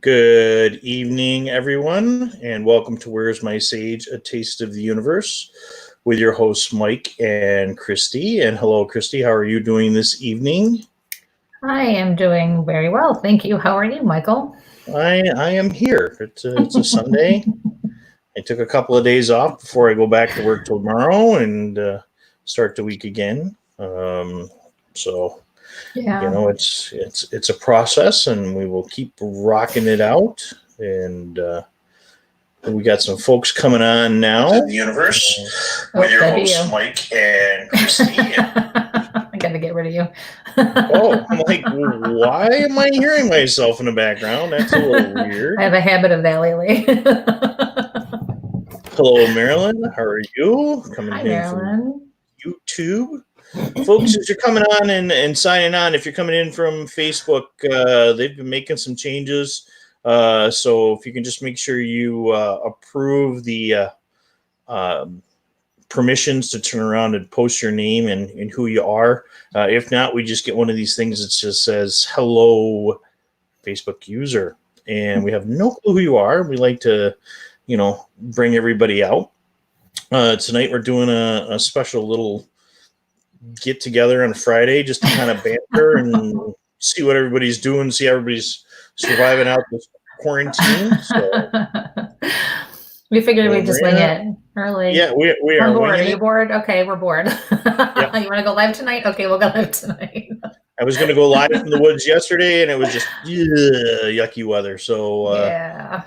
Good evening, everyone, and welcome to Where's My Sage, A Taste of the Universe with your hosts, Mike and Christy. And hello, Christy. How are you doing this evening? I am doing very well. Thank you. How are you, Michael? I am here. It's a Sunday. I took a couple of days off before I go back to work tomorrow and start the week again. So it's a process, and we will keep rocking it out. And we got some folks coming on now. In the universe with your hosts, Mike and Christy. I got to get rid of you. I'm like, why am I hearing myself in the background? That's a little weird. I have a habit of that lately. Hello, Marilyn. How are you? Coming Hi, in Marilyn. from YouTube. Folks, as you're coming on and signing on, if you're coming in from Facebook, they've been making some changes. So if you can just make sure you approve the permissions to turn around and post your name and who you are. If not, we just get one of these things that just says, hello, Facebook user. And we have no clue who you are. We like to, bring everybody out. Tonight we're doing a special little get together on a Friday just to kind of banter and see what everybody's doing, see how everybody's surviving out this quarantine. So we figured we'd just wing it. Yeah, we are bored. Are you bored? Okay, we're bored. Yep. You want to go live tonight? Okay, we'll go live tonight. I was going to go live from the woods yesterday, and it was just yucky weather. So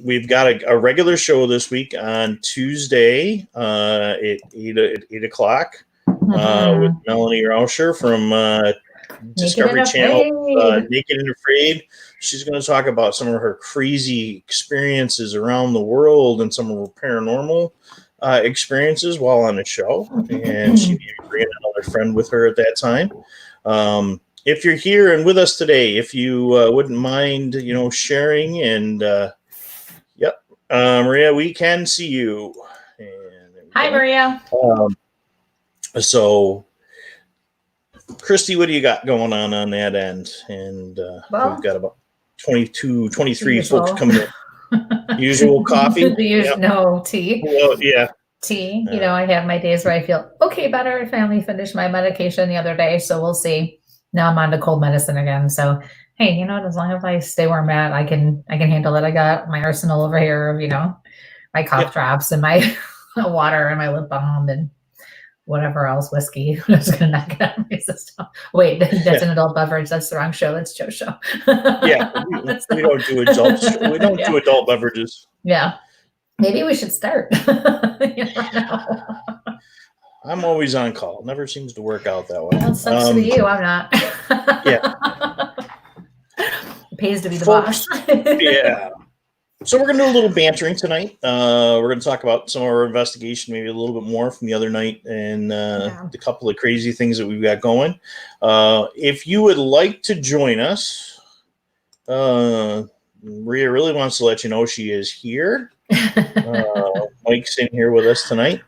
we've got a regular show this week on Tuesday at 8 o'clock with Melanie Rauscher from Discovery Channel, Naked and Afraid. She's going to talk about some of her crazy experiences around the world and some of her paranormal experiences while on the show. And she may be bringing another friend with her at that time. If you're here and with us today, if you wouldn't mind, sharing and Maria, we can see you. Hi, Maria. So, Christy, what do you got going on that end? And we've got about 22, 23 folks coming in. Usual coffee? No, tea. Well, yeah. Tea. I have my days where I feel better. I finally finished my medication the other day, so we'll see. Now I'm on to cold medicine again. So, hey, as long as I stay where I'm at, I can handle it. I got my arsenal over here of, my cough drops and my water and my lip balm and whatever else, whiskey. I'm just going to knock it out of my system. Wait, that's an adult beverage. That's the wrong show. That's Joe's show. Yeah, we don't do adults. We don't do adult beverages. Yeah. Maybe we should start. I'm always on call. Never seems to work out that way. Well, it sucks to be you. I'm not. Yeah. It pays to be the boss. Yeah. So we're going to do a little bantering tonight. We're going to talk about some of our investigation, maybe a little bit more from the other night, and the couple of crazy things that we've got going. If you would like to join us, Maria really wants to let you know she is here. Mike's in here with us tonight.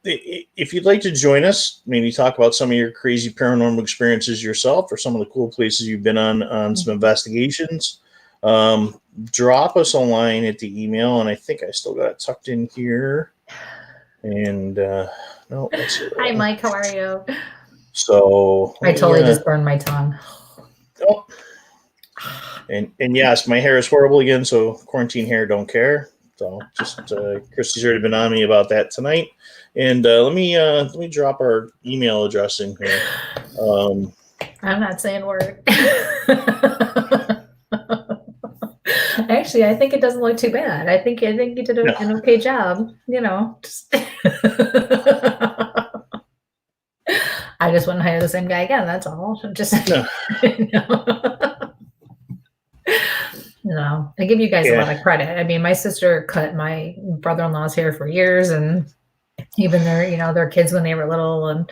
If you'd like to join us, maybe talk about some of your crazy paranormal experiences yourself or some of the cool places you've been on some investigations, drop us a line at the email, and I think I still got it tucked in here. And no, that's it. Hi, Mike. How are you? So I totally just burned my tongue. Oh. And yes, my hair is horrible again. So quarantine hair, don't care. So just Christy's already been on me about that tonight. And let me drop our email address in here. I'm not saying a word. Actually, I think it doesn't look too bad. I think you did an okay job. I just wouldn't hire the same guy again. That's all. No, I give you guys a lot of credit. I mean, my sister cut my brother-in-law's hair for years, and even their kids when they were little, and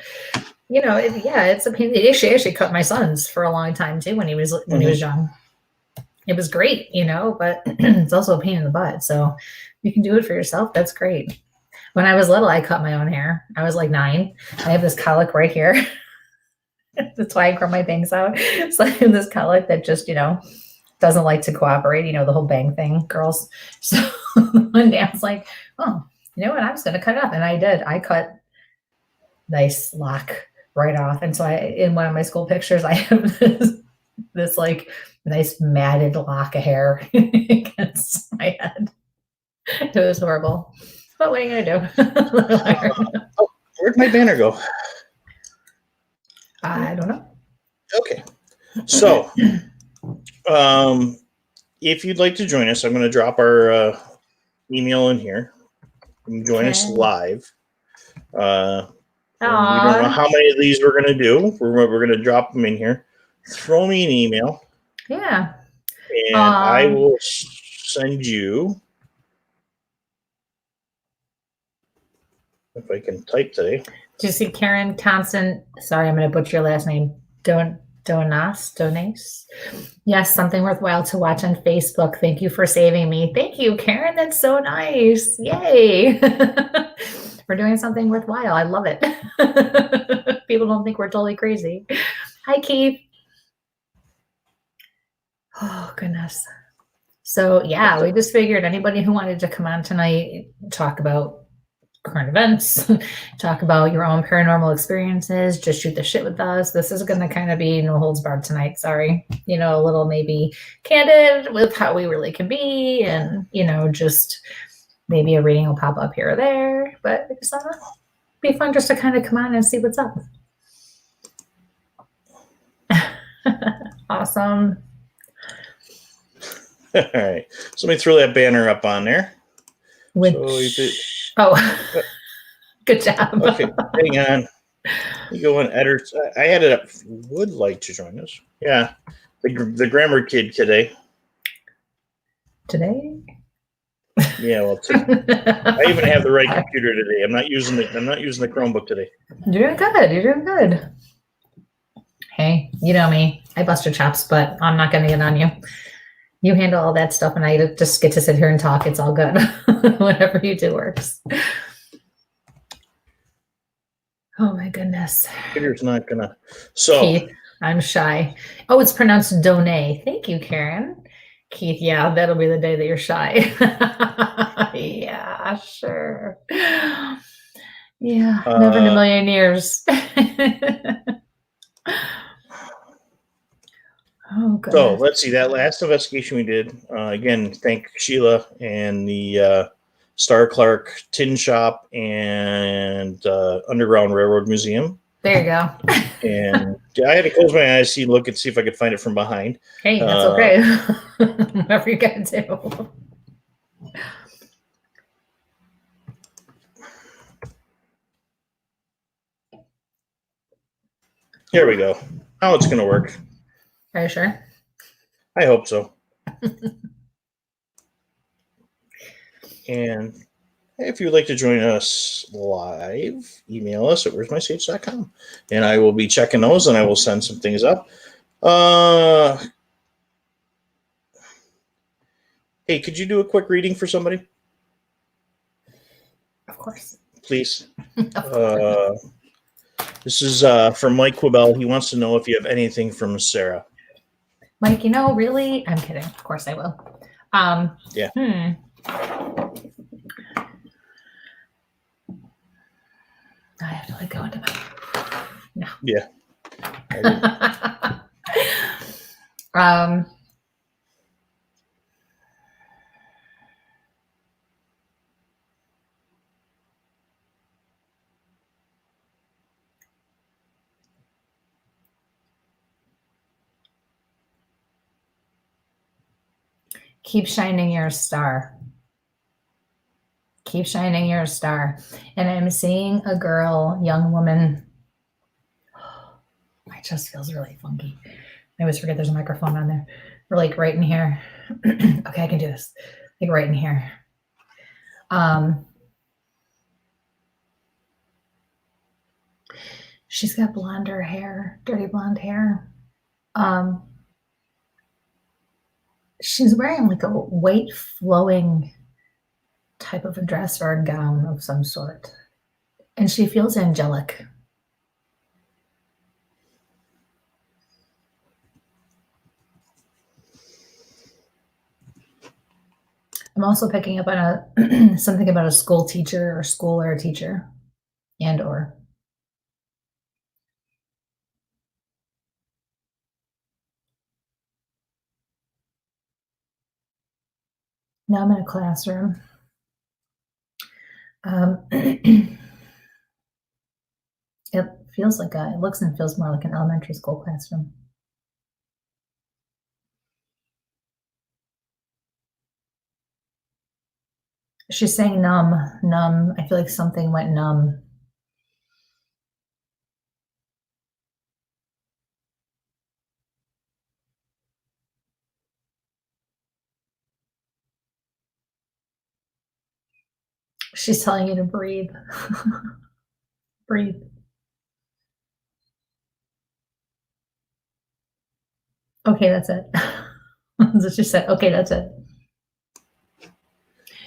it's a pain. She actually cut my son's for a long time too when he was young. It was great, but it's also a pain in the butt. So you can do it for yourself. That's great. When I was little, I cut my own hair. I was like 9. I have this colic right here. That's why I grow my bangs out. So I have this colic that just, doesn't like to cooperate, the whole bang thing, girls. So one day I was like, oh, you know what? I'm just going to cut it off. And I did. I cut nice lock right off. And so in one of my school pictures, I have this like nice matted lock of hair against my head. It was horrible. But what are you going to do? Where'd my banner go? I don't know. Okay. So, if you'd like to join us, I'm going to drop our email in here. You can join us live. We don't know how many of these we're going to do. We're going to drop them in here. Throw me an email. Yeah. And I will send you, if I can type today. Do you see Karen Thompson? Sorry, I'm going to butcher your last name. Donas? Yes, something worthwhile to watch on Facebook. Thank you for saving me. Thank you, Karen. That's so nice. Yay. We're doing something worthwhile. I love it. People don't think we're totally crazy. Hi, Keith. Oh, goodness. So, yeah, we just figured anybody who wanted to come on tonight, talk about current events, talk about your own paranormal experiences, just shoot the shit with us. This is going to kind of be no holds barred tonight. Sorry. A little maybe candid with how we really can be, and, just maybe a reading will pop up here or there, but it's be fun just to kind of come on and see what's up. Awesome. All right. So let me throw that banner up on there. Good job. Okay, hang on. You go on editors. I had it up. Would like to join us. Yeah, the grammar kid today. Today? Yeah, well, I even have the right computer today. I'm not using the Chromebook today. You're doing good. Hey, you know me. I bust your chops, but I'm not going to get on you. You handle all that stuff, and I just get to sit here and talk. It's all good. Whatever you do works. Oh my goodness. Computer's not gonna. So Keith, I'm shy. Oh, it's pronounced Donay. Thank you, Karen. Keith, yeah, that'll be the day that you're shy. Yeah, sure. Yeah, never in a million years. Oh, goodness. So let's see, that last investigation we did, again, thank Sheila and the Star Clark Tin Shop and Underground Railroad Museum. There you go. And I had to close my eyes, look and see if I could find it from behind. Hey, that's okay. Whatever you got to do. Here we go. Now it's going to work. Are you sure? I hope so. And if you'd like to join us live, email us at where'smysage.com. And I will be checking those, and I will send some things up. Hey, could you do a quick reading for somebody? Of course. Please. This is from Mike Quibell. He wants to know if you have anything from Sarah. Mike, really? I'm kidding. Of course I will. Yeah. I have to go into my. No. Yeah. Keep shining your star. Keep shining your star. And I'm seeing a girl, young woman. It just feels really funky. I always forget there's a microphone on there. We're right in here. Okay, I can do this. Right in here. She's got blonder hair, dirty blonde hair. She's wearing a white flowing type of a dress or a gown of some sort. And she feels angelic. I'm also picking up on a something about a school teacher or school or a teacher and or. Now I'm in a classroom. It feels like it looks and feels more like an elementary school classroom. She's saying numb, numb. I feel like something went numb. She's telling you to breathe. Breathe. Okay, that's it. That's what she said. Okay, that's it.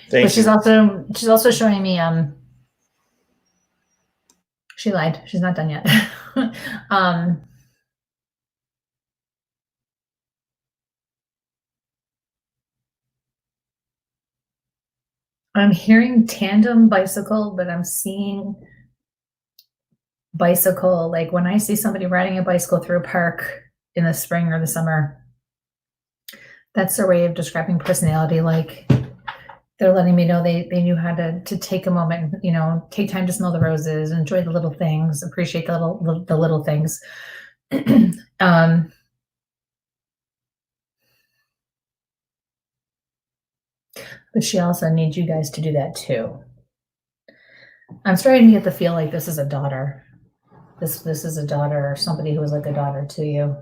Thank But she's you. also showing me she lied. She's not done yet. um I'm hearing tandem bicycle, but I'm seeing bicycle like when I see somebody riding a bicycle through a park in the spring or the summer. That's their way of describing personality. Like they're letting me know they knew how to take a moment, take time to smell the roses, enjoy the little things, appreciate the little things. um, but she also needs you guys to do that too. I'm starting to get the feel like this is a daughter. This is a daughter or somebody who was like a daughter to you.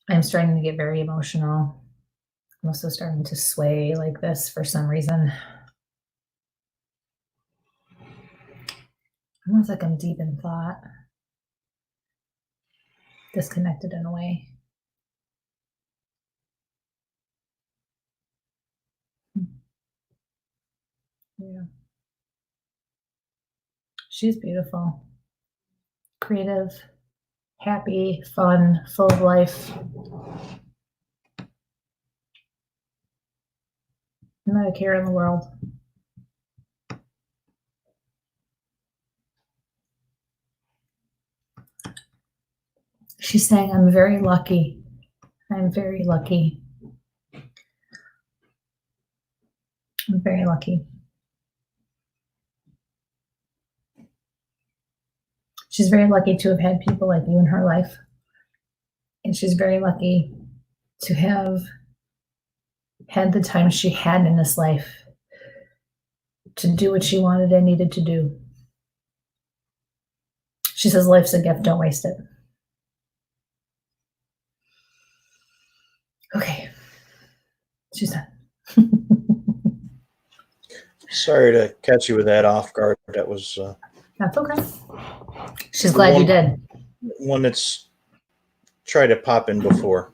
I'm starting to get very emotional. I'm also starting to sway like this for some reason. Almost like I'm deep in thought, disconnected in a way. Yeah. She's beautiful, creative, happy, fun, full of life. Not a care in the world. She's saying, I'm very lucky. I'm very lucky. I'm very lucky. She's very lucky to have had people like you in her life. And she's very lucky to have had the time she had in this life to do what she wanted and needed to do. She says, life's a gift, don't waste it. Okay. She's done. Sorry to catch you with that off guard. That was That's okay. She's glad you did. One that's tried to pop in before.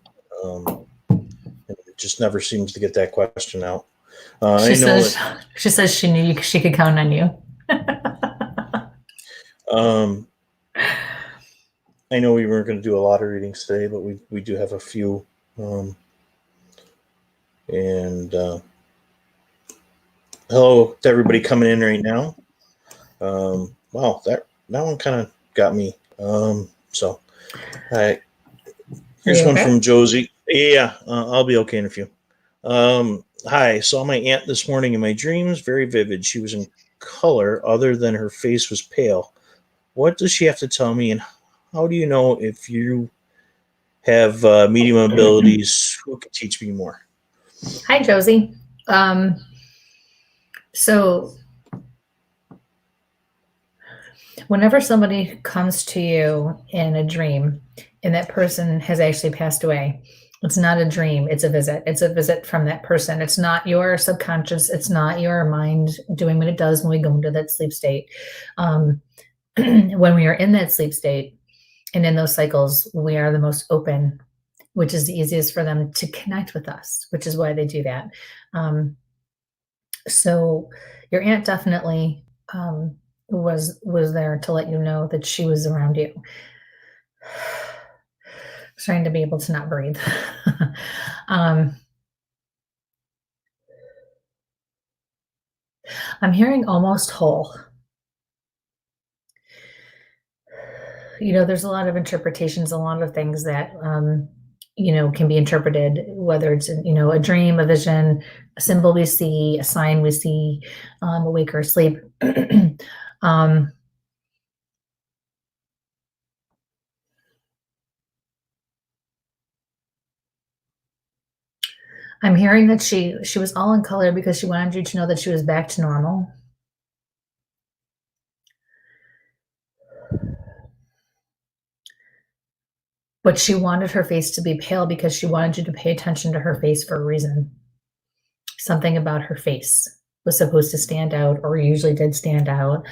It just never seems to get that question out. She says she knew she could count on you. I know we weren't going to do a lot of readings today, but we do have a few. Hello to everybody coming in right now. Wow, that one kind of got me. Here's one from Josie. Yeah, I'll be okay in a few. Hi, saw my aunt this morning in my dreams, very vivid. She was in color other than her face was pale. What does she have to tell me, and how do you know if you have medium abilities? Who can teach me more? Hi, Josie. So whenever somebody comes to you in a dream and that person has actually passed away, it's not a dream, it's a visit. It's a visit from that person. It's not your subconscious. It's not your mind doing what it does when we go into that sleep state. When we are in that sleep state and in those cycles, we are the most open, which is the easiest for them to connect with us, which is why they do that. So your aunt definitely was there to let you know that she was around you. trying to be able to not breathe. um, I'm hearing almost whole. There's a lot of interpretations, a lot of things that can be interpreted, whether it's a dream, a vision, a symbol we see, a sign we see, awake or asleep. um, I'm hearing that she was all in color because she wanted you to know that she was back to normal. But she wanted her face to be pale because she wanted you to pay attention to her face for a reason. Something about her face was supposed to stand out, or usually did stand out.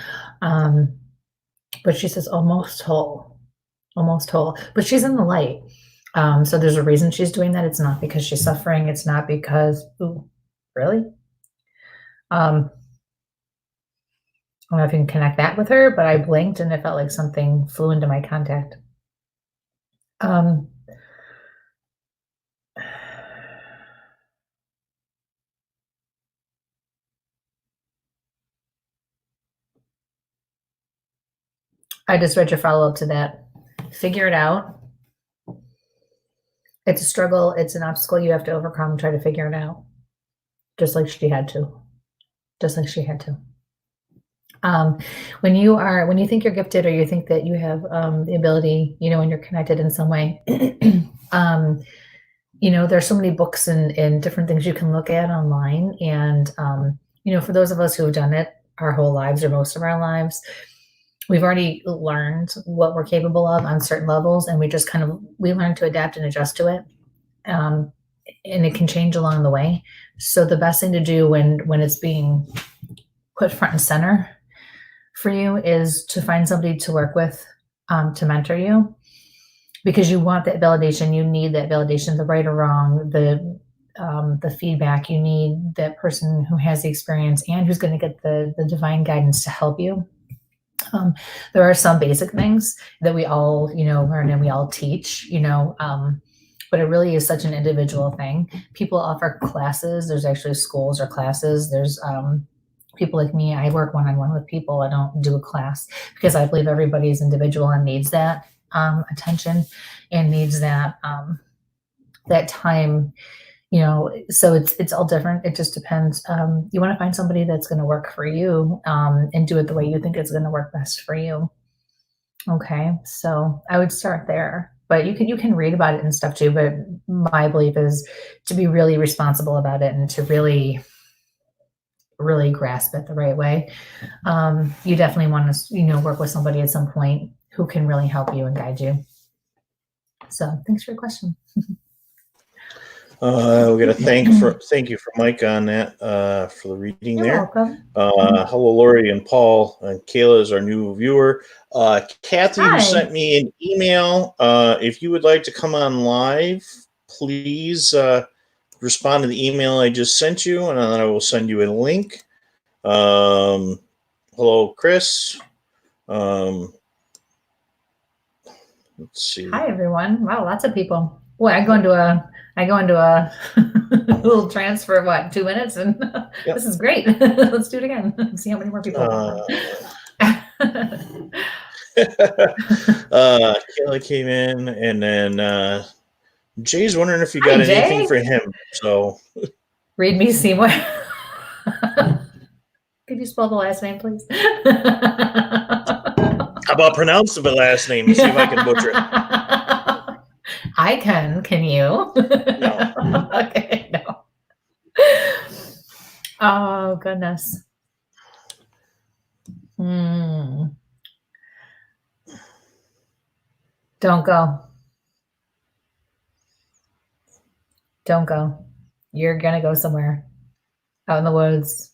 But she says almost whole, almost whole. But she's in the light. So there's a reason she's doing that. It's not because she's suffering. It's not because, ooh, really? I don't know if you can connect that with her, but I blinked and it felt like something flew into my contact. I just read your follow-up to that. Figure it out. It's a struggle. It's an obstacle you have to overcome. Try to figure it out. Just like she had to. Just like she had to. When you think you're gifted, or you think that you have the ability, and you're connected in some way, there's so many books and different things you can look at online. And, for those of us who have done it our whole lives, or most of our lives, we've already learned what we're capable of on certain levels. And we learn to adapt and adjust to it. And it can change along the way. So the best thing to do when it's being put front and center for you is to find somebody to work with, to mentor you, because you want that validation. You need that validation, the right or wrong, the feedback. You need that person who has the experience and who's going to get the divine guidance to help you. There are some basic things that we all, learn and we all teach, but it really is such an individual thing. People offer classes. There's actually schools or classes. There's people like me. I work one-on-one with people. I don't do a class because I believe everybody is individual and needs that attention and needs that time. So it's all different. It just depends. You want to find somebody that's going to work for you, and do it the way you think it's going to work best for you. Okay. So I would start there, but you can read about it and stuff too. But my belief is to be really responsible about it and to really, really grasp it the right way. You definitely want to, work with somebody at some point who can really help you and guide you. So thanks for your question. We got a thank you for Mike on that, for the reading. You're there. welcome. Hello, Lori and Paul. And Kayla is our new viewer. Kathy, Hi. who sent me an email. If you would like to come on live, please respond to the email I just sent you, and then I will send you a link. Hello, Chris. Let's see. Hi, everyone. Wow, lots of people. Well, I go into a little trance for what, 2 minutes, and Yep. This is great. Let's do it again. See how many more people. Kayla came in, and then Jay's wondering if you got anything for him. So read me, Seymour. Could you spell the last name, please? How about pronouncing the last name and see if I can butcher it? I can. Can you? No. Okay, no. Oh, goodness. Don't go. Don't go. You're going to go somewhere out in the woods.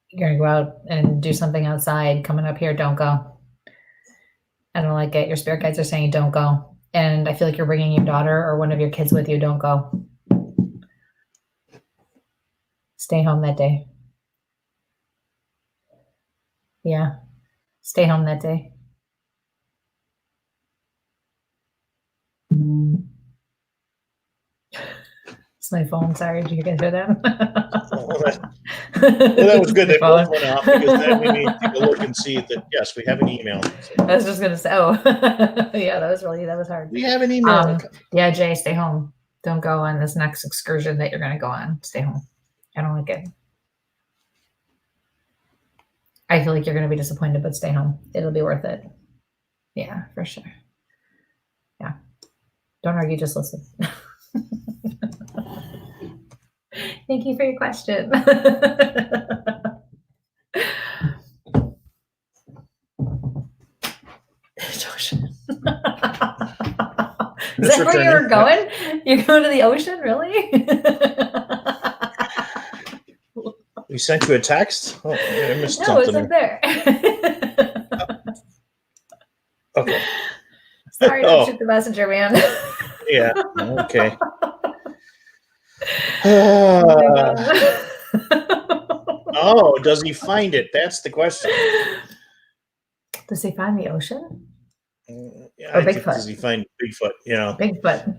You're going to go out and do something outside. Coming up here, don't go. I don't like it. Your spirit guides are saying don't go. And I feel like you're bringing your daughter or one of your kids with you. Don't go. Stay home that day. Yeah. Stay home that day. It's my phone. Sorry, did you guys hear that? Well, that was good. They both went off because then we need to take a look and see that, yes, we have an email. So. I was just going to say, oh, yeah, that was hard. We have an email. Yeah, Jay, stay home. Don't go on this next excursion that you're going to go on. Stay home. I don't like it. I feel like you're going to be disappointed, but stay home. It'll be worth it. Yeah, for sure. Yeah. Don't argue, just listen. Thank you for your question. Is that where you were going? You're going to the ocean, really? We sent you a text? Oh, I missed no, something. It's up there. Okay. Sorry, don't shoot the messenger, man. Yeah, okay. Oh, does he find it? That's the question. Does he find the ocean? Or Bigfoot? Does he find Bigfoot? You know, Bigfoot.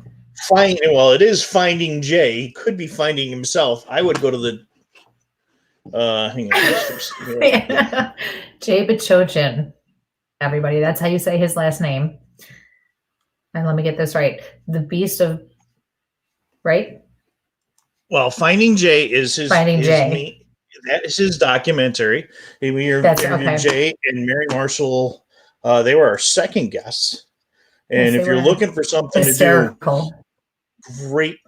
Well, it is finding Jay. He could be finding himself. I would go to the. Hang on. Yeah. Jay Bachochin. Everybody, that's how you say his last name. And let me get this right. The Beast of. Right? Well, Finding Jay is his. Finding Jay. That is his documentary. We interviewed Jay and Mary Marshall. They were our second guests. And if you're looking for something to do, great,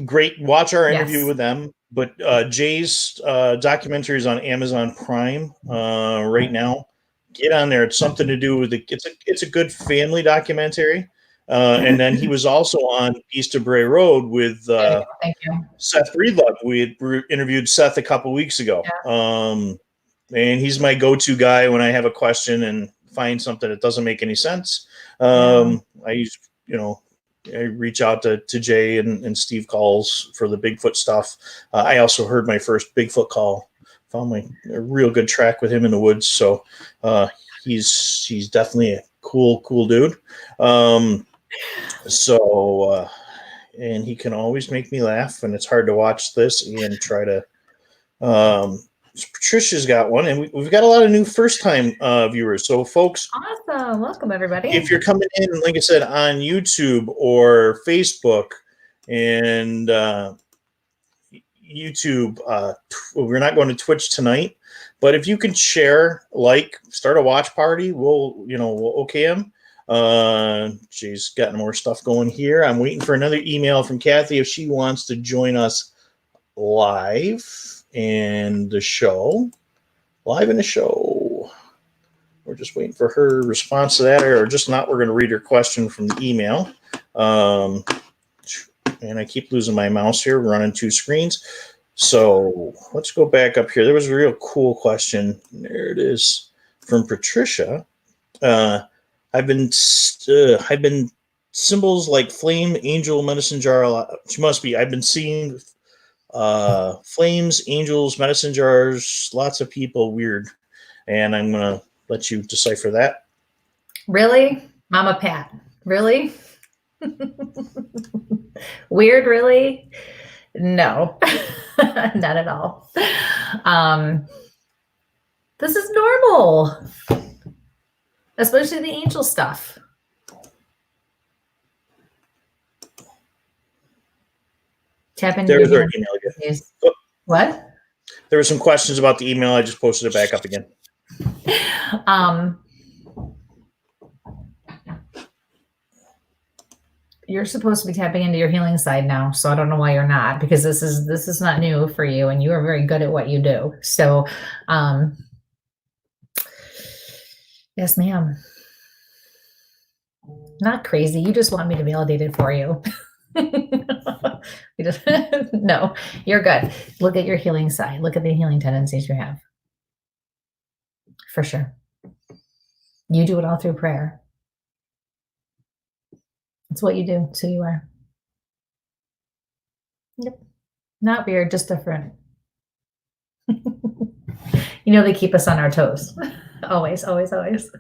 great. Watch our interview with them. But Jay's documentary is on Amazon Prime right now. Get on there. It's something to do with it's a good family documentary. And then he was also on East of Bray Road with Seth Breedlove. We had interviewed Seth a couple weeks ago. Yeah. And he's my go-to guy when I have a question and find something that doesn't make any sense. I use, I reach out to Jay and Steve calls for the Bigfoot stuff. I also heard my first Bigfoot call. Found a real good track with him in the woods. So he's definitely a cool dude. And he can always make me laugh, and it's hard to watch this and try to. Patricia's got one, and we've got a lot of new first-time viewers. So, folks, awesome! Welcome, everybody. If you're coming in, like I said, on YouTube or Facebook, and YouTube, we're not going to Twitch tonight, but if you can share, start a watch party, we'll okay him. She's got more stuff going here. I'm waiting for another email from Kathy if she wants to join us live in the show. We're just waiting for her response to that, or just not. We're going to read her question from the email. And I keep losing my mouse here. We're running two screens. So let's go back up here. There was a real cool question. There it is from Patricia. I've been symbols like flame, angel, medicine jar a lot. She must be. I've been seeing flames, angels, medicine jars, lots of people. Weird. And I'm going to let you decipher that. Really? Mama Pat. Really? Weird, really? No. Not at all. This is normal. Especially the angel stuff. Tap into There's our email again. Oh. What? There were some questions about the email. I just posted it back up again. You're supposed to be tapping into your healing side now, so I don't know why you're not, because this is not new for you, and you are very good at what you do. So, yes, ma'am. Not crazy. You just want me to validate it for you. No, you're good. Look at your healing side. Look at the healing tendencies you have. For sure. You do it all through prayer. It's what you do. So you are. Yep. Not weird, just different. They keep us on our toes. Always, always, always.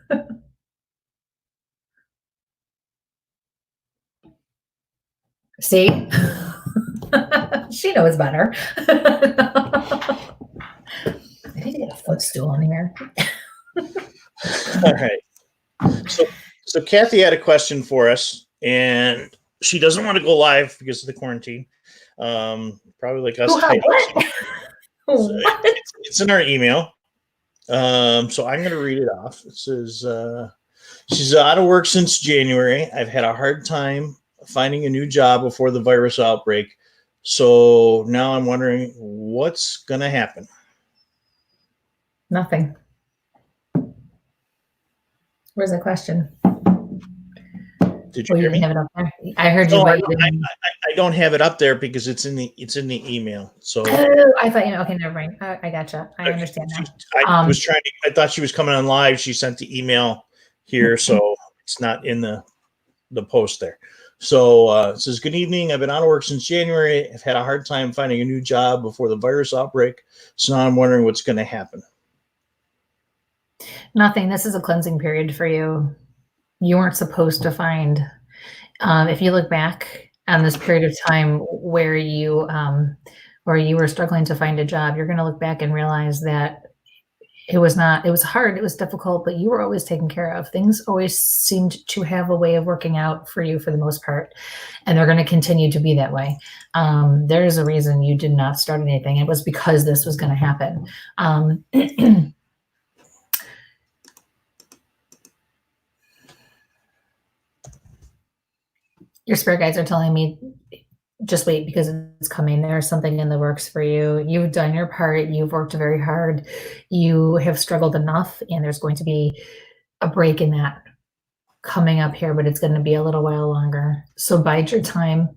See? She knows better. I need to get a footstool in here. All right. So Kathy had a question for us, and she doesn't want to go live because of the quarantine. Probably like us. What? It's in our email. So I'm going to read it off. It says, she's out of work since January. I've had a hard time finding a new job before the virus outbreak. So now I'm wondering what's going to happen. Nothing. Where's the question? Did you hear me? Have it up there? I heard you, but you didn't. I don't have it up there because it's in the email. So I thought okay, never mind. I gotcha. I understand now. I thought she was coming on live. She sent the email here, so it's not in the post there. So it says, good evening. I've been out of work since January. I've had a hard time finding a new job before the virus outbreak. So now I'm wondering what's going to happen. Nothing. This is a cleansing period for you. You weren't supposed to find, if you look back on this period of time where you were struggling to find a job, you're going to look back and realize that it was hard, it was difficult, but you were always taken care of. Things always seemed to have a way of working out for you for the most part, and they're going to continue to be that way. There's a reason you did not start anything. It was because this was going to happen. Your spirit guides are telling me, just wait because it's coming. There's something in the works for you. You've done your part. You've worked very hard. You have struggled enough, and there's going to be a break in that coming up here, but it's going to be a little while longer. So bide your time.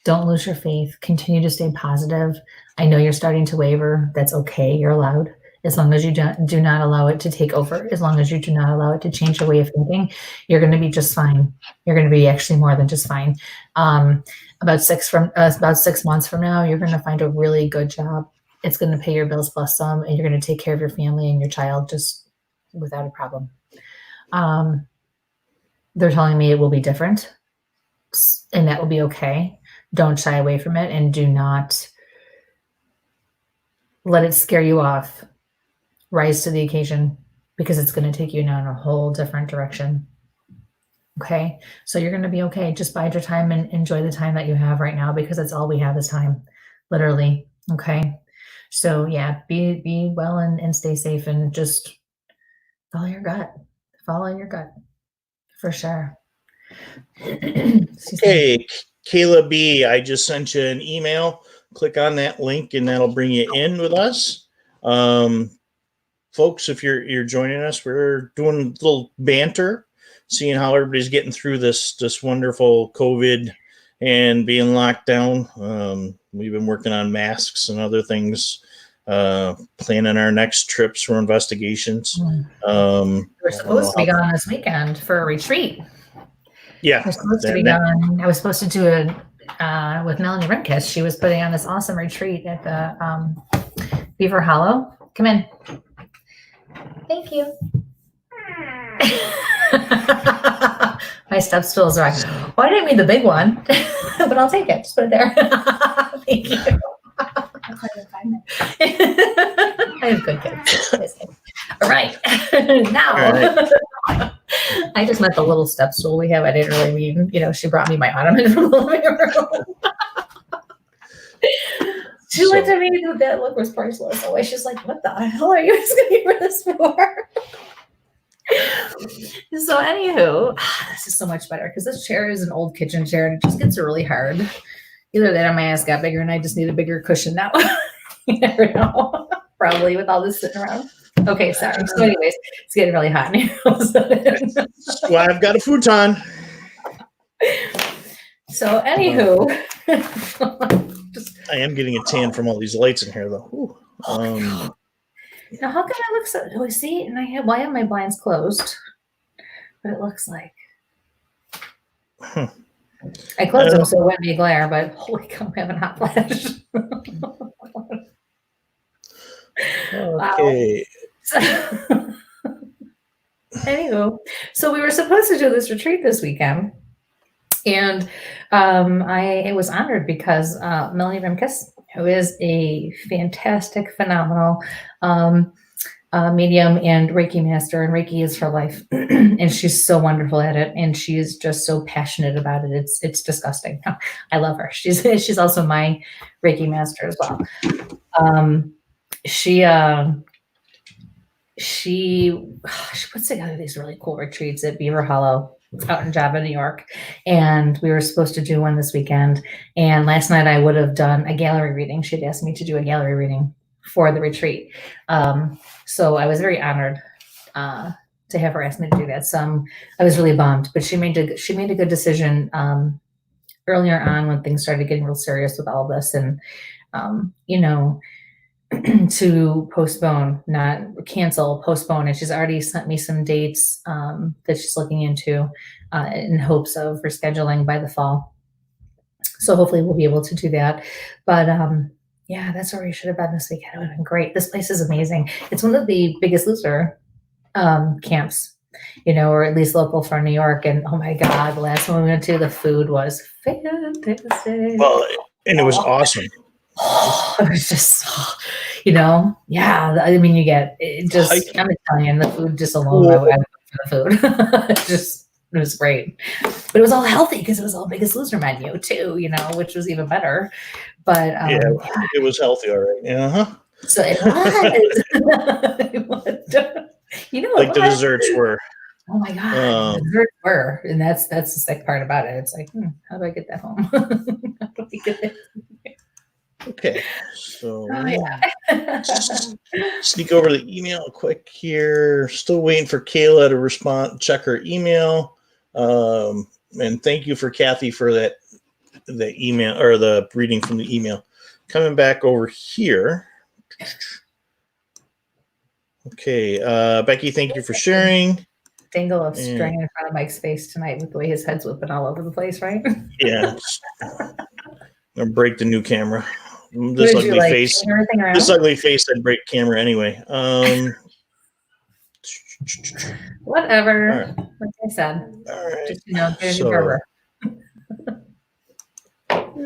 Don't lose your faith. Continue to stay positive. I know you're starting to waver. That's okay. You're allowed. As long as you do not allow it to take over, as long as you do not allow it to change your way of thinking, you're going to be just fine. You're going to be actually more than just fine. About 6 months from now, you're going to find a really good job. It's going to pay your bills plus some, and you're going to take care of your family and your child just without a problem. They're telling me it will be different, and that will be okay. Don't shy away from it, and do not let it scare you off. Rise to the occasion, because it's going to take you now in a whole different direction. Okay, so you're going to be okay. Just bide your time and enjoy the time that you have right now, because that's all we have is time, literally. Okay, so yeah, be well and stay safe, and just follow your gut. Follow your gut, for sure. Okay, Kayla B, I just sent you an email. Click on that link, and that'll bring you in with us. Folks, if you're joining us, we're doing a little banter, seeing how everybody's getting through this wonderful COVID and being locked down. We've been working on masks and other things, planning our next trips for investigations. We're supposed to be gone this weekend for a retreat. Yeah, we're supposed to be gone. I was supposed to do it with Melanie Rimkus. She was putting on this awesome retreat at the Beaver Hollow. Come in. Thank you. My step stool is right. Well, I didn't mean the big one, but I'll take it. Just put it there. Thank you. I have good kids. All right. Now, I just meant the little step stool we have. I didn't really mean, she brought me my ottoman from the living room. She looked at me, that look was priceless. Always, she's like, what the hell are you asking me for this for? So anywho, this is so much better because this chair is an old kitchen chair and it just gets really hard. Either that or my ass got bigger and I just need a bigger cushion now. You never know. Probably with all this sitting around. Okay, sorry. So anyways, it's getting really hot now. Well, I've got a futon. So anywho. I am getting a tan from all these lights in here though. Now, how can I look so? Do I see? And I have my blinds closed, but it looks like I closed them so it wouldn't be glare. But holy cow, I'm having hot flash. Okay. Anywho, so we were supposed to do this retreat this weekend, And I was honored because Melanie Remkes, who is a fantastic, phenomenal medium and Reiki master, and Reiki is her life, and she's so wonderful at it, and she's just so passionate about it. It's disgusting. I love her. She's also my Reiki master as well. She puts together these really cool retreats at Beaver Hollow out in Java, New York. And we were supposed to do one this weekend. And last night I would have done a gallery reading. She'd asked me to do a gallery reading for the retreat. So I was very honored to have her ask me to do that. So I was really bummed, but she made a good decision earlier on when things started getting real serious with all of this. And, to postpone, not cancel, postpone. And she's already sent me some dates that she's looking into in hopes of rescheduling by the fall. So hopefully we'll be able to do that. But yeah, that's where we should have been this weekend. It would have been great. This place is amazing. It's one of the Biggest Loser camps, or at least local for New York. And oh my God, the last one we went to, the food was fantastic. Well, and it was awesome. It was just, yeah. I mean, you get it just. I'm Italian. The food just alone, I would for the food. It was great, but it was all healthy because it was all Biggest Loser menu too. Which was even better. But it was healthy, all right. Yeah. So it was. It was. Like the desserts were. Oh my God, the desserts were, and that's the sick part about it. It's like, how do I get that home? How do I get that? Okay, so sneak over to the email quick here. Still waiting for Kayla to respond, check her email. And thank you for Kathy for the email or the reading from the email. Coming back over here. Okay, Becky, thank you for sharing. Dangle of string in front of Mike's face tonight with the way his head's whipping all over the place, right? Yeah. I'll break the new camera. This ugly face. This ugly face I'd break camera anyway. Whatever. Right. Like I said. All right. Just, there's your barber.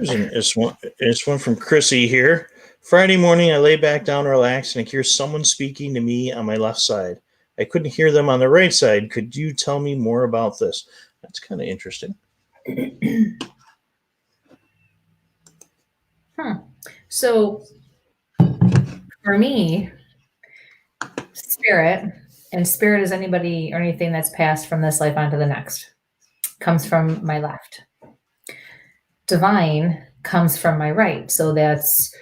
It's one from Chrissy here. Friday morning, I lay back down, relaxed, and I hear someone speaking to me on my left side. I couldn't hear them on the right side. Could you tell me more about this? That's kind of interesting. So for me, spirit is anybody or anything that's passed from this life onto the next, comes from my left. Divine comes from my right. So that's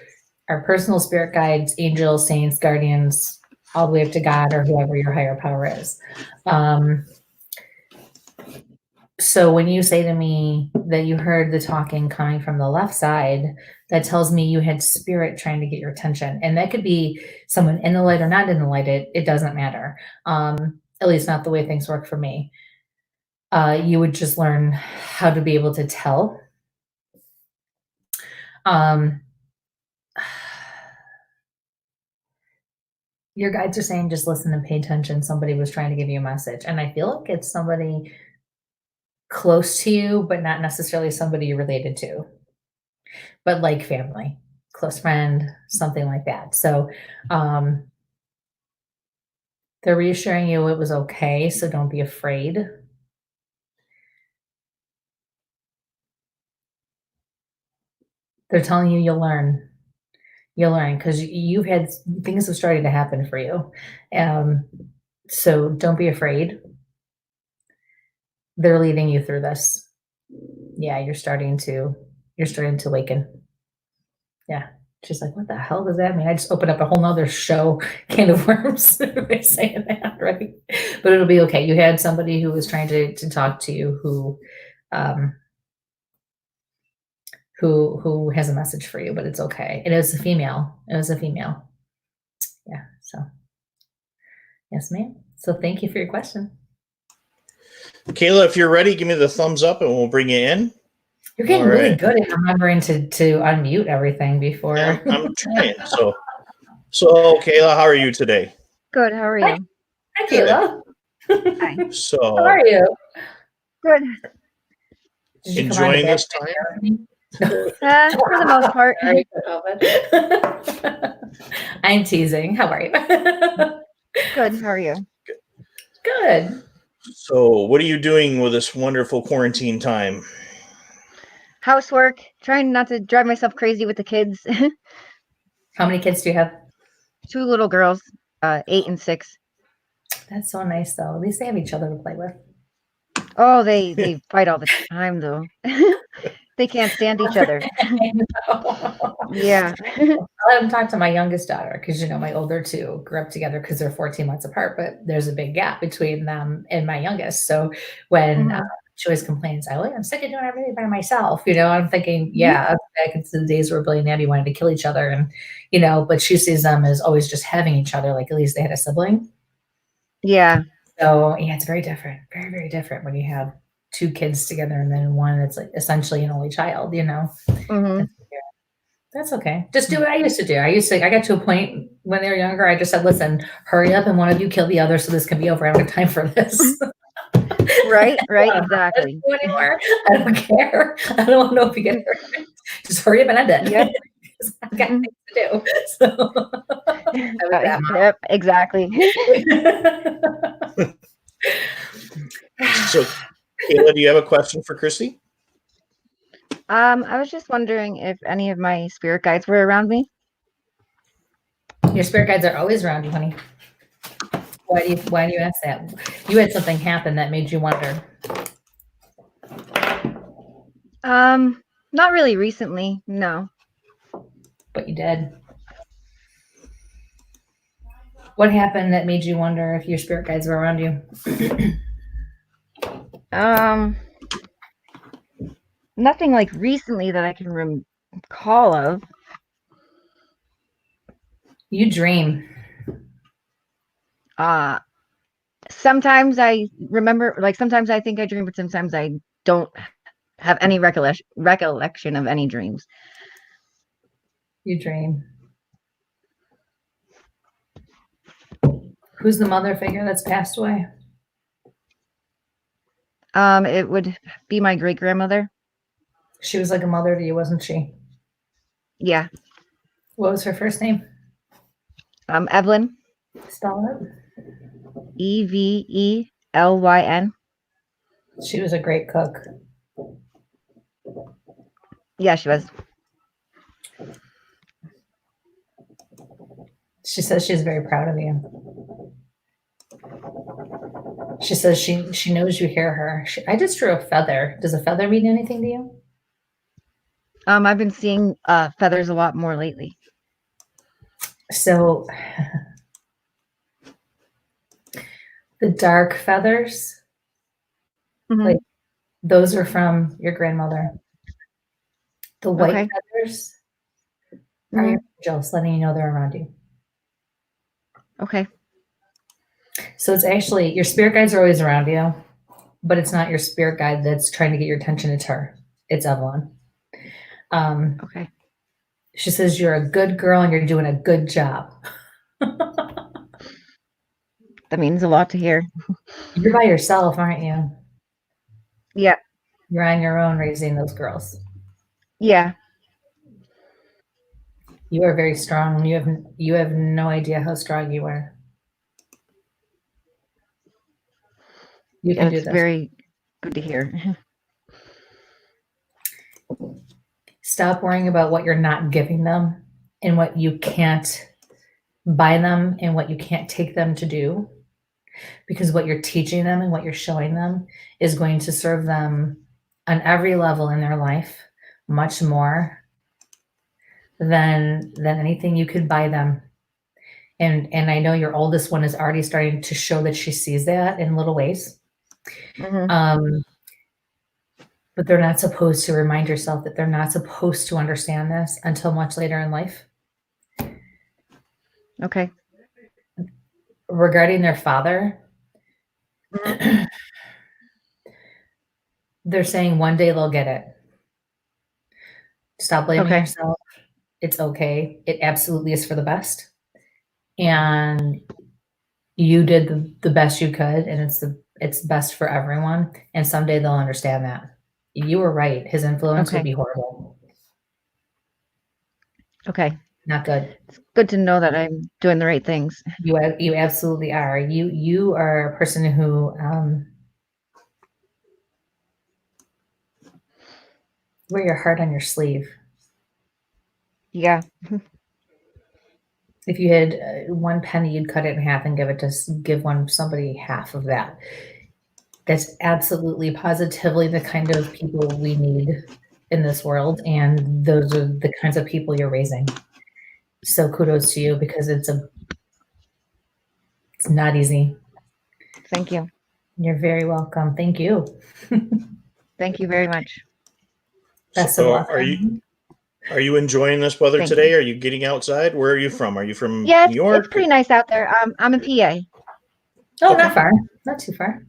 our personal spirit guides, angels, saints, guardians, all the way up to God or whoever your higher power is. So when you say to me that you heard the talking coming from the left side, that tells me you had spirit trying to get your attention. And that could be someone in the light or not in the light. It doesn't matter. At least not the way things work for me. You would just learn how to be able to tell. Your guides are saying just listen and pay attention. Somebody was trying to give you a message. And I feel like it's somebody close to you, but not necessarily somebody you're related to, but like family, close friend, something like that. So they're reassuring you it was okay, so don't be afraid. They're telling you you'll learn. You'll learn because you've had things have started to happen for you. So don't be afraid. They're leading you through this. Yeah, you're starting to awaken. Yeah. She's like, what the hell does that mean? I just opened up a whole nother show can of worms by saying that, right? But it'll be okay. You had somebody who was trying to talk to you who has a message for you, but it's okay. It was a female. Yeah. So yes, ma'am. So thank you for your question. Kayla, if you're ready, give me the thumbs up and we'll bring you in. You're getting really good at remembering to unmute everything before. Yeah, I'm trying. So Kayla, how are you today? Good. How are you? Hi, Kayla. Hi. So how are you? Good. Did you enjoying this time? For the most part. I'm teasing. How are you? Good. How are you? Good. So, what are you doing with this wonderful quarantine time? Housework. Trying not to drive myself crazy with the kids. How many kids do you have? 2 little girls, 8 and 6. That's so nice, though. At least they have each other to play with. Oh, they fight all the time, though. They can't stand each other. Yeah. I haven't talked to my youngest daughter because, my older two grew up together because they're 14 months apart, but there's a big gap between them and my youngest. So when she always complains, I'm sick of doing everything by myself, I'm thinking, back into the days where Billy and Abby wanted to kill each other. And, but she sees them as always just having each other. Like at least they had a sibling. Yeah. So yeah, it's very different. Very, very different when you have 2 kids together and then one that's like essentially an only child, That's okay. Just do what I used to do. I got to a point when they were younger, I just said, listen, hurry up and one of you kill the other so this can be over. I don't have time for this. Right, exactly. Anymore. I don't care. I don't want to know if you get hurt. Just hurry up and end it. Yep. I've got things to do. So yep, exactly. So, Kayla, do you have a question for Chrissy? I was just wondering if any of my spirit guides were around me. Your spirit guides are always around you, honey. Why do you ask that? You had something happen that made you wonder. Not really recently, no. But you did. What happened that made you wonder if your spirit guides were around you? Nothing like recently that I can recall of. You dream. Sometimes I remember, like sometimes I think I dream, but sometimes I don't have any recollection of any dreams. You dream. Who's the mother figure that's passed away? It would be my great-grandmother. She was like a mother to you, wasn't she? Yeah. What was her first name? Evelyn. Spell it. Evelyn. She was a great cook. Yeah, she was. She says she's very proud of you. She says she knows you hear her. I just drew a feather. Does a feather mean anything to you? I've been seeing feathers a lot more lately. So the dark feathers, like those are from your grandmother. The white feathers are your angels letting you know they're around you. Okay. So it's actually, your spirit guides are always around you, but it's not your spirit guide that's trying to get your attention. It's her. It's Evelyn. Okay. She says you're a good girl and you're doing a good job. That means a lot to hear. You're by yourself, aren't you? Yeah. You're on your own raising those girls. Yeah. You are very strong. You have no idea how strong you are. You can do this. Very good to hear. Stop worrying about what you're not giving them and what you can't buy them and what you can't take them to do. Because what you're teaching them and what you're showing them is going to serve them on every level in their life much more than anything you could buy them. And I know your oldest one is already starting to show that she sees that in little ways. But they're not supposed to remind yourself that they're not supposed to understand this until much later in life. Okay. Regarding their father, they're saying one day they'll get it. Stop blaming yourself. It's okay. It absolutely is for the best. And you did the best you could, and it's best for everyone. And someday they'll understand that. You were right. His influence Okay. would be horrible. Okay. Not good. It's good to know that I'm doing the right things. You absolutely are. You are a person who wear your heart on your sleeve. Yeah. If you had 1 penny, you'd cut it in half and give somebody half of that. That's absolutely positively the kind of people we need in this world, and those are the kinds of people you're raising. So kudos to you, because it's not easy. Thank you. You're very welcome. Thank you. Thank you very much. Best of So luck. are you enjoying this weather Thank today? you. Are you getting outside? Where are you from? Are you from Yeah, New York? it's pretty nice out there. I'm in PA. Oh, Okay. not far. Not too far.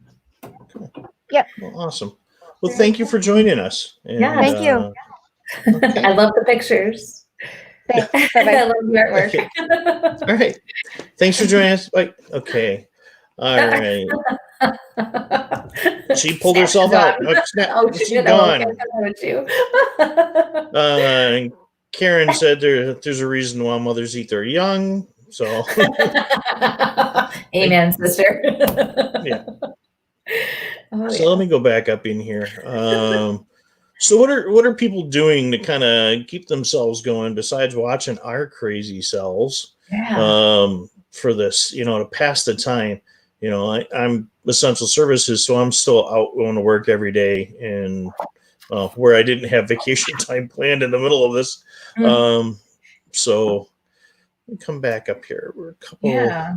Yep. Well, awesome. Well, thank you for joining us. And, Yeah. Thank you. Okay. I love the pictures. Thanks. I Bye-bye. love the artwork. Okay. All right. Thanks for joining us. Bye. Okay. All right. She pulled Snap, herself she's out. gone. Oh, snap. Oh, She's shit. gone. Okay, I'm with you. Karen said there's a reason why mothers eat their young. So Amen, sister. yeah. Oh, So let me go back up in here. So what are people doing to kind of keep themselves going besides watching our crazy selves? yeah. For this, to pass the time. I'm essential services, so I'm still out going to work every day, and where I didn't have vacation time planned in the middle of this. So let me come back up here. We're a couple. Yeah.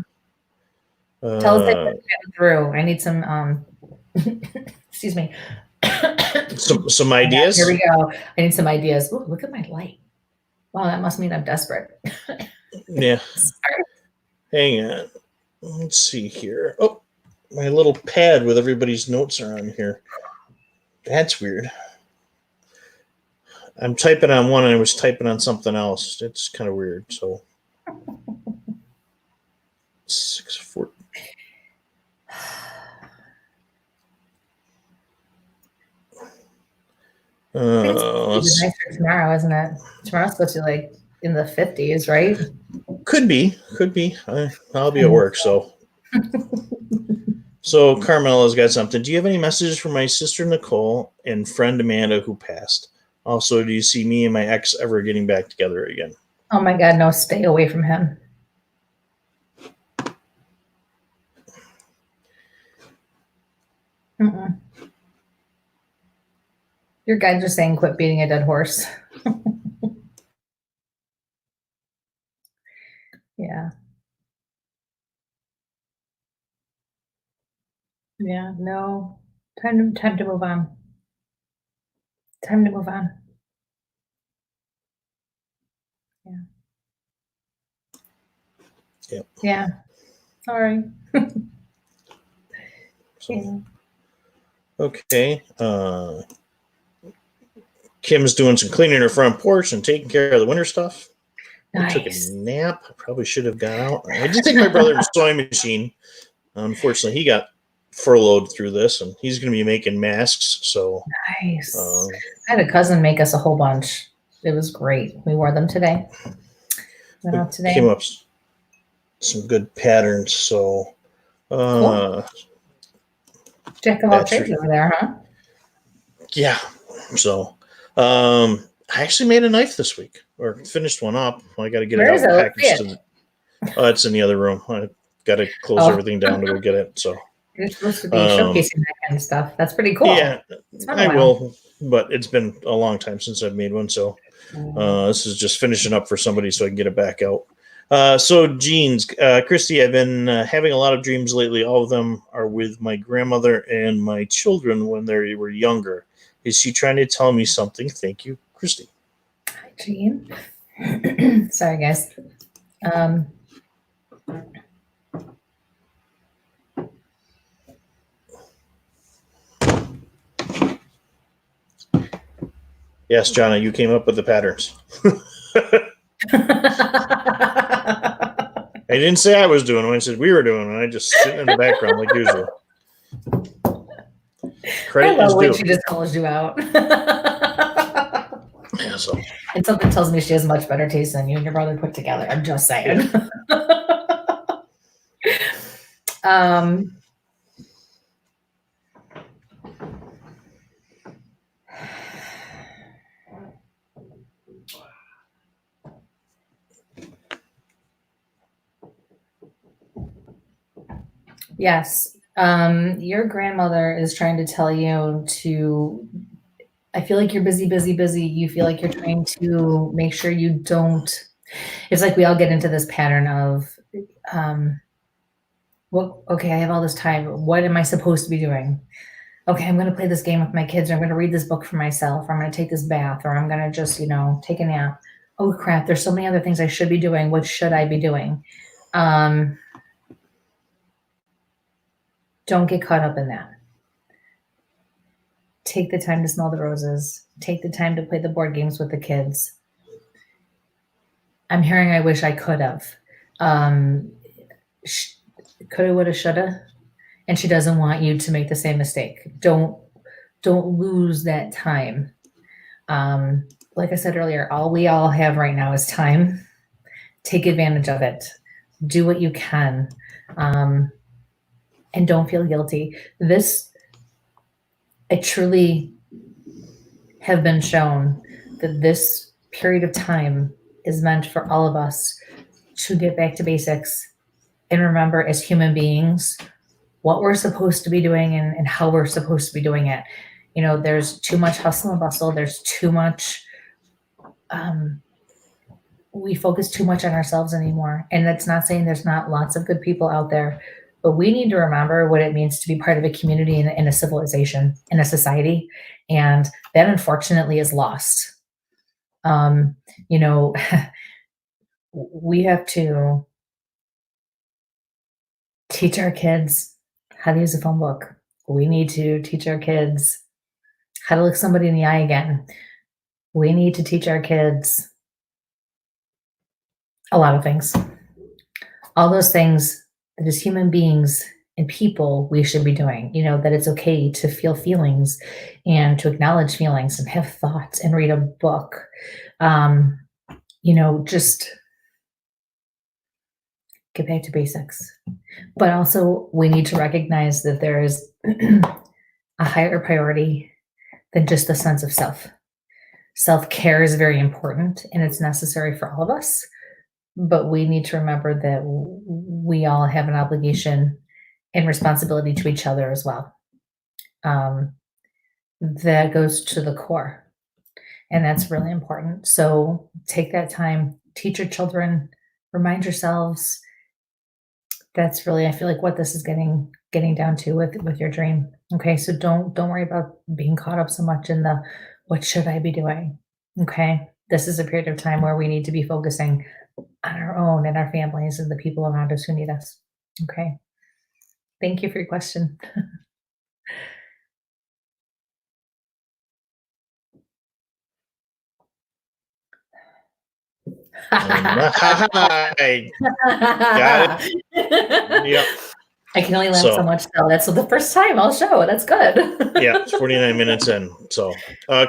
Tell us that you're through. I need some excuse me. some ideas. Here we go. I need some ideas. Ooh, look at my light. Wow, that must mean I'm desperate. Yeah. Sorry. Hang on. Let's see here. Oh, my little pad with everybody's notes are on here. That's weird. I'm typing on one and I was typing on something else. It's kind of weird. So 6:40. It's nice for tomorrow, isn't it? Tomorrow's supposed to be like in the 50s, right? Could be. I'll be at work, so. So Carmela's got something. Do you have any messages for my sister Nicole and friend Amanda who passed? Also, do you see me and my ex ever getting back together again? Oh my God, no, stay away from him. Mm-mm. Your guys are saying quit beating a dead horse. Yeah. Yeah, no. Time to move on. Time to move on. Yeah. Yep. Yeah. Sorry. So, Yeah. okay. Kim's doing some cleaning her front porch and taking care of the winter stuff. Nice. I took a nap. I probably should have got out. I did take my brother to the sewing machine. Unfortunately, he got furloughed through this, and he's going to be making masks. So nice. I had a cousin make us a whole bunch. It was great. We wore them today. Went out today. Came up some good patterns. So Cool. Jack of all trades over there, huh? Yeah. So I actually made a knife this week, or finished one up. I got to get it out and packaged. It's in the other room. I got to close everything down to go get it. So you're supposed to be showcasing that kind of stuff. That's pretty cool. Yeah, I will, but it's been a long time since I've made one. So this is just finishing up for somebody so I can get it back out. So jeans, Christy, I've been having a lot of dreams lately. All of them are with my grandmother and my children when they were younger. Is she trying to tell me something? Thank you, Christy. Hi, Jean. Sorry, guys. Yes, Jonna, you came up with the patterns. I didn't say I was doing them. I said we were doing them. I just sitting in the background like usual. Credit I is love when due. she just calls you out. Yeah, so. And something tells me she has much better taste than you and your brother put together. I'm just saying. Yeah. Yes. Your grandmother is trying to tell you to, I feel like you're busy, busy, busy. You feel like you're trying to make sure you don't, it's like we all get into this pattern of, well, okay, I have all this time. What am I supposed to be doing? Okay, I'm going to play this game with my kids, or I'm going to read this book for myself, or I'm going to take this bath, or I'm going to just, take a nap. Oh crap, there's so many other things I should be doing. What should I be doing? Don't get caught up in that. Take the time to smell the roses. Take the time to play the board games with the kids. I'm hearing I wish I could have. Coulda, woulda, shoulda. And she doesn't want you to make the same mistake. Don't lose that time. Like I said earlier, all we all have right now is time. Take advantage of it. Do what you can. And don't feel guilty. I truly have been shown that this period of time is meant for all of us to get back to basics and remember as human beings what we're supposed to be doing and how we're supposed to be doing it. There's too much hustle and bustle. There's too much, we focus too much on ourselves anymore. And that's not saying there's not lots of good people out there, but we need to remember what it means to be part of a community and a civilization, in a society. And that unfortunately is lost. We have to teach our kids how to use a phone book. We need to teach our kids how to look somebody in the eye again. We need to teach our kids a lot of things. All those things that as human beings and people we should be doing. That it's okay to feel feelings and to acknowledge feelings and have thoughts and read a book. Just get back to basics. But also we need to recognize that there is a higher priority than just the sense of self. Self-care is very important and it's necessary for all of us, but we need to remember that we all have an obligation and responsibility to each other as well. That goes to the core, and that's really important. So take that time, teach your children, remind yourselves. That's really, I feel like, what this is getting down to with your dream. Okay, so don't worry about being caught up so much in the what should I be doing. Okay, this is a period of time where we need to be focusing on our own and our families and the people around us who need us. Okay, thank you for your question. I got it. Yep. I can only laugh so much though. That's the first time I'll show. That's good. Yeah, it's 49 minutes in. So,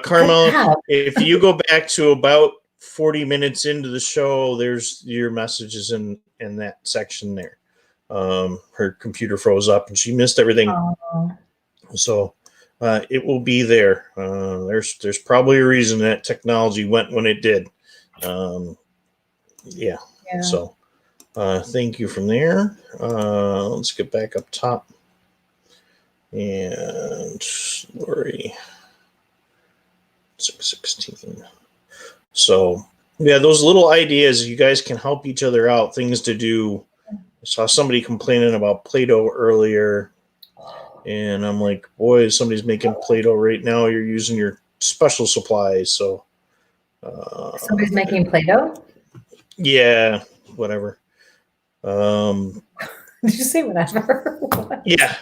Carmel, if you go back to about 40 minutes into the show, there's your messages in that section there. Her computer froze up and she missed everything. Oh. So it will be there. There's probably a reason that technology went when it did. Yeah. So thank you from there. Let's get back up top. And Lori, 616. So yeah, those little ideas, you guys can help each other out, things to do. I saw somebody complaining about Play-Doh earlier, and I'm like, boy, somebody's making Play-Doh right now. You're using your special supplies. So somebody's making Play-Doh? Yeah, whatever. Did you say whatever? What? Yeah.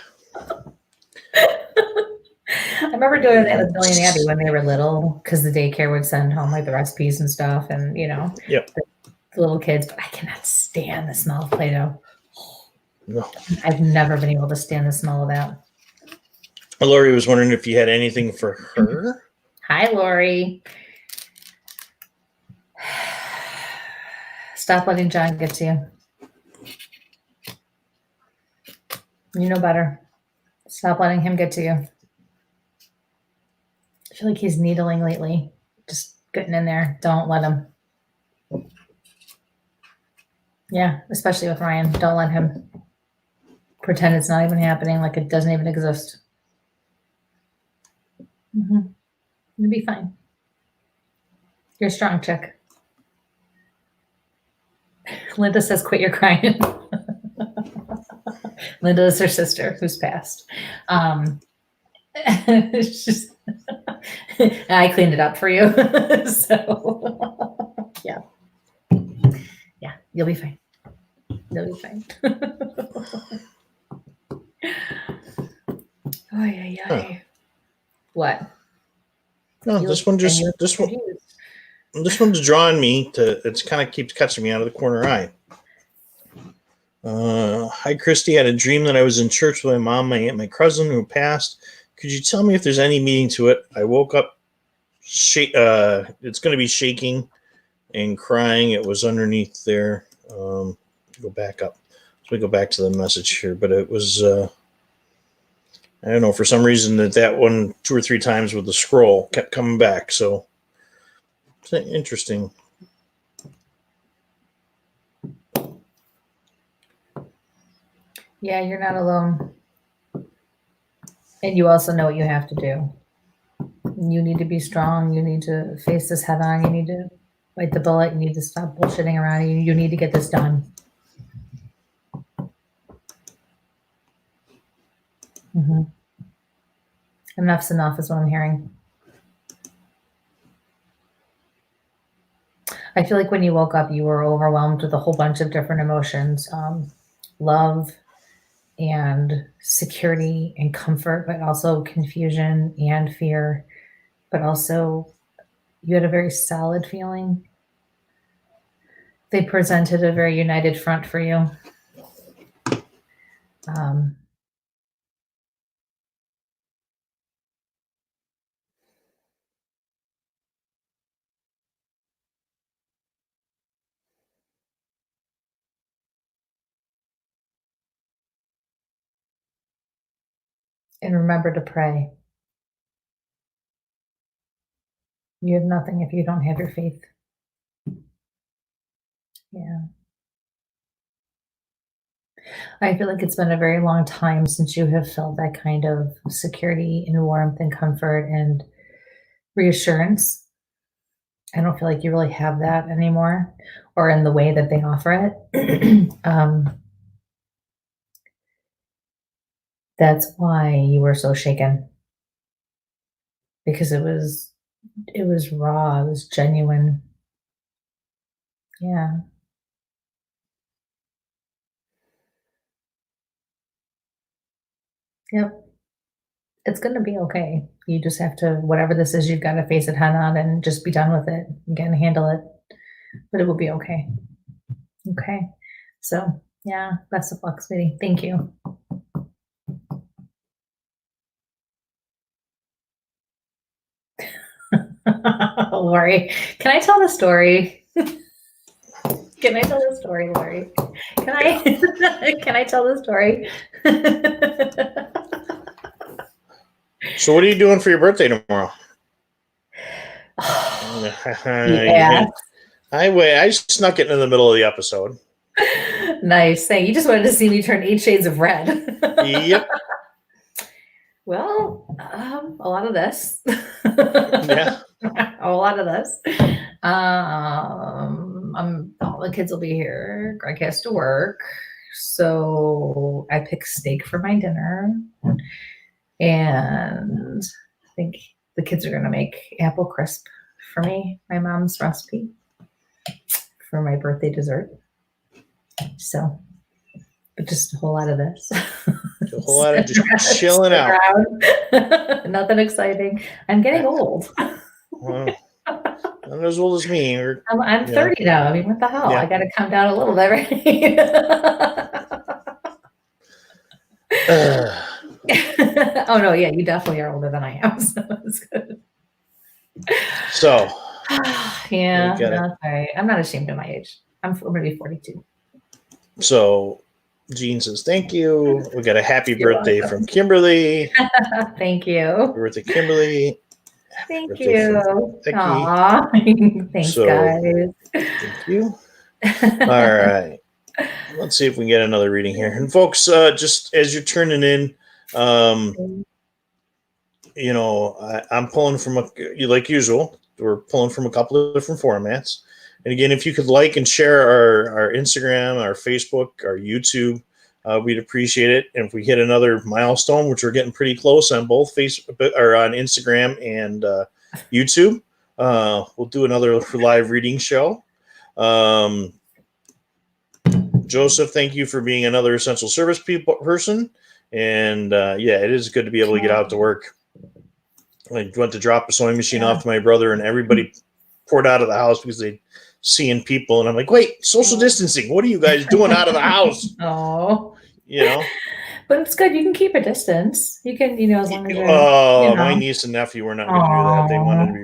I remember doing that with Billy and Abby when they were little, because the daycare would send home like the recipes and stuff, and yep. the little kids. But I cannot stand the smell of Play-Doh. No. I've never been able to stand the smell of that. Lori was wondering if you had anything for her. Hi, Lori. Stop letting John get to you. You know better. Stop letting him get to you. I feel like he's needling lately. Just getting in there. Don't let him. Yeah, especially with Ryan. Don't let him pretend it's not even happening, like it doesn't even exist. You'll be fine. You're a strong chick. Linda says, quit your crying. Linda is her sister who's passed. It's just, I cleaned it up for you. So, yeah. Yeah, you'll be fine. You'll be fine. Oh, yeah. What? No, this one's drawing me to. It's kind of keeps catching me out of the corner eye. Hi, Christy. I had a dream that I was in church with my mom, my aunt, my cousin who passed. Could you tell me if there's any meaning to it? I woke up. It's going to be shaking and crying. It was underneath there. Go back up. So we go back to the message here, but it was. I don't know, for some reason that one 2 or 3 times with the scroll kept coming back. So it's interesting. Yeah, you're not alone. And you also know what you have to do. You need to be strong. You need to face this head on. You need to bite the bullet. You need to stop bullshitting around. You need to get this done. Enough's enough is what I'm hearing. I feel like when you woke up, you were overwhelmed with a whole bunch of different emotions. Love and security and comfort, but also confusion and fear. But also you had a very solid feeling. They presented a very united front for you. And remember to pray. You have nothing if you don't have your faith. Yeah. I feel like it's been a very long time since you have felt that kind of security and warmth and comfort and reassurance. I don't feel like you really have that anymore, or in the way that they offer it. That's why you were so shaken, because it was raw, it was genuine. Yeah. Yep. It's going to be okay. You just have to, whatever this is, you've got to face it head on and just be done with it. You can handle it, but it will be okay. Okay. So yeah, best of luck, sweetie. Thank you. Lori, can I tell the story? Can I tell the story, Lori? Can I tell the story? So what are you doing for your birthday tomorrow? Yeah. I snuck it in the middle of the episode. Nice. Thank you. You just wanted to see me turn 8 shades of red. Yep. Well, a lot of this. Yeah. A lot of this. All the kids will be here. Greg has to work. So I picked steak for my dinner. And I think the kids are going to make apple crisp for me, my mom's recipe, for my birthday dessert. So, but just a whole lot of this. A whole lot of just chilling out. Nothing exciting. I'm getting old. Well, not as old as me. I'm 30 now. I mean, what the hell? Yeah. I got to come down a little bit, right? Oh no, yeah, you definitely are older than I am. So that's good. So Yeah, we got no, that's all right. I'm not ashamed of my age. I'm going to be 42. So Jean says, thank you. We got a happy You're birthday welcome. from Kimberly. Thank you. Happy birthday, Kimberly. Happy Thank birthday from you. Becky. Aw. Thanks, So, guys. thank you. All right. Let's see if we can get another reading here. And folks, just as you're turning in, you know, I'm pulling from like usual. We're pulling from a couple of different formats. And again, if you could like and share our Instagram, our Facebook, our YouTube, we'd appreciate it. And if we hit another milestone, which we're getting pretty close on both Facebook or on Instagram and YouTube, we'll do another live reading show. Joseph, thank you for being another essential service person. And yeah, it is good to be able to get out to work. I went to drop a sewing machine off to my brother, and everybody poured out of the house because they seeing people. And I'm like, wait, social distancing. What are you guys doing out of the house? Oh, You know, but it's good. You can keep a distance. You can, as long as you're, my niece and nephew were not going to do that. They wanted to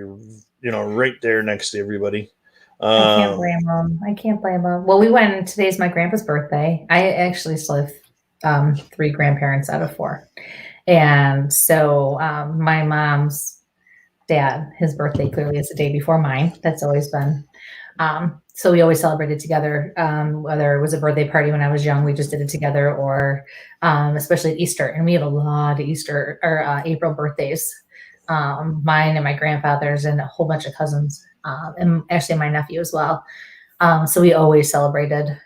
be, right there next to everybody. I can't blame them. I can't blame them. Well, we went. Today's my grandpa's birthday. I actually still have 3 grandparents out of 4. And so my mom's dad, his birthday clearly is the day before mine. That's always been. So we always celebrated together, whether it was a birthday party when I was young, we just did it together, or especially at Easter. And we have a lot of Easter or April birthdays, mine and my grandfather's and a whole bunch of cousins, and actually my nephew as well. So we always celebrated,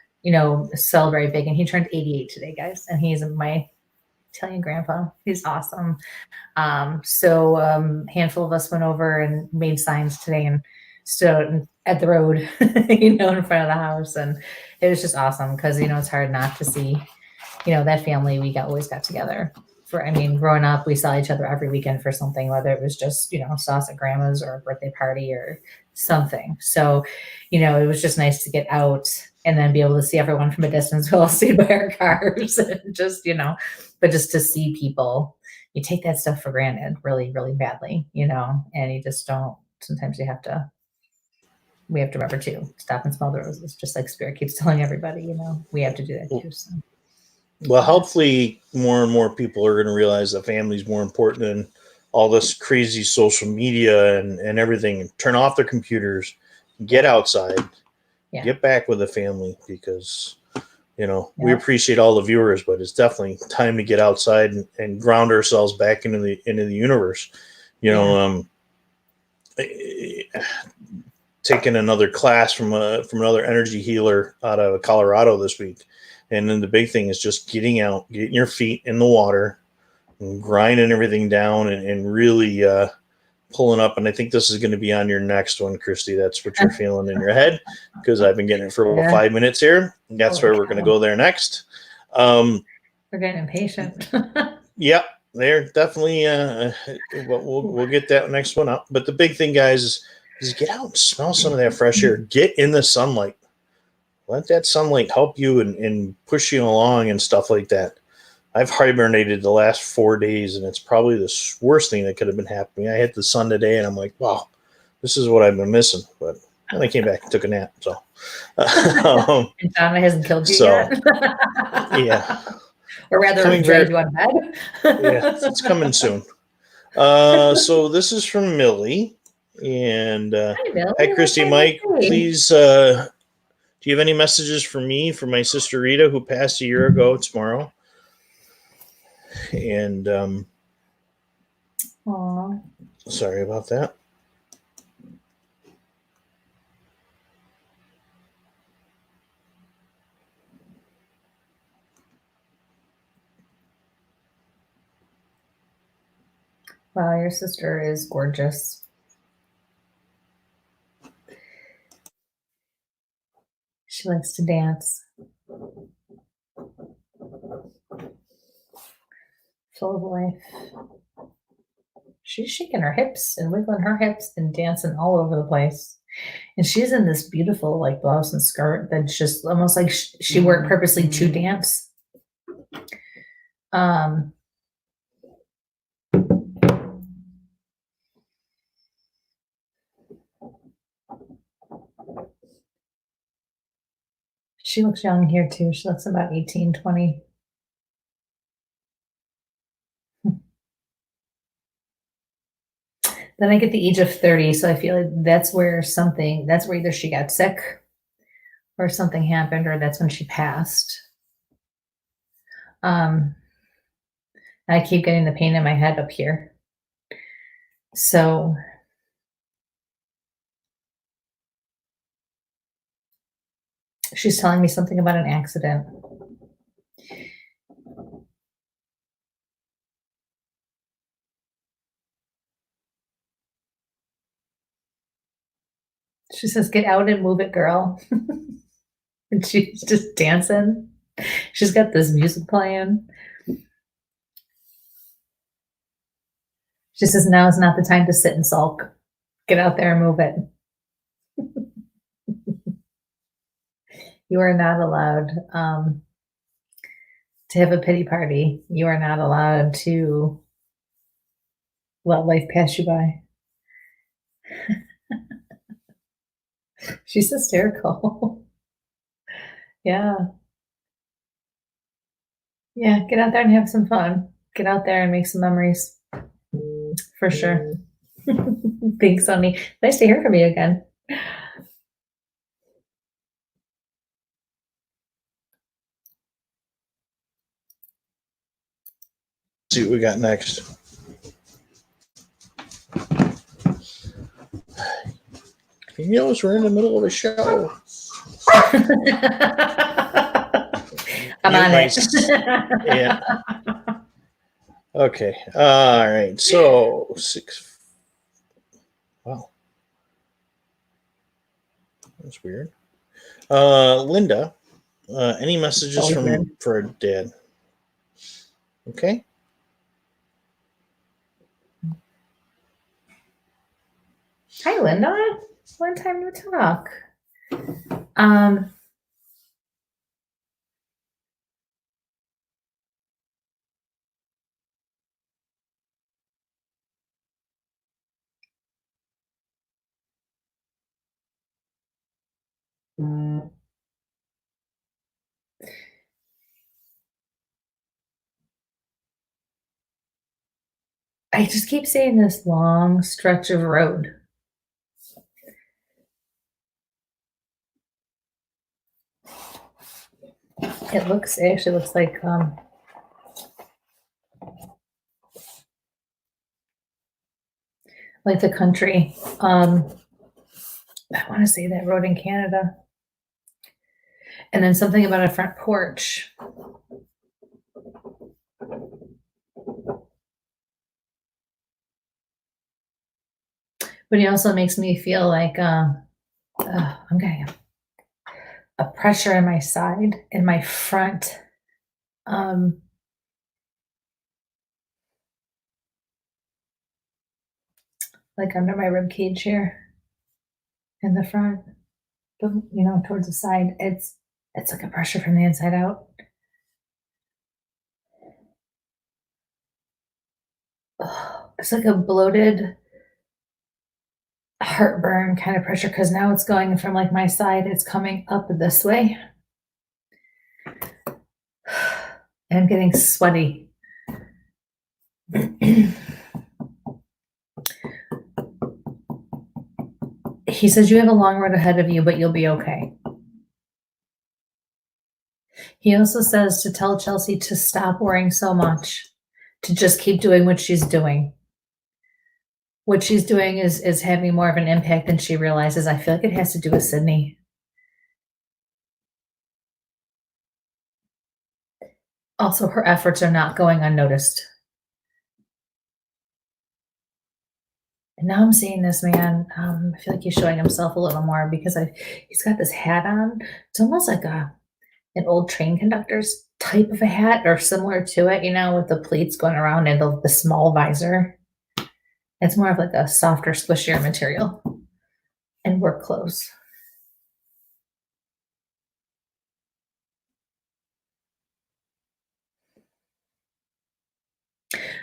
celebrate big. And he turned 88 today, guys. And he's my Italian grandpa. He's awesome. So handful of us went over and made signs today and stood at the road, in front of the house. And it was just awesome because, it's hard not to see, that family we always got together. Growing up, we saw each other every weekend for something, whether it was just, sauce at grandma's or a birthday party or something. So, it was just nice to get out and then be able to see everyone from a distance. We'll all stay by our cars and just, but just to see people, you take that stuff for granted really, really badly, and you just don't, sometimes we have to remember to stop and smell the roses, just like Spirit keeps telling everybody, we have to do that too. So. Well, hopefully more and more people are going to realize that family is more important than all this crazy social media and everything. Turn off their computers, get outside, get back with the family, because we appreciate all the viewers, but it's definitely time to get outside and ground ourselves back into the universe. Taking another class from another energy healer out of Colorado this week. And then the big thing is just getting out, getting your feet in the water and grinding everything down and really pulling up. And I think this is going to be on your next one, Christy. That's what you're feeling in your head, because I've been getting it for about 5 minutes here. And that's where we're going to go there next. We're getting impatient. Yeah, they're definitely, we'll get that next one up. But the big thing, guys, is get out and smell some of that fresh air. Get in the sunlight. Let that sunlight help you and push you along and stuff like that. I've hibernated the last 4 days, and it's probably the worst thing that could have been happening. I hit the sun today, and I'm like, wow, this is what I've been missing. But then I came back and took a nap. So, and Donna hasn't killed you yet. Yeah. Or rather, dragged you on bed. Yeah, it's coming soon. So this is from Millie. And hi, Christy, Mike. Please, do you have any messages for me, for my sister Rita, who passed a year ago tomorrow? And sorry about that. Wow, your sister is gorgeous. She likes to dance. Full of life. She's shaking her hips and wiggling her hips and dancing all over the place. And she's in this beautiful blouse and skirt that's just almost like she wore it purposely to dance. She looks young here too. She looks about 18, 20. Then I get the age of 30, so I feel like that's where either she got sick or something happened, or that's when she passed. I keep getting the pain in my head up here. So she's telling me something about an accident. She says, "Get out and move it, girl." And she's just dancing. She's got this music playing. She says, "Now is not the time to sit and sulk. Get out there and move it." You are not allowed to have a pity party. You are not allowed to let life pass you by. She's hysterical. Yeah. Yeah, get out there and have some fun. Get out there and make some memories. For sure. Thanks, Sonny. Nice to hear from you again. See what we got next. He knows we're in the middle of a show. I'm on it. Yeah. Okay. All right. So 6. Wow. That's weird. Linda, any messages for Dad? Okay. Hi, Linda. One time to talk. I just keep seeing this long stretch of road. It actually looks like the country. I want to say that road in Canada. And then something about a front porch. But he also makes me feel like I'm getting a pressure in my side, in my front. Like under my rib cage here, in the front, towards the side. It's like a pressure from the inside out. It's like a bloated heartburn kind of pressure, because now it's going from like my side, it's coming up this way. And I'm getting sweaty. He says, "You have a long road ahead of you, but you'll be okay." He also says to tell Chelsea to stop worrying so much, to just keep doing what she's doing. What she's doing is having more of an impact than she realizes. I feel like it has to do with Sydney. Also, her efforts are not going unnoticed. And now I'm seeing this man. I feel like he's showing himself a little more, because he's got this hat on. It's almost like an old train conductor's type of a hat, or similar to it, with the pleats going around and the small visor. It's more of like a softer, squishier material and work clothes.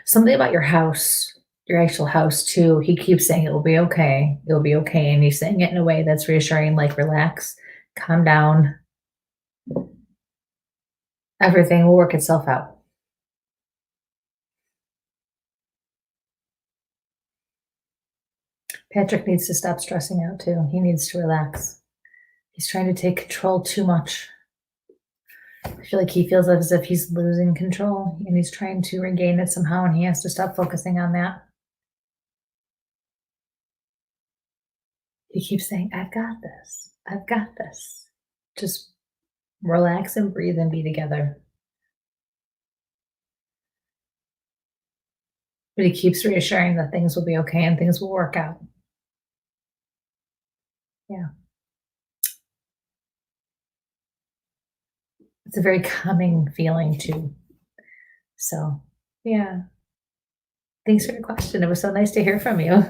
Something about your house, your actual house too. He keeps saying it will be okay. It'll be okay. And he's saying it in a way that's reassuring, like, relax, calm down. Everything will work itself out. Patrick needs to stop stressing out too. He needs to relax. He's trying to take control too much. I feel like he feels as if he's losing control and he's trying to regain it somehow, and he has to stop focusing on that. He keeps saying, I've got this. I've got this. Just relax and breathe and be together. But he keeps reassuring that things will be okay and things will work out. Yeah. It's a very calming feeling too. So, yeah. Thanks for the question. It was so nice to hear from you.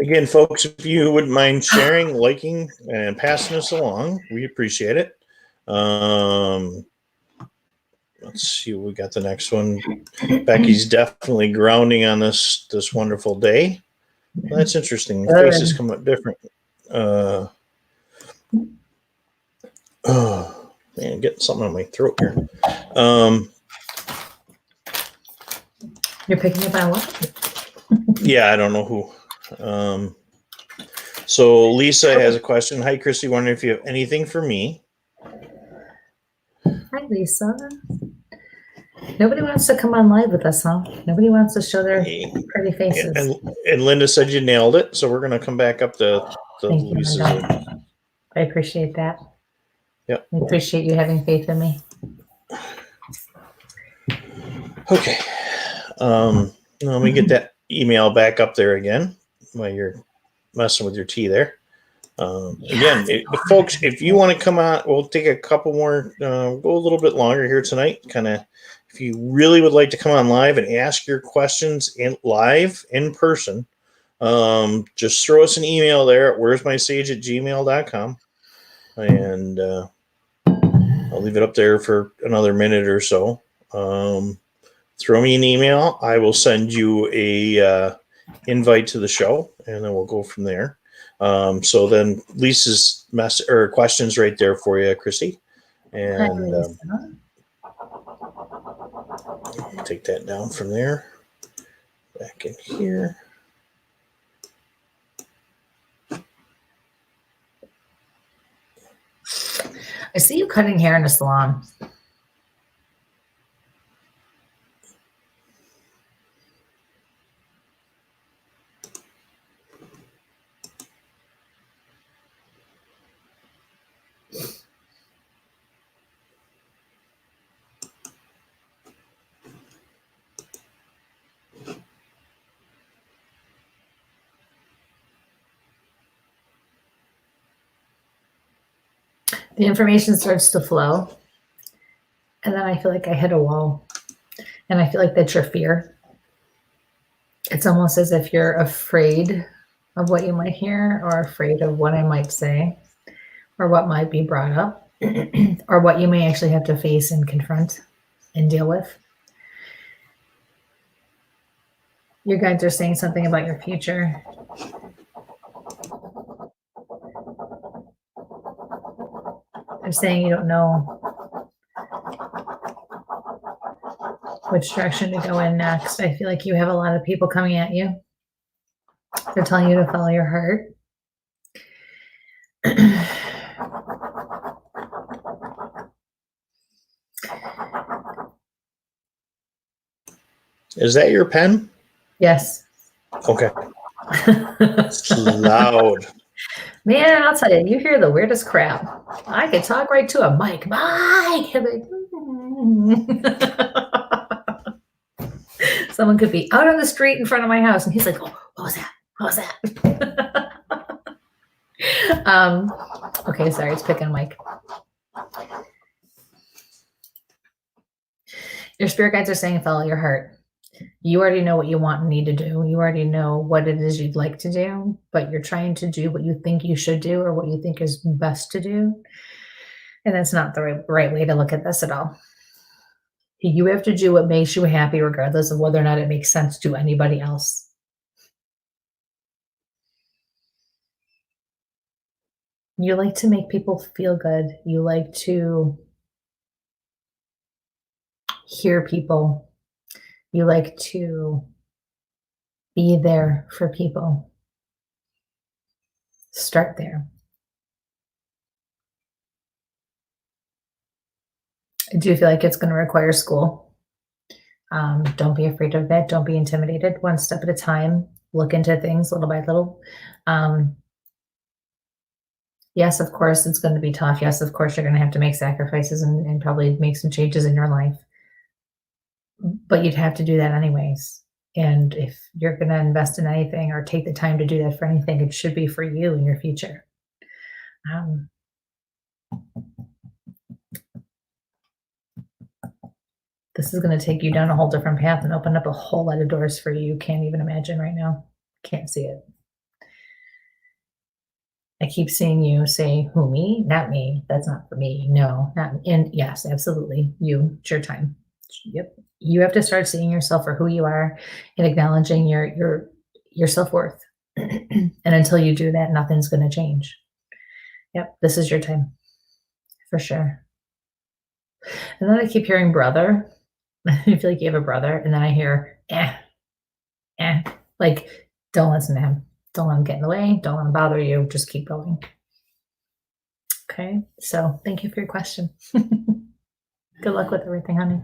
Again, folks, if you wouldn't mind sharing, liking, and passing us along, we appreciate it. Let's see, we got the next one. Becky's definitely grounding on this wonderful day. Well, that's interesting. The faces come up different. Oh man, getting something on my throat here. You're picking up on what? Yeah, I don't know who. So Lisa has a question. Hi, Christy. Wondering if you have anything for me. Hi, Lisa. Nobody wants to come on live with us, huh? Nobody wants to show their pretty faces. And Linda said you nailed it, so we're going to come back up to Thank Lisa's. You, I appreciate that. Yep. I appreciate you having faith in me. Okay. Let me get that email back up there again while you're messing with your tea there. Again, folks, if you want to come on, we'll take a couple more, go a little bit longer here tonight. Kind of, if you really would like to come on live and ask your questions live in person, just throw us an email there at where'smysage@gmail.com. And I'll leave it up there for another minute or so. Throw me an email. I will send you a invite to the show, and then we'll go from there. So then Lisa's questions right there for you, Christy. And take that down from there. Back in here. I see you cutting hair in a salon. The information starts to flow, and then I feel like I hit a wall, and I feel like that's your fear. It's almost as if you're afraid of what you might hear, or afraid of what I might say, or what might be brought up, or what you may actually have to face and confront and deal with. Your guides are saying something about your future. They're saying you don't know which direction to go in next. I feel like you have a lot of people coming at you. They're telling you to follow your heart. Is that your pen? Yes. Okay. It's loud. Man, I'll tell you, you hear the weirdest crap. I could talk right to a mic. Mike! Someone could be out on the street in front of my house, and he's like, oh, what was that? What was that? Okay, sorry, it's picking a mic. Your spirit guides are saying follow your heart. You already know what you want and need to do. You already know what it is you'd like to do, but you're trying to do what you think you should do or what you think is best to do. And that's not the right way to look at this at all. You have to do what makes you happy, regardless of whether or not it makes sense to anybody else. You like to make people feel good. You like to hear people. You like to be there for people. Start there. I do feel like it's going to require school. Don't be afraid of that. Don't be intimidated. One step at a time. Look into things little by little. Yes, of course, it's going to be tough. Yes, of course, you're going to have to make sacrifices and probably make some changes in your life. But you'd have to do that anyways. And if you're going to invest in anything or take the time to do that for anything, it should be for you and your future. This is going to take you down a whole different path and open up a whole lot of doors for you. You can't even imagine right now. Can't see it. I keep seeing you say, who, me? Not me. That's not for me. No, not me. And yes, absolutely. You, it's your time. Yep. You have to start seeing yourself for who you are and acknowledging your self-worth. And until you do that, nothing's going to change. Yep. This is your time. For sure. And then I keep hearing brother. I feel like you have a brother. And then I hear, like, don't listen to him. Don't let him get in the way. Don't let him bother you. Just keep going. Okay. So thank you for your question. Good luck with everything, honey.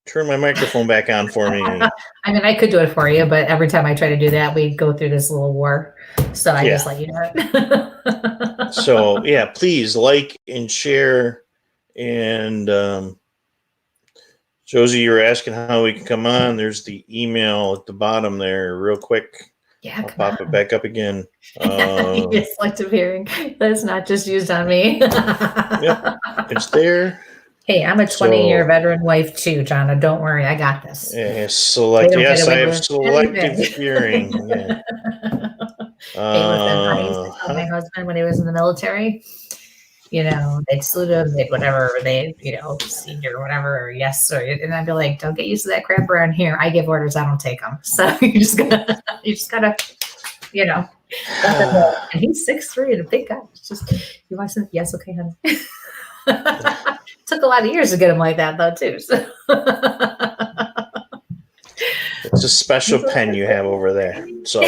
Turn my microphone back on for me. I mean, I could do it for you, but every time I try to do that, we go through this little war. So I just let you know it. So yeah, please like and share. And Josie, you were asking how we can come on. There's the email at the bottom there, real quick. Yeah, I'll pop it back up again. Selective hearing. That's not just used on me. Yep, it's there. Hey, I'm a 20-year veteran wife too, Jonna. Don't worry, I got this. Yes, I have selective hearing. Yeah. Hey, listen, I used to tell my husband when he was in the military, they'd salute him, they'd whatever, senior or whatever, or yes, and I'd be like, don't get used to that crap around here. I give orders, I don't take them. So you just gotta, and he's 6'3" and a big guy. It's just, you want to say, yes, okay, honey. Took a lot of years to get him like that, though, too. So. It's a special pen you have over there. So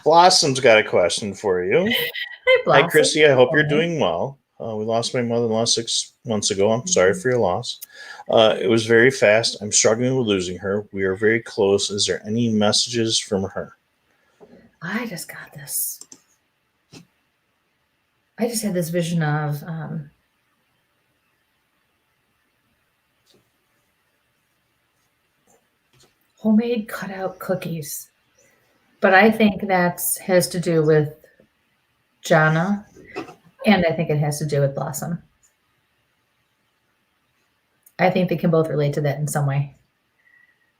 Blossom's got a question for you. Hi, Christy. I hope you're doing well. We lost my mother-in-law 6 months ago. I'm sorry for your loss. It was very fast. I'm struggling with losing her. We are very close. Is there any messages from her? I just got this. I just had this vision of homemade cutout cookies. But I think that has to do with Jonna, and I think it has to do with Blossom. I think they can both relate to that in some way.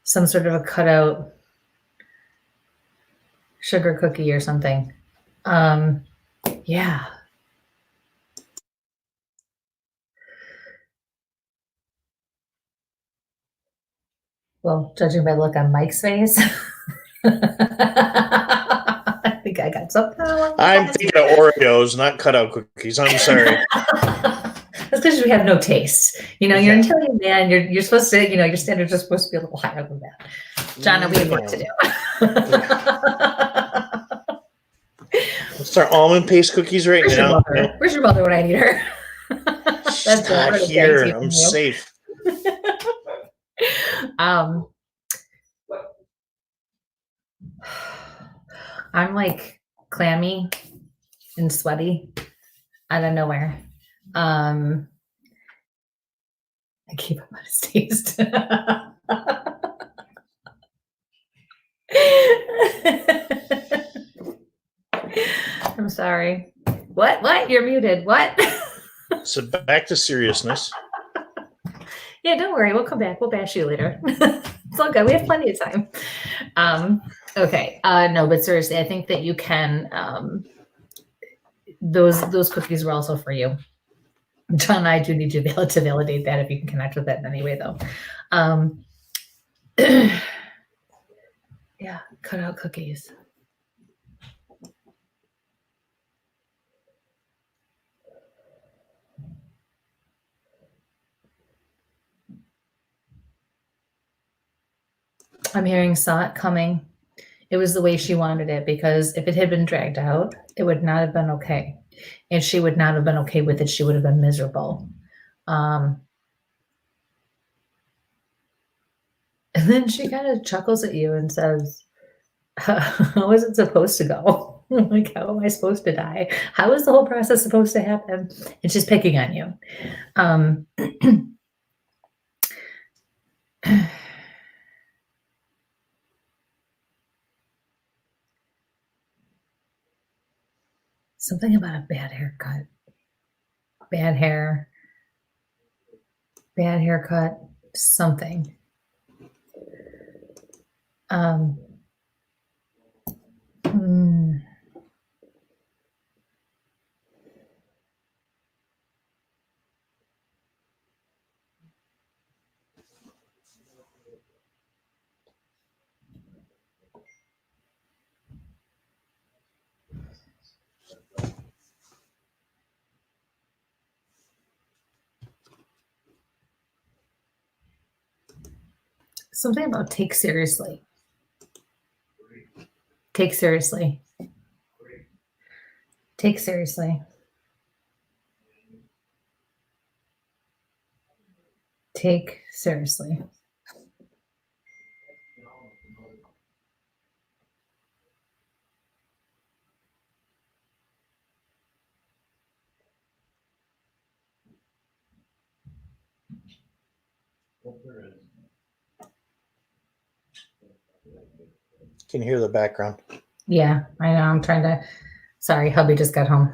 Some sort of a cutout sugar cookie or something. Yeah. Well, judging by the look on Mike's face, I think I got something. I'm thinking of Oreos, not cutout cookies. I'm sorry. That's because you have no taste. You're an Italian man. You're supposed to, your standards are supposed to be a little higher than that. Jonna, we have work to do. Let's start almond paste cookies right now. Where's your mother when I need her? That's not here. I'm safe. I'm like clammy and sweaty out of nowhere. I keep up on his taste. I'm sorry. What? You're muted. What? So back to seriousness. Yeah, don't worry. We'll come back. We'll bash you later. It's all good. We have plenty of time. Okay. No, but seriously, I think that you can. Those cookies were also for you. John, I do need you to validate that if you can connect with that in any way, though. Yeah, cut out cookies. I'm hearing saw it coming. It was the way she wanted it, because if it had been dragged out, it would not have been okay. And she would not have been okay with it. She would have been miserable. And then she kind of chuckles at you and says, how is it supposed to go? Like, how am I supposed to die? How is the whole process supposed to happen? And she's picking on you. Something about a bad haircut. Bad hair. Bad haircut. Something. Mm, something about take seriously. Take seriously. Take seriously. Take seriously. Can hear the background. Yeah, I know. I'm trying to. Sorry, hubby just got home.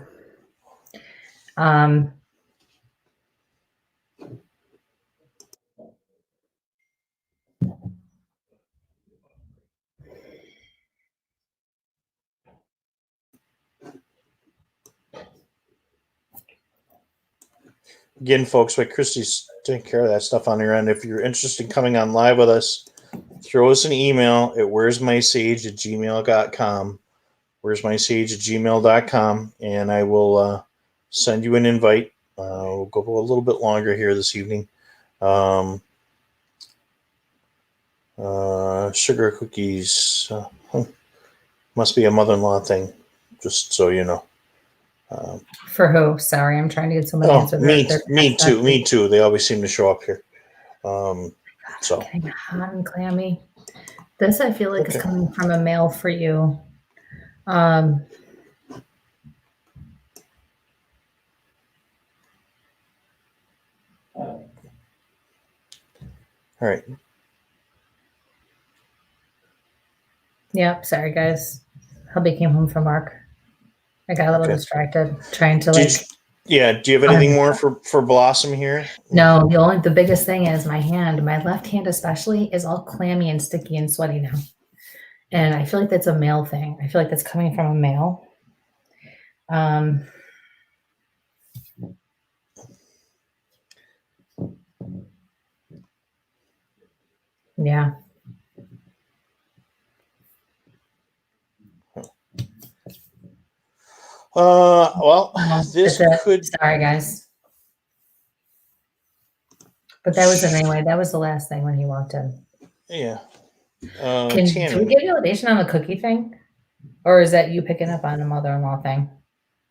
Again, folks, like Christy's taking care of that stuff on your end. If you're interested in coming on live with us, throw us an email at where'smysage@gmail.com. Where'smysage@gmail.com, and I will send you an invite. We'll go a little bit longer here this evening. Sugar cookies must be a mother-in-law thing, just so you know. For who? Sorry, I'm trying to get somebody answer. Me too. They always seem to show up here. So getting hot and clammy. This I feel like is coming from a male for you. All right. Yep. Sorry, guys. Hubby came home from work. I got a little distracted trying to do you have anything more for Blossom here? No, the biggest thing is my left hand especially, is all clammy and sticky and sweaty now. And I feel like that's a male thing. I feel like that's coming from a male. Yeah. Well, this could. Sorry, guys. But that was it anyway. That was the last thing when he walked in. Yeah. Can we get validation on the cookie thing? Or is that you picking up on the mother-in-law thing?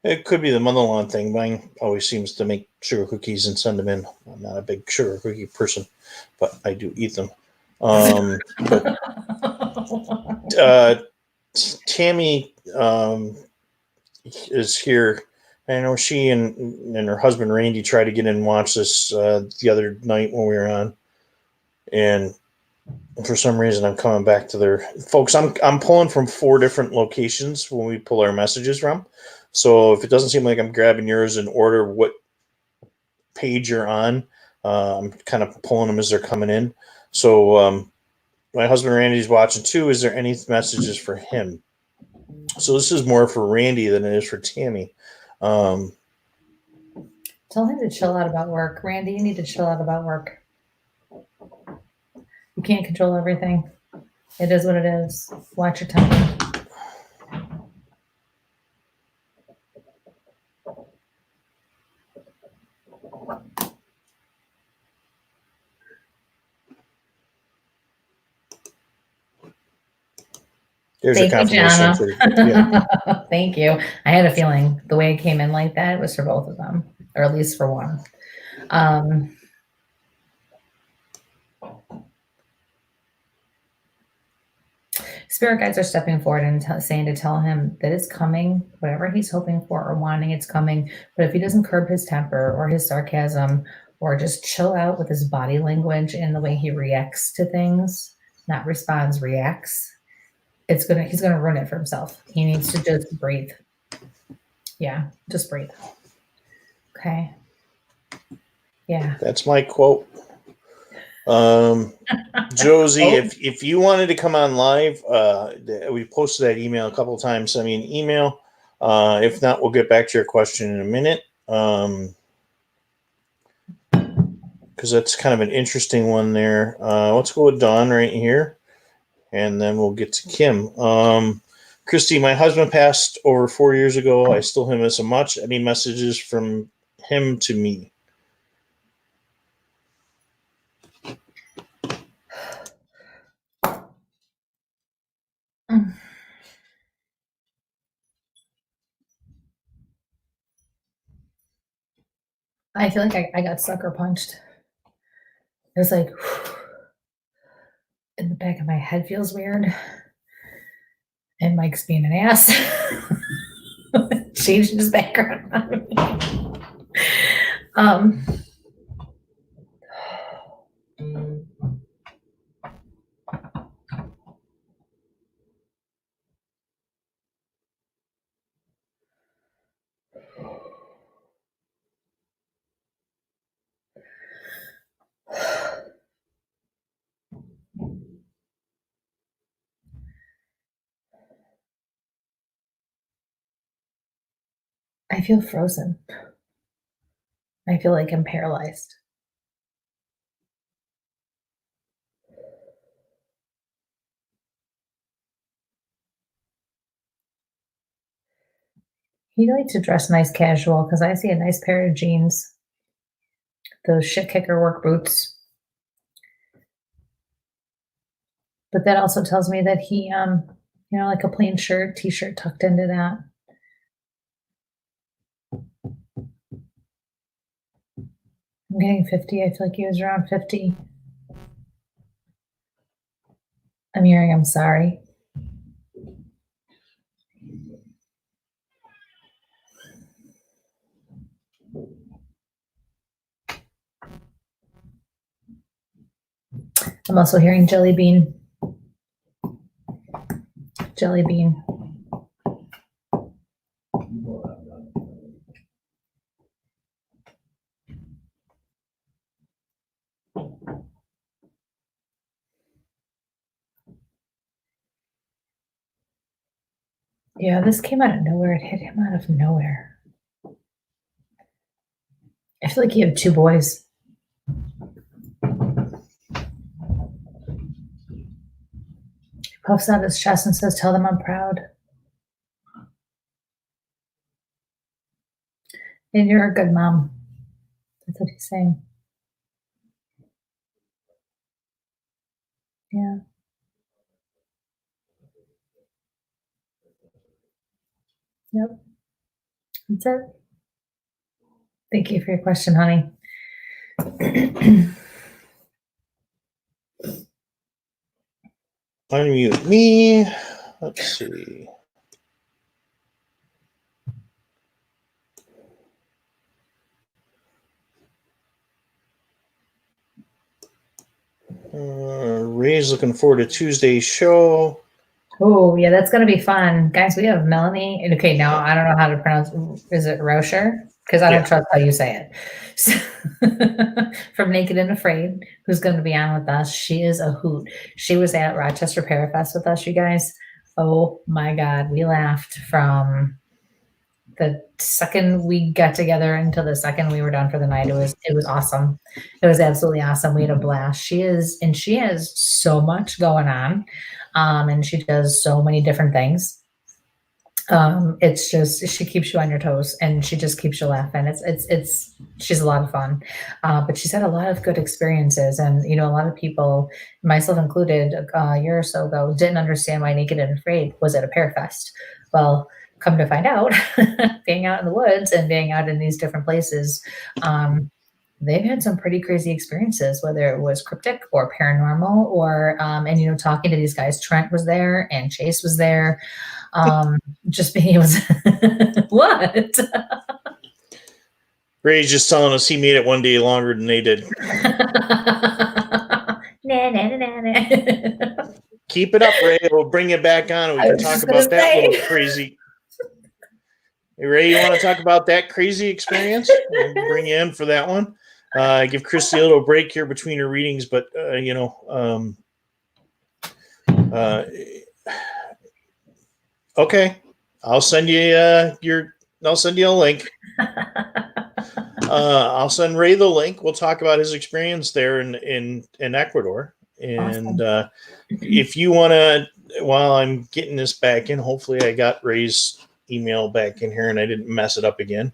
It could be the mother-in-law thing. Mine always seems to make sugar cookies and send them in. I'm not a big sugar cookie person, but I do eat them. But Tammy is here. I know she and her husband Randy tried to get in and watch this the other night when we were on, and for some reason I'm coming back to their folks. I'm pulling from 4 different locations when we pull our messages from. So if it doesn't seem like I'm grabbing yours in order what page you're on, I'm kind of pulling them as they're coming in. So my husband Randy's watching too. Is there any messages for him? So this is more for Randy than it is for Tammy. Tell him to chill out about work. Randy, you need to chill out about work. You can't control everything. It is what it is. Watch your tongue. There's Thank a you, confirmation. Jana. Thank you. I had a feeling the way it came in like that, it was for both of them, or at least for one. Spirit guides are stepping forward and saying to tell him that it's coming, whatever he's hoping for or wanting, it's coming. But if he doesn't curb his temper or his sarcasm or just chill out with his body language and the way he reacts to things, not responds, reacts, he's gonna ruin it for himself. He needs to just breathe. Yeah, just breathe. Okay. Yeah. That's my quote. Josie, if you wanted to come on live, we posted that email a couple of times. Send me an email. If not, we'll get back to your question in a minute. Because that's kind of an interesting one there. Let's go with Dawn right here, and then we'll get to Kim. Christy, my husband passed over 4 years ago. I still miss him much. Any messages from him to me? I feel like I got sucker punched. It was like in the back of my head feels weird. And Mike's being an ass. Changed his background on me. I feel frozen. I feel like I'm paralyzed. He likes to dress nice casual because I see a nice pair of jeans, those shit kicker work boots. But that also tells me that he, like a plain shirt, t-shirt tucked into that. I'm getting 50. I feel like he was around 50. I'm hearing I'm sorry. I'm also hearing jelly bean. Jelly bean. Yeah, this came out of nowhere. It hit him out of nowhere. I feel like he had 2 boys. He puffs out his chest and says, "Tell them I'm proud." And you're a good mom. That's what he's saying. Yeah. Yep. That's it. Thank you for your question, honey. Unmute me. Let's see. Ray's looking forward to Tuesday's show. Oh, yeah, that's going to be fun. Guys, we have Melanie. Okay, now I don't know how to pronounce. Is it Rocher? Because I don't trust how you say it. So, from Naked and Afraid, who's going to be on with us. She is a hoot. She was at Rochester Parafest with us, you guys. Oh, my God. We laughed from the second we got together until the second we were done for the night. It was awesome. It was absolutely awesome. We had a blast. She has so much going on. and she does so many different things. It's just, she keeps you on your toes, and she just keeps you laughing. She's a lot of fun. But she's had a lot of good experiences, and a lot of people, myself included, a year or so ago, didn't understand why Naked and Afraid was at a pear fest. Well, come to find out, being out in the woods and being out in these different places, they've had some pretty crazy experiences, whether it was cryptic or paranormal, or and talking to these guys. Trent was there and Chase was there. Just being able to what? Ray's just telling us he made it one day longer than they did. Keep it up, Ray. We'll bring you back on and we can talk about that little crazy. Hey, Ray, you want to talk about that crazy experience? We'll bring you in for that one. Give Christy a little break here between her readings, but okay. I'll send you a link. I'll send Ray the link. We'll talk about his experience there in Ecuador. And awesome. If you want to, while I'm getting this back in, hopefully I got Ray's email back in here and I didn't mess it up again.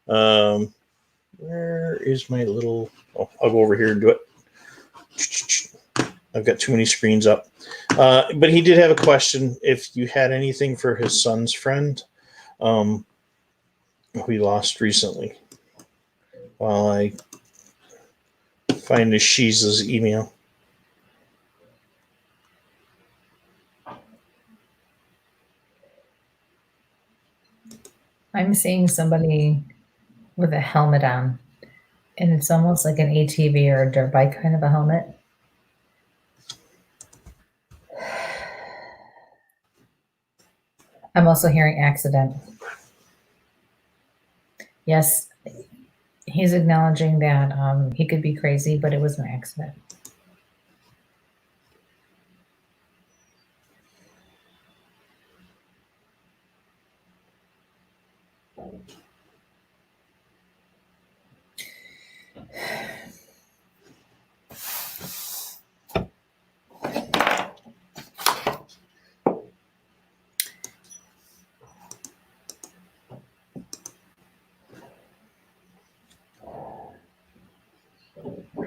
Where is my little? Oh, I'll go over here and do it. I've got too many screens up. But he did have a question. If you had anything for his son's friend, who he lost recently. While I find Sheeza's email. I'm seeing somebody with a helmet on, and it's almost like an ATV or a dirt bike kind of a helmet. I'm also hearing accident. Yes, he's acknowledging that he could be crazy, but it was an accident.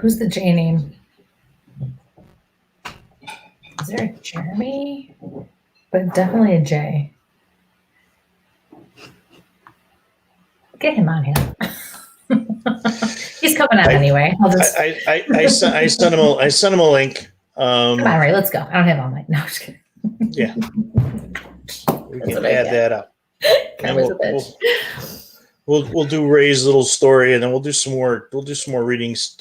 Who's the J name? Is there a Jeremy? But definitely a J. Get him on here. He's coming out anyway. I sent him a link. Come on, Ray, let's go. I don't have all night. No, I'm just kidding. Yeah. We can add that up. We'll do Ray's little story, and then we'll do some more readings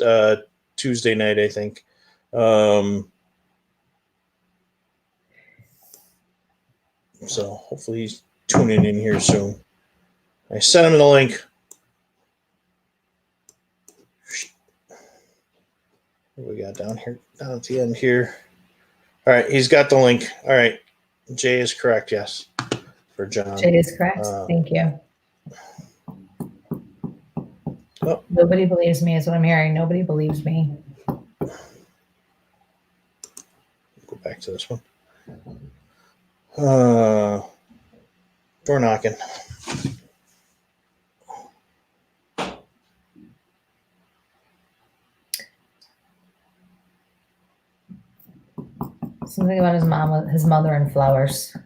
Tuesday night, I think. So hopefully he's tuning in here soon. I sent him the link. What we got down here, down at the end here. All right, he's got the link. All right, Jay is correct. Yes, for John. Jay is correct. Thank you. Oh. Nobody believes me is what I'm hearing. Nobody believes me. Go back to this one. Door knocking. Something about his mother, and flowers.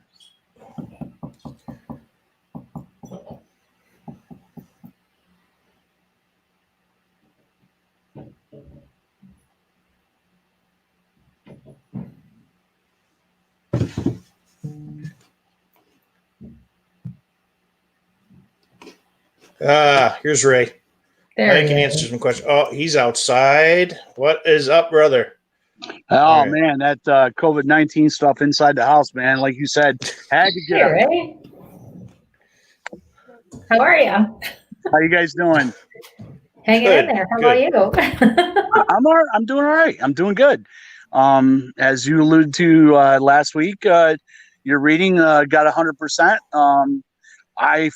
Here's Ray. I can answer some questions. Oh, he's outside. What is up, brother? Oh, right. Man, that COVID-19 stuff inside the house, man. Like you said, had to get up. Ray. How are you? How you guys doing? Hanging in there. How about you? I'm doing all right. I'm doing good. As you alluded to last week, your reading got 100%. I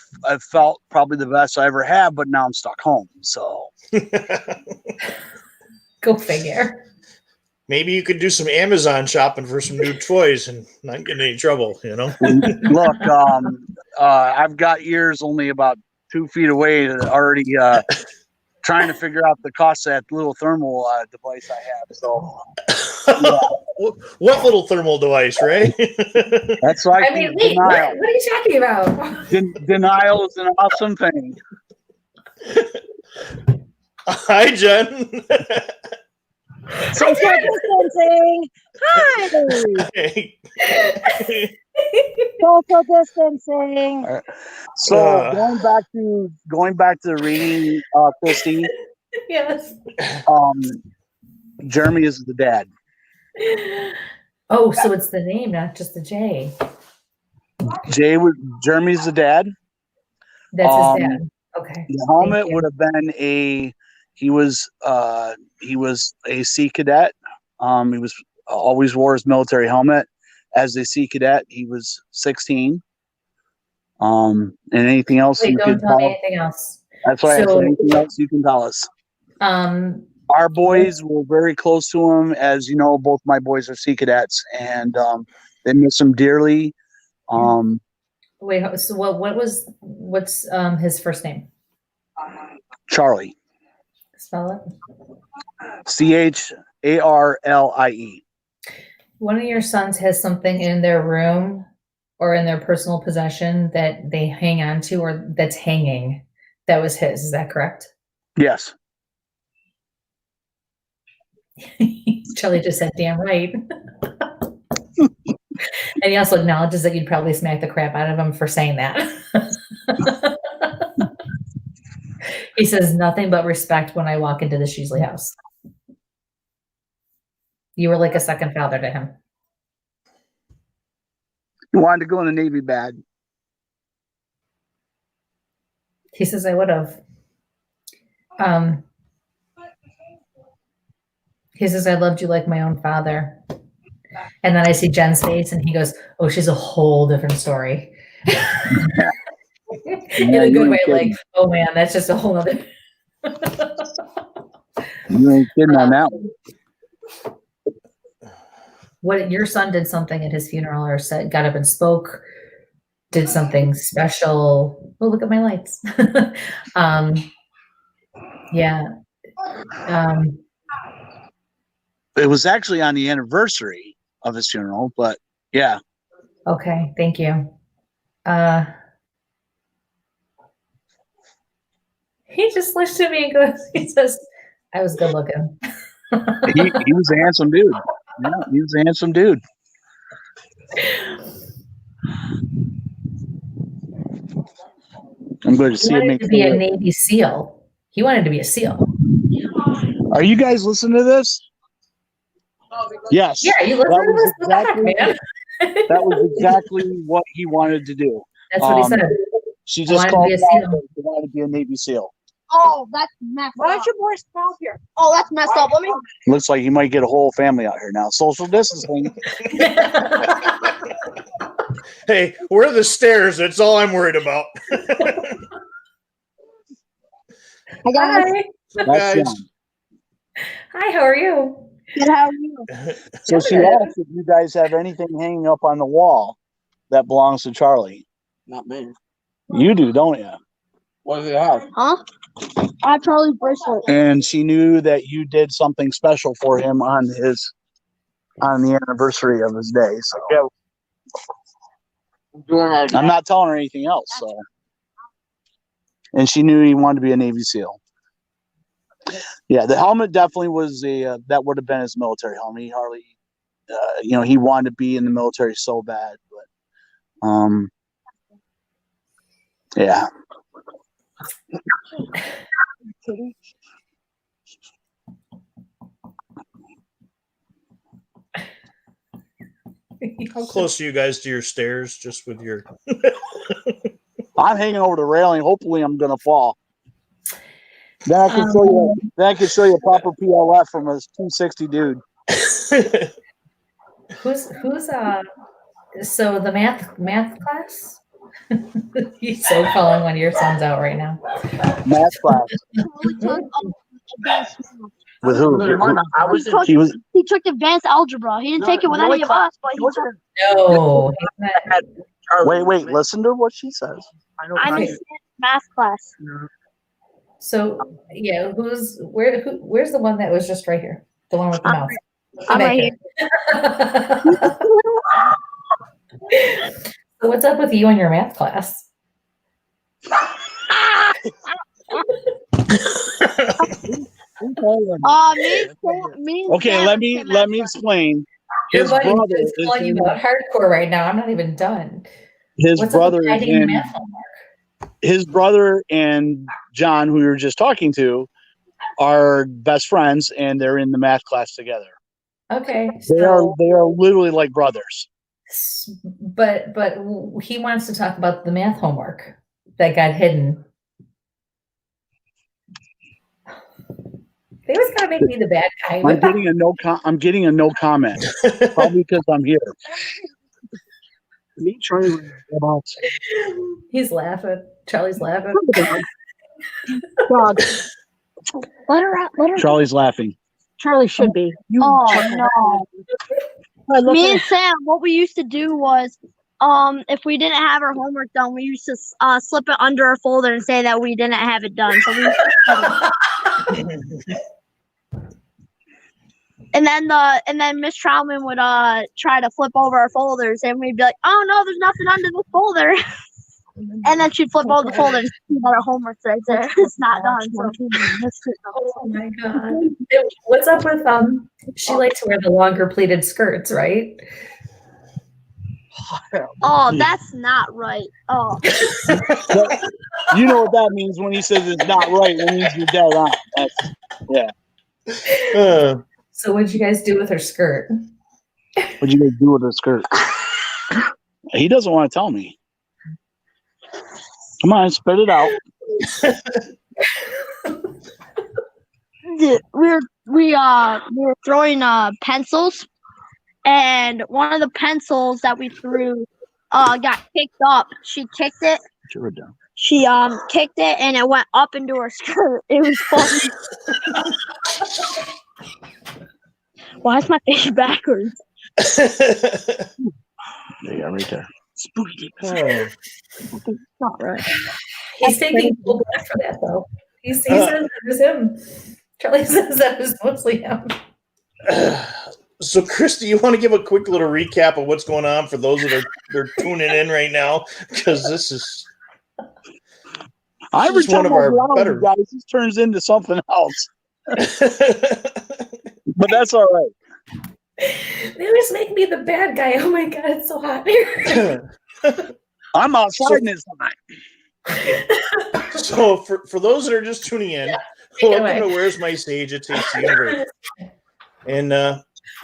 felt probably the best I ever have, but now I'm stuck home. So go figure. maybe you could do some Amazon shopping for some new toys and not get in any trouble, you know? Look, I've got ears only about 2 feet away that already trying to figure out the cost of that little thermal device I have. So, yeah. What little thermal device, Ray? That's like I mean, wait, what are you talking about? Denial is an awesome thing. Hi, Jen. Social distancing. Hi. Hey. Social distancing. So going back to the reading, Christy. Yes. Jeremy is the dad. Oh, so it's the name, not just the J. Jeremy's the dad. That's his dad. Okay. The helmet would have been he was a Sea Cadet. He was always wore his military helmet. As a Sea Cadet, he was 16. And anything else Wait, you don't could tell me tell? anything else. That's why I said anything else you can tell us. Our boys were very close to him. As you know, both my boys are Sea Cadets, and they miss him dearly. Wait, so what's his first name? Charlie. Spell it. Charlie. One of your sons has something in their room or in their personal possession that they hang on to or that's hanging. That was his. Is that correct? Yes. Charlie just said, damn right. And he also acknowledges that you'd probably smack the crap out of him for saying that. He says nothing but respect when I walk into the Sheasley house. You were like a second father to him. He wanted to go in the Navy bad. He says I would have. He says I loved you like my own father. And then I see Jen's face and he goes, oh, she's a whole different story. In a good way, like, oh man, that's just a whole other. You ain't kidding on that one. What your son did something at his funeral or said, got up and spoke, did something special. Oh, look at my lights. Yeah. It was actually on the anniversary of his funeral, but yeah. Okay, thank you. He just looks at me and goes, he says, I was good looking. He was a handsome dude. Yeah, he was a handsome dude. I'm going to see him to be a Navy SEAL. He wanted to be a SEAL. Are you guys listening to this? Yes. Yeah, you listen to this? Exactly, man. That was exactly what he wanted to do. That's what he said. She just called him out that he wanted to be a Navy SEAL. Oh, that's messed up. Why don't you boys stop here? Oh, that's messed up. Let me. Looks like he might get a whole family out here now. Social distancing. Hey, where are the stairs? That's all I'm worried about. Hi. Guys. Hi, how are you? Good, how are you? So she asked if you guys have anything hanging up on the wall that belongs to Charlie. Not me. You do, don't you? What do they have? Huh? I Charlie's bracelet. And she knew that you did something special for him on the anniversary of his day. So I'm not telling her anything else. So, and she knew he wanted to be a Navy SEAL. Yeah, the helmet definitely was that would have been his military helmet. He hardly, he wanted to be in the military so bad, but yeah. How close are you guys to your stairs? Just with your. I'm hanging over the railing. Hopefully, I'm gonna fall. Then I can show you. Then I can show you a proper PLF from a 260 dude. Who's so the math class? He's so calling one of your sons out right now. Math class. With who? I was in, He was. He took advanced algebra. He didn't take it with any of us, but he took. No. Wait. Listen to what she says. I'm in math class. So yeah, where's the one that was just right here? The one with the mouse. I'm right here. So what's up with you and your math class? Me. Okay, let me explain. Your His buddy brother is is calling you in, out hardcore right now. I'm not even done. his What's brother up with is hiding the in math homework? his brother and John, who we were just talking to, are best friends, and they're in the math class together. Okay, They are literally like brothers. but he wants to talk about the math homework that got hidden. They was gonna make me the bad guy. I'm getting a no comment. Probably because I'm here. Me trying to He's laughing. Charlie's laughing. Dog. Let her out. Let her. Charlie's laughing. Charlie should be. Oh no. Me and Sam, what we used to do was, if we didn't have our homework done, we used to slip it under our folder and say that we didn't have it done. So we. And then Miss Trauman would try to flip over our folders, and we'd be like, "Oh no, there's nothing under this folder." And then she'd flip over the folder and see that our homework's right there. It's not done. So. Oh my god! What's up with She likes to wear the longer pleated skirts, right? Oh, that's not right. Oh. You know what that means when he says it's not right. It means you're dead on. Yeah. So what'd you guys do with her skirt? What'd you guys do with her skirt? He doesn't want to tell me. Come on, spit it out. We were throwing pencils, and one of the pencils that we threw got kicked up. She kicked it. She kicked it, and it went up into her skirt. It was funny. Why is my face backwards? There you go, right there. Not right. He's taking full black for that, though. He says it was him. Charlie says that was mostly him. So, Christy, you want to give a quick little recap of what's going on for those that are tuning in right now? Because this is every time one of our better guys, this turns into something else. But that's all right. They always make me the bad guy. Oh my god, it's so hot here. I'm outside and it's hot. So for those that are just tuning in, welcome to Where's My Sage? It Takes the Universe. And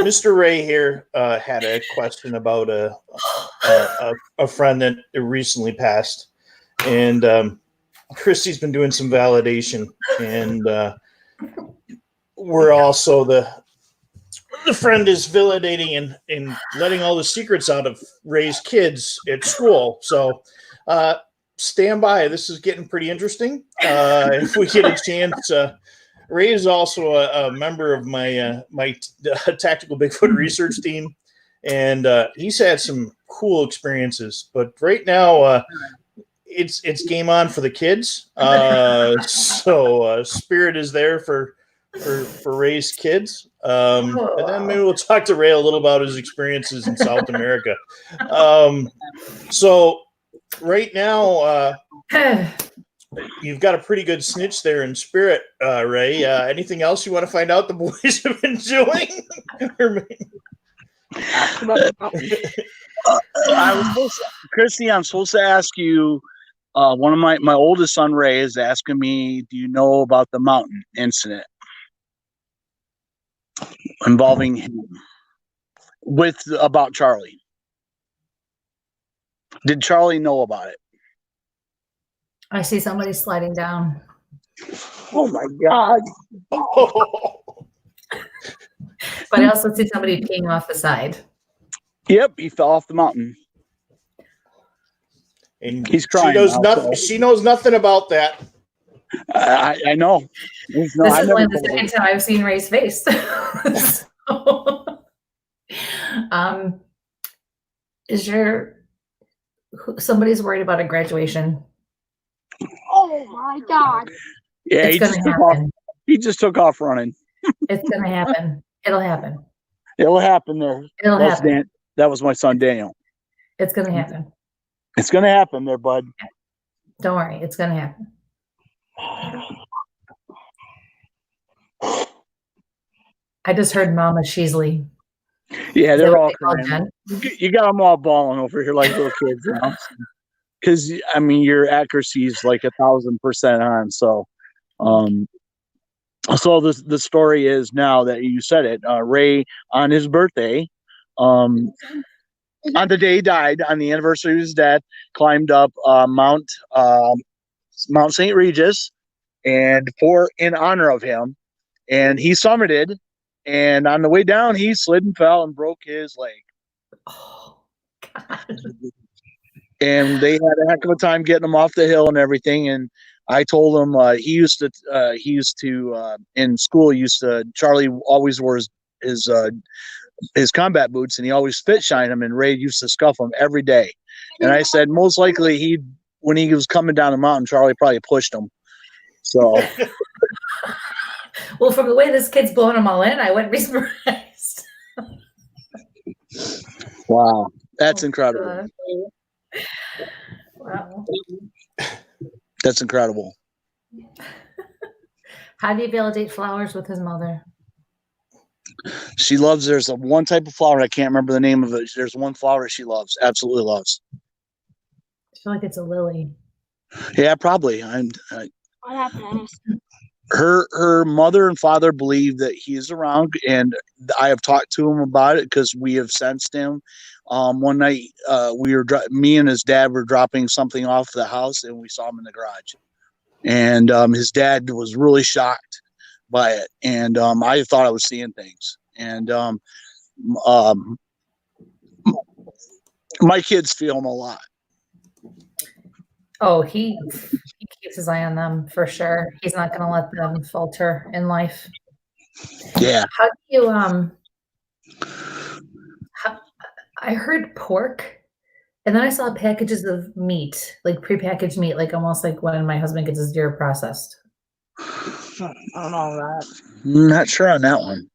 Mr. Ray here had a question about a friend that recently passed. And Christy's been doing some validation, and we're also the friend is validating and letting all the secrets out of Ray's kids at school. So stand by. This is getting pretty interesting. If we get a chance, Ray is also a member of my tactical Bigfoot research team, and he's had some cool experiences. But right now, it's game on for the kids. So Spirit is there for Ray's kids. And then maybe we'll talk to Ray a little about his experiences in South America. So right now, you've got a pretty good snitch there in Spirit, Ray. Anything else you want to find out the boys have been doing? Christy, I'm supposed to ask you. One of my oldest son, Ray, is asking me, do you know about the mountain incident involving him about Charlie? Did Charlie know about it? I see somebody sliding down. Oh my God. But I also see somebody peeing off the side. Yep, he fell off the mountain. And he's crying. She knows nothing about that. I know. No, This I is never only the told her. second time I've seen Ray's face. So, um, is somebody's worried about a graduation? Oh my God. Yeah, It's he gonna just took off. happen. He just took off running. It's gonna happen. It'll happen. It'll happen there. It'll That's happen. Dan. That was my son Daniel. It's gonna happen. It's gonna happen there, bud. Don't worry. It's gonna happen. I just heard Mama Sheasley. Yeah, Is that they're what all they call crying. Jen? You got them all bawling over here like little kids, you know. Because I mean, your accuracy is like 1,000% on. So, the story is now that you said it. Ray on his birthday, on the day he died, on the anniversary of his death, climbed up Mount St. Regis, and in honor of him, and he summited, and on the way down, he slid and fell and broke his leg. Oh, God. And they had a heck of a time getting him off the hill and everything. And I told him he used to in school Charlie always wore his combat boots, and he always fit shine them, and Ray used to scuff them every day. And I said most likely when he was coming down the mountain, Charlie probably pushed him. So Well, from the way this kid's blowing them all in, I wouldn't be surprised. wow, that's incredible. God. Wow. That's incredible. How do you validate flowers with his mother? She loves. There's one type of flower, I can't remember the name of it. There's one flower she loves, absolutely loves. I feel like it's a lily. Yeah, probably. What happened? Her mother and father believe that he is around, and I have talked to him about it because we have sensed him. One night, me and his dad were dropping something off the house, and we saw him in the garage. And his dad was really shocked by it, and I thought I was seeing things. And my kids feel him a lot. Oh, he keeps his eye on them for sure. He's not going to let them falter in life. Yeah. How do you I heard pork, and then I saw packages of meat, like prepackaged meat, like almost like when my husband gets his deer processed. I don't know that. Not sure on that one.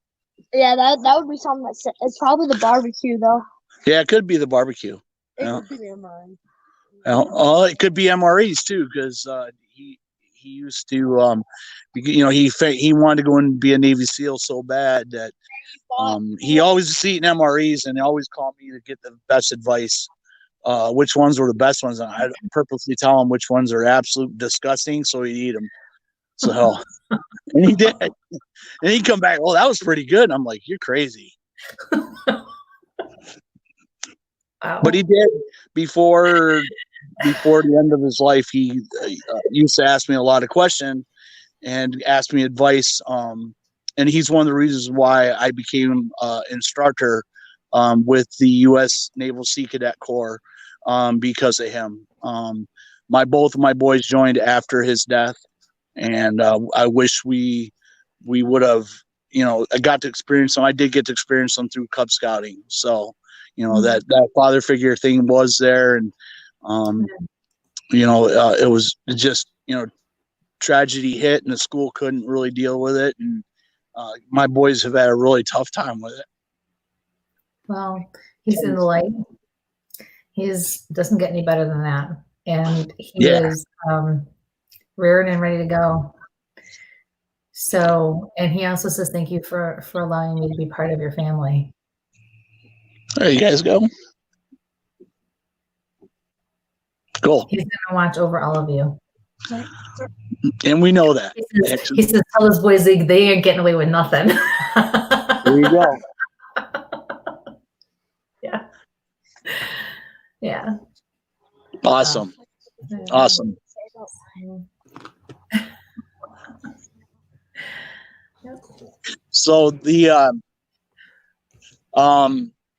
Yeah, that would be something it's probably the barbecue though. Yeah, it could be the barbecue. It could be mine. Well, it could be MREs too, because he used to, he wanted to go and be a Navy SEAL so bad that he always was eating MREs, and he always called me to get the best advice, which ones were the best ones. And I purposely tell him which ones are absolute disgusting, so he'd eat them. So, and he did. And he'd come back, well, that was pretty good. And I'm like, you're crazy. Wow. But he did before the end of his life. He used to ask me a lot of questions and ask me advice. And he's one of the reasons why I became instructor with the U.S. Naval Sea Cadet Corps because of him. Both of my boys joined after his death, and I wish we would have. I got to experience them. I did get to experience them through Cub Scouting. So. That father figure thing was there, and it was just tragedy hit, and the school couldn't really deal with it, and my boys have had a really tough time with it. Well, he's in the light. Doesn't get any better than that, and he is rearing and ready to go. So, and he also says thank you for allowing me to be part of your family. There you guys go. Cool. He's going to watch over all of you. And we know that. He says tell his boys they ain't getting away with nothing. There you go. Yeah. Yeah. Awesome. Awesome. So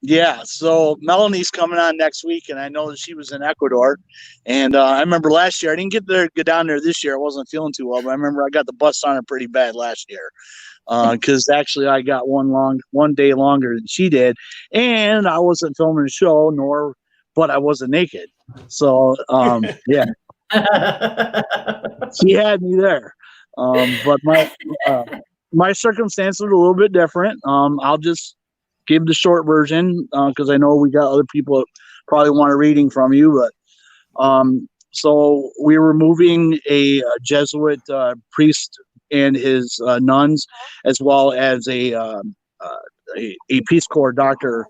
Yeah, so Melanie's coming on next week, and I know that she was in Ecuador. And I remember last year, I didn't get down there this year. I wasn't feeling too well, but I remember I got the bust on her pretty bad last year because actually I got one day longer than she did, and I wasn't filming a show, but I wasn't naked. So yeah, she had me there. But my circumstances are a little bit different. I'll just give the short version because I know we got other people that probably want a reading from you. But so we were moving a Jesuit priest and his nuns, as well as a Peace Corps doctor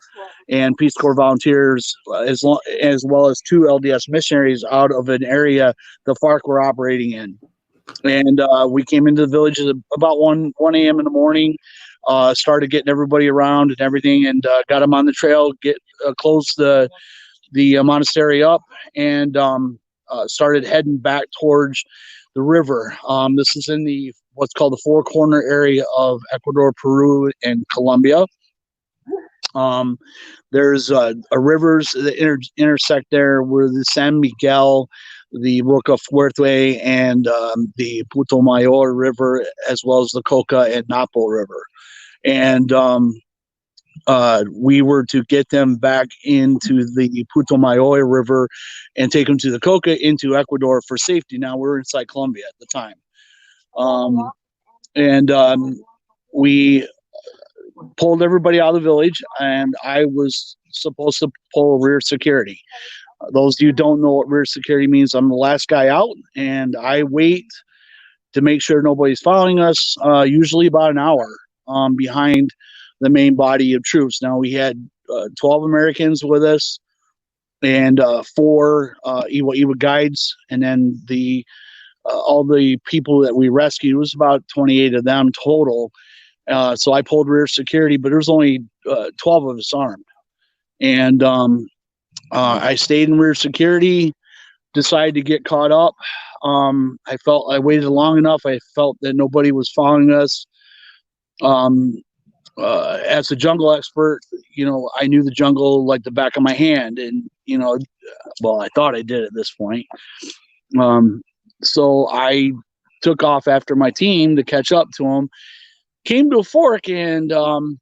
and Peace Corps volunteers, as well as two LDS missionaries out of an area the FARC were operating in. And we came into the village at about 1 a.m. in the morning, started getting everybody around and everything, and got them on the trail, closed the monastery up, and started heading back towards the river. This is in what's called the Four Corner area of Ecuador, Peru, and Colombia. There's rivers that intersect there, where the San Miguel, the Roca Fuerte, and the Putumayo River, as well as the Coca and Napo River. And we were to get them back into the Putumayo River and take them to the Coca into Ecuador for safety. Now, we're inside Colombia at the time. We pulled everybody out of the village, and I was supposed to pull rear security. Those of you who don't know what rear security means, I'm the last guy out, and I wait to make sure nobody's following us, usually about an hour behind the main body of troops. Now, we had 12 Americans with us and 4 Iwa guides, and then all the people that we rescued, was about 28 of them total. So I pulled rear security, but there was only 12 of us armed. And I stayed in rear security, decided to get caught up. I waited long enough. I felt that nobody was following us. As a jungle expert, I knew the jungle like the back of my hand. And, well, I thought I did at this point. So I took off after my team to catch up to them. Came to a fork, and I'm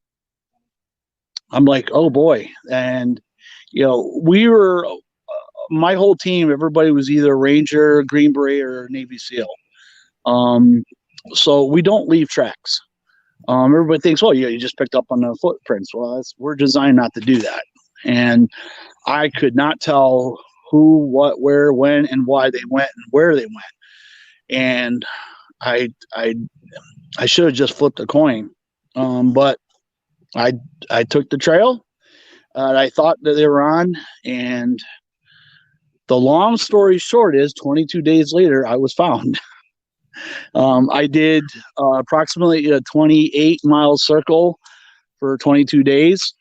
like, oh boy. And we were my whole team, everybody was either Ranger, Green Beret, or Navy SEAL. So we don't leave tracks. Everybody thinks, well, you just picked up on the footprints. Well, we're designed not to do that. And I could not tell who, what, where, when, and why they went and where they went. And I should have just flipped a coin, but I took the trail I thought that they were on. And the long story short is 22 days later, I was found. I did approximately a 28-mile circle for 22 days.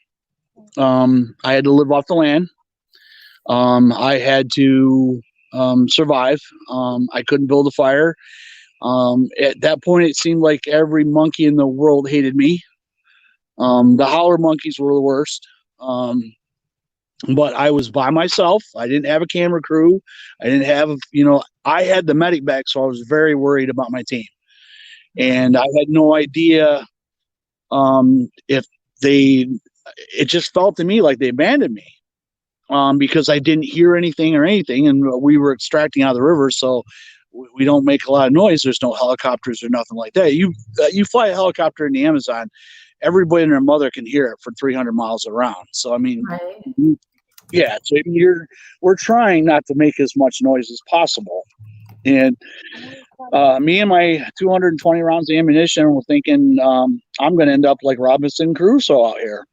I had to live off the land. I had to survive. I couldn't build a fire. At that point, it seemed like every monkey in the world hated me. The howler monkeys were the worst. But I was by myself. I didn't have a camera crew. I didn't have, I had the medic bag, so I was very worried about my team. And I had no idea if it just felt to me like they abandoned me because I didn't hear anything or anything. And we were extracting out of the river, so we don't make a lot of noise. There's no helicopters or nothing like that. You fly a helicopter in the Amazon, everybody and their mother can hear it for 300 miles around. So, I mean, right. Yeah, so we're trying not to make as much noise as possible. And me and my 220 rounds of ammunition were thinking I'm going to end up like Robinson Crusoe out here.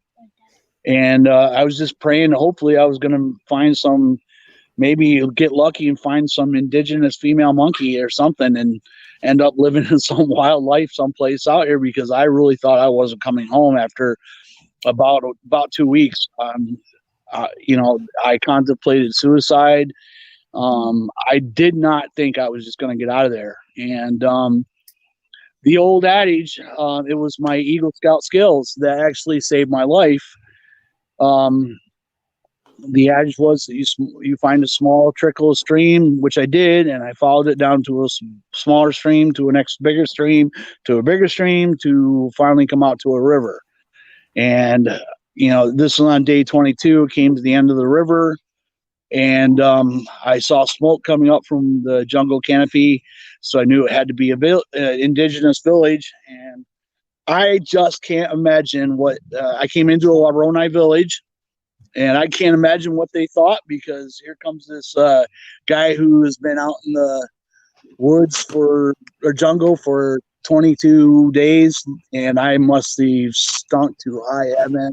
And I was just praying, hopefully I was going to find maybe get lucky and find some indigenous female monkey or something and end up living in some wildlife someplace out here, because I really thought I wasn't coming home after about 2 weeks. I contemplated suicide. I did not think I was just going to get out of there. And the old adage, it was my Eagle Scout skills that actually saved my life. The adage was that you find a small trickle of stream, which I did, and I followed it down to a smaller stream, to a next bigger stream, to a bigger stream, to finally come out to a river. And this was on day 22. It came to the end of the river, and I saw smoke coming up from the jungle canopy, so I knew it had to be a indigenous village. And I just can't imagine what I came into a Waronai village. And I can't imagine what they thought, because here comes this guy who has been out in the woods or jungle for 22 days, and I must have stunk to high heaven,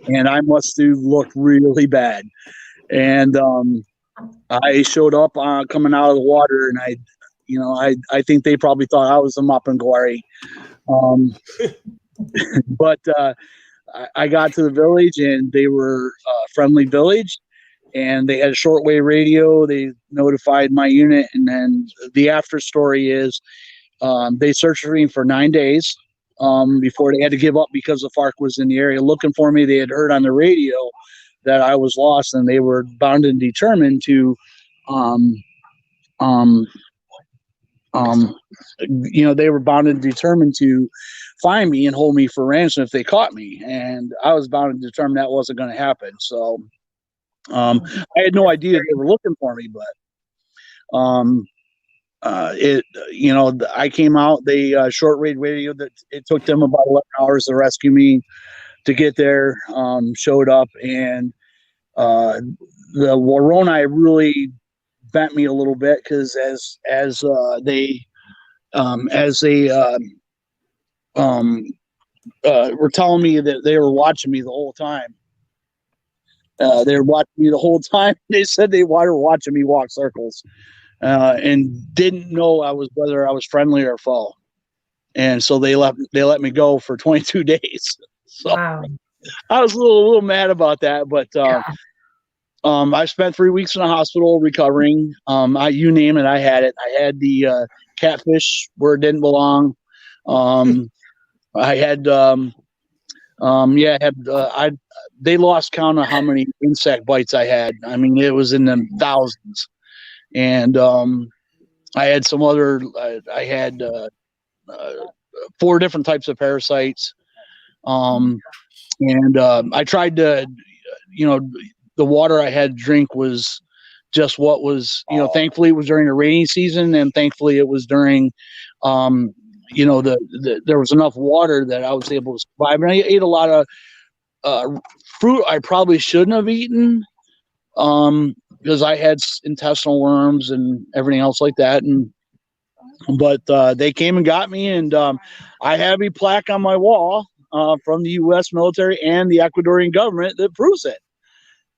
and I must have looked really bad. And I showed up coming out of the water, and I think they probably thought I was a mop and glory. But I got to the village, and they were a friendly village, and they had a shortwave radio. They notified my unit, and then the after story is they searched for me for 9 days before they had to give up, because the FARC was in the area looking for me. They had heard on the radio that I was lost, and they were bound and determined to they were bound and determined to find me and hold me for ransom if they caught me. And I was bound and determined that wasn't going to happen. So I had no idea they were looking for me, but I came out. They shortwave radio that it took them about 11 hours to rescue me to get there. Showed up, and the Waronai really bent me a little bit, because as they were telling me that they were watching me the whole time. They were watching me the whole time. They said they were watching me walk circles, and didn't know whether I was friendly or foe. And so they let me go for 22 days. So Wow. I was a little mad about that, but I spent 3 weeks in the hospital recovering. You name it, I had it. I had the catfish where it didn't belong. I had they lost count of how many insect bites I had. I mean, it was in the thousands. And I had some other. I had 4 different types of parasites. And I tried to, the water I had to drink was just what was, thankfully it was during the rainy season, and thankfully it was during, there was enough water that I was able to survive. And I ate a lot of fruit I probably shouldn't have eaten, because I had intestinal worms and everything else like that. But they came and got me, and I have a plaque on my wall from the U.S. military and the Ecuadorian government that proves it.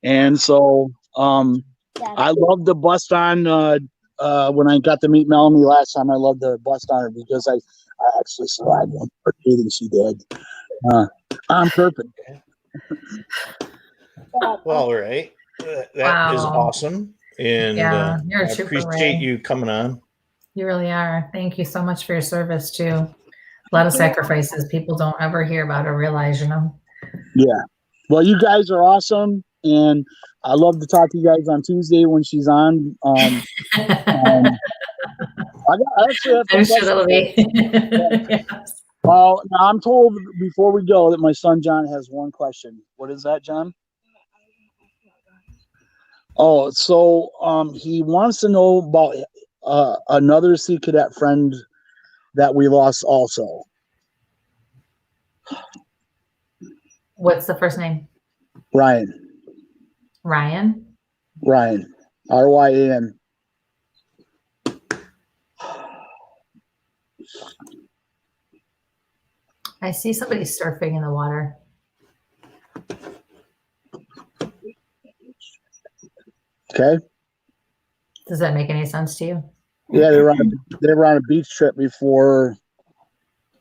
And so I love the bust on. When I got to meet Melanie last time, I loved the bust on her, because I actually survived one birthday that she did on purpose. Well, all right. That is awesome. And you're a I trooper, appreciate Ray. you coming on. You really are. Thank you so much for your service, too. A lot of sacrifices people don't ever hear about or realize, Yeah. Well, you guys are awesome, and I love to talk to you guys on Tuesday when she's on. I actually have I'm sure that'll be. Yes. Well, now I'm told before we go that my son John has one question. What is that, John? Oh, so he wants to know about another Sea Cadet friend that we lost also. What's the first name? Ryan. Ryan? Ryan. R-Y-A-N. I see somebody surfing in the water. Okay. Does that make any sense to you? Yeah, they were on a beach trip before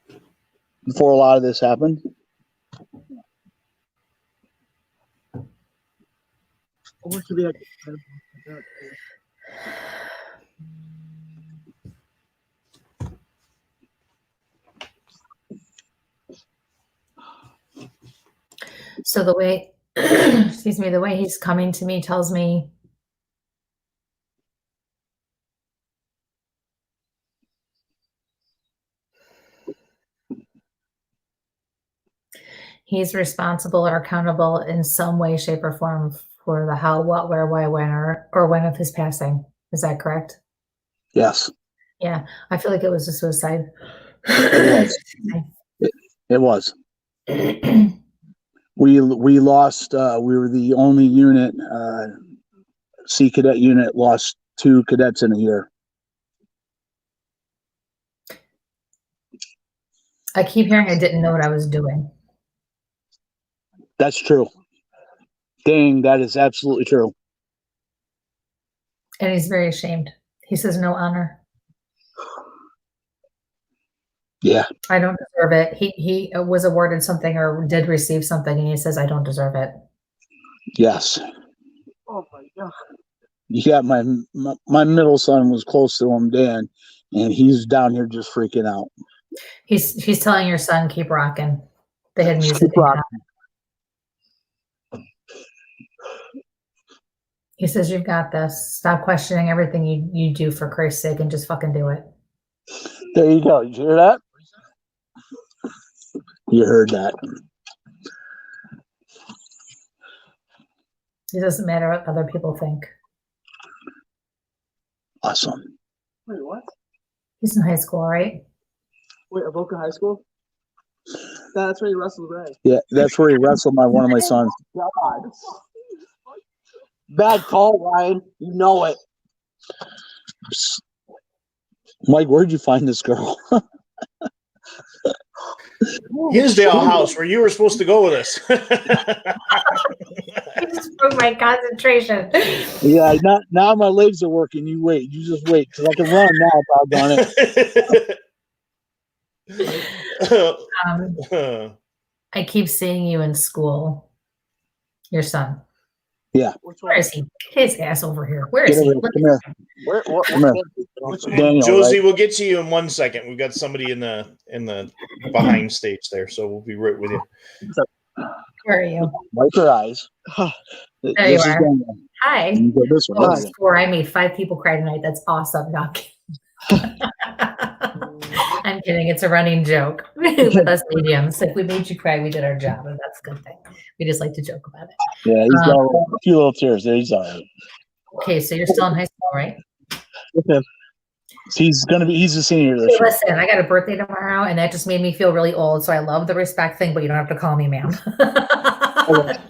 a lot of this happened. So the way excuse me, the way he's coming to me tells me he's responsible or accountable in some way, shape, or form for the how, what, where, why, when, or when of his passing. Is that correct? Yes, Yeah, I feel like it was a suicide. it was. It was. We lost. We were the only unit. Sea Cadet unit lost 2 cadets in a year. I keep hearing I didn't know what I was doing. That's true. Dang, that is absolutely true. And he's very ashamed. He says no honor. Yeah. I don't deserve it. He was awarded something or did receive something, and he says I don't deserve it. Yes. Oh my god. Yeah, my middle son was close to him, Dan, and he's down here just freaking out. He's telling your son keep rocking. They had Just music. keep rocking. He says you've got this. Stop questioning everything you do for Christ's sake and just fucking do it. There you go. Did you hear that? You heard that. It doesn't matter what other people think. Awesome. Wait, what? He's in high school, right? Wait, Avoca High School? That's where you wrestled Ray. Yeah, that's where he wrestled one of my sons. God. Bad call, Ryan. You know it. Mike, where'd you find this girl? Hinsdale House, where you were supposed to go with us. I just broke my concentration. Yeah, now my legs are working. You wait. You just wait, because I can run now, doggone it. I keep seeing you in school. Your son. Yeah. Where is he? Get his ass over here. Where is Get he? over here. Come here. Daniel, Josie, right? we'll get to you in 1 second. We've got somebody in the behind stage there, so we'll be right with you. Where are you? Wipe your eyes. There you are. Hi. You go this Oh, way. score. I made 5 people cry tonight. That's awesome. No, I'm kidding. I'm kidding. It's a running joke with us mediums. If we made you cry, we did our job, and that's a good thing. We just like to joke about it. Yeah, he's got a few little tears there. He's all right. Okay, so you're still in high school, right? He's a senior this Hey, year. listen, I got a birthday tomorrow, and that just made me feel really old. So I love the respect thing, but you don't have to call me ma'am.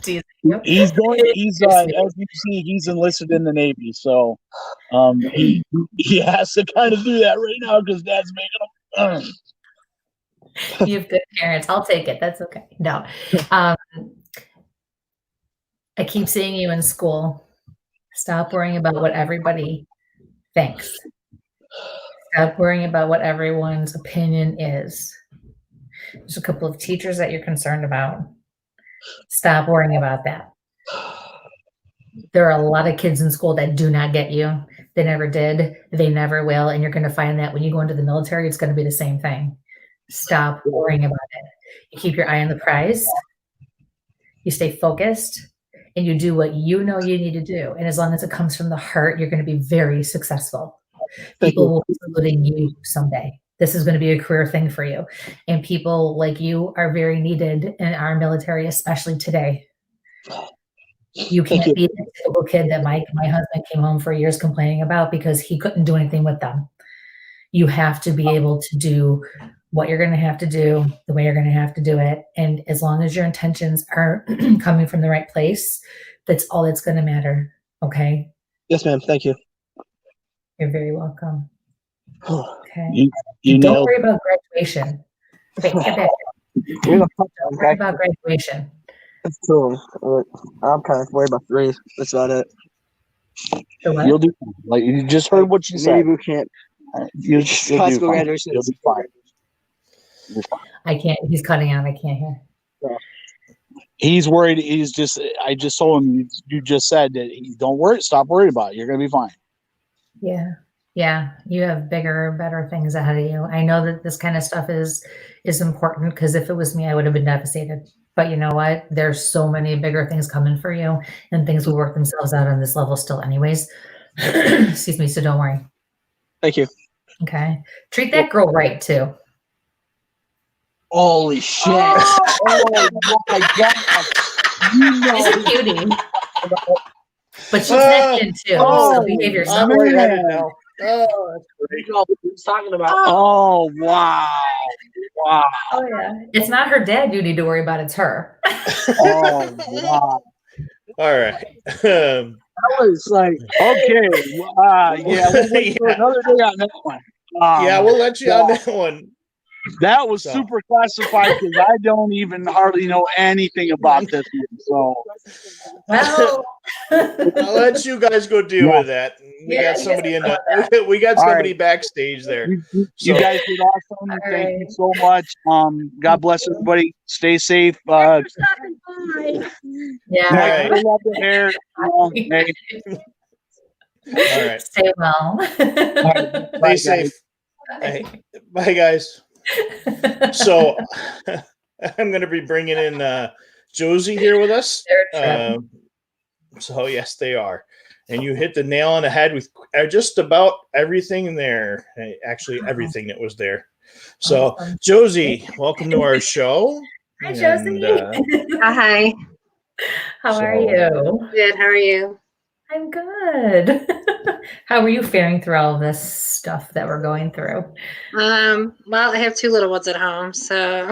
Teasing you. He's as you see, he's enlisted in the Navy, so he has to kind of do that right now because Dad's making him. You have good parents. I'll take it. That's okay. No. I keep seeing you in school. Stop worrying about what everybody thinks. Stop worrying about what everyone's opinion is. There's a couple of teachers that you're concerned about. Stop worrying about that. There are a lot of kids in school that do not get you. They never did. They never will. And you're going to find that when you go into the military, it's going to be the same thing. Stop worrying about it. You keep your eye on the prize. You stay focused. And you do what you know you need to do. And as long as it comes from the heart, you're going to be very successful. People will be saluting you someday. This is going to be a career thing for you. And people like you are very needed in our military, especially today. You can't be the typical kid that my husband came home for years complaining about because he couldn't do anything with them. You have to be able to do what you're going to have to do, the way you're going to have to do it. And as long as your intentions are coming from the right place, that's all that's going to matter. Okay? Yes, ma'am. Thank you. You're very welcome. Okay. You Don't know, worry about graduation. Okay, get back. Don't worry about graduation. That's cool. I'm kind of worried about 3. That's about it. The what? you'll do like you just heard what you said. Maybe boot camp. You'll High do school fine. graduation. You'll be fine. I can't. He's cutting out. I can't hear. He's worried. I just told him. You just said that. Don't worry. Stop worrying about it. You're gonna be fine. Yeah. Yeah. You have bigger, better things ahead of you. I know that this kind of stuff is important because if it was me, I would have been devastated. But you know what? There's so many bigger things coming for you, and things will work themselves out on this level still anyways. Excuse me, so don't worry. Thank you. Okay. Treat that girl right too. Holy shit! Oh my god! She's a cutie. But she's Oh, next in too, oh, so behave yourself. I'm lightheaded Man. now. Oh, that's great. You know what he's talking about. Oh wow! Wow! Oh yeah. It's not her dad you need to worry about, it's her. Oh wow! All right. That was like, Okay. Yeah, we'll wait for Yeah. another day on that one. Yeah, we'll let you on that one. That was So. super classified because I don't even hardly know anything about this one. So Well, I'll let you guys go deal with that. We Yeah, got you somebody guys in are the we got All somebody right. backstage there. you So guys did awesome. All Thank you right. so much. God bless everybody. Stay safe. Yeah. right. Fill up the hair. Hey. All right. Stay well. All right. Stay Bye, safe. guys. Hey, bye guys. So I'm going to be bringing in Josie here with us. So yes, they are. And you hit the nail on the head with just about everything in there. Actually, everything that was there. So Awesome. Josie, welcome to our show. Hi, Josie. Hi. How are you? Good. How are you? I'm good. How are you faring through all of this stuff that we're going through? Well, I have 2 little ones at home, so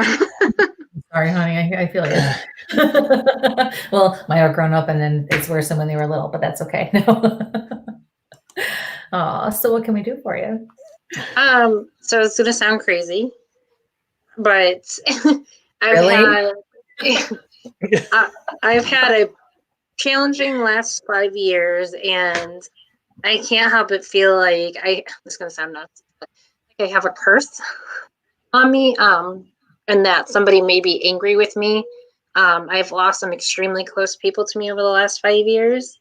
Sorry, honey. I feel you. Well, mine are grown up, and then it's worse than when they were little, but that's okay. Oh, so what can we do for you? so it's gonna sound crazy, but I've had a challenging last 5 years, and I can't help but feel like this is gonna sound nuts, but like I have a curse on me, and that somebody may be angry with me. I've lost some extremely close people to me over the last 5 years,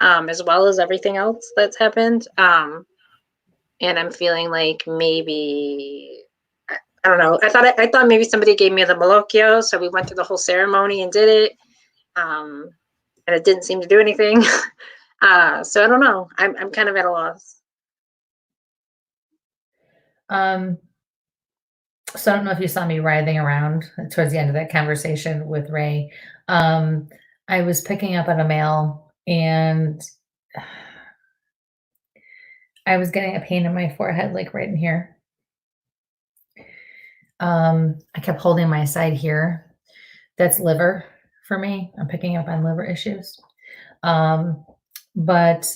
as well as everything else that's happened. And I'm feeling like maybe I don't know. I thought maybe somebody gave me the malocchio, so we went through the whole ceremony and did it, and it didn't seem to do anything. So I don't know. I'm kind of at a loss. So I don't know if you saw me writhing around towards the end of that conversation with Ray. I was picking up on a mail, and I was getting a pain in my forehead, like right in here. I kept holding my side here. That's liver for me. I'm picking up on liver issues. But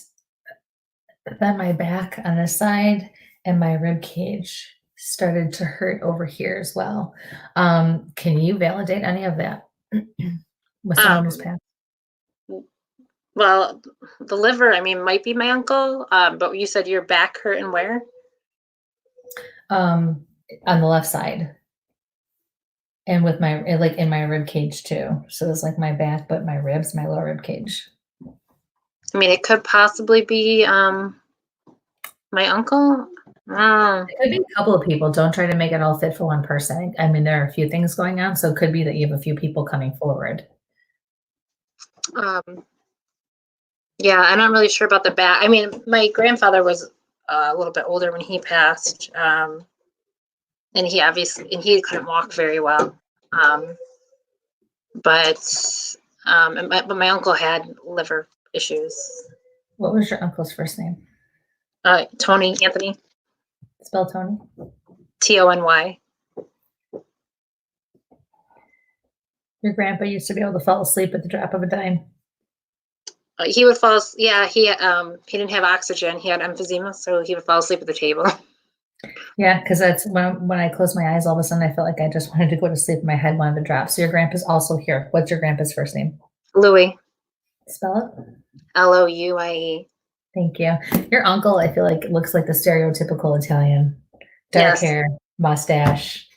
then my back on this side and my rib cage started to hurt over here as well. Can you validate any of that with someone who's passed? Well, the liver, I mean, might be my uncle, but you said your back hurt and where? On the left side. And with my, like in my rib cage too. So it's like my back, but my ribs, my lower rib cage. I mean, it could possibly be my uncle. It could be a couple of people. Don't try to make it all fit for one person. I mean, there are a few things going on, so it could be that you have a few people coming forward. Yeah, I'm not really sure about the back. I mean, my grandfather was a little bit older when he passed, and he couldn't walk very well. But my uncle had liver issues. What was your uncle's first name? Tony Anthony. Spell Tony. Tony. Your grandpa used to be able to fall asleep at the drop of a dime. He would fall. Yeah, he didn't have oxygen. He had emphysema, so he would fall asleep at the table. Yeah, because that's when I closed my eyes, all of a sudden I felt like I just wanted to go to sleep. My head wanted to drop. So your grandpa's also here. What's your grandpa's first name? Louis. Spell it. Louie. Thank you. Your uncle, I feel like, looks like the stereotypical Italian. Dark hair, mustache,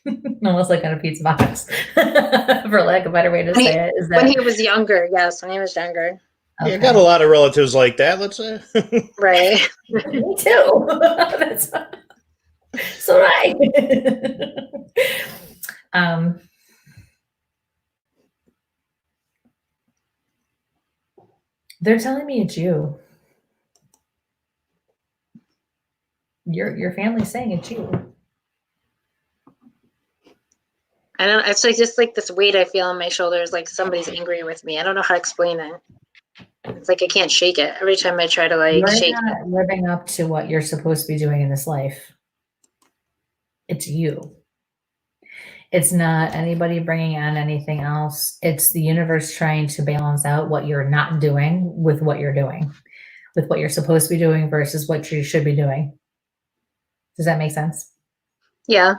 almost like on a pizza box, for lack of a better way to say it. Is that when he was younger? Yes, when he was younger. Okay. Yeah, got a lot of relatives like that, let's say. Right. Me too. That's so right. They're telling me it's you. Your family's saying it's you. I don't. It's like just like this weight I feel on my shoulders, like somebody's angry with me. I don't know how to explain it. It's like I can't shake it every time I try to like You're shake not living up to what you're supposed to be doing in this life. It's you. It's not anybody bringing on anything else. It's the universe trying to balance out what you're not doing with what you're doing, with what you're supposed to be doing versus what you should be doing. Does that make sense? Yeah.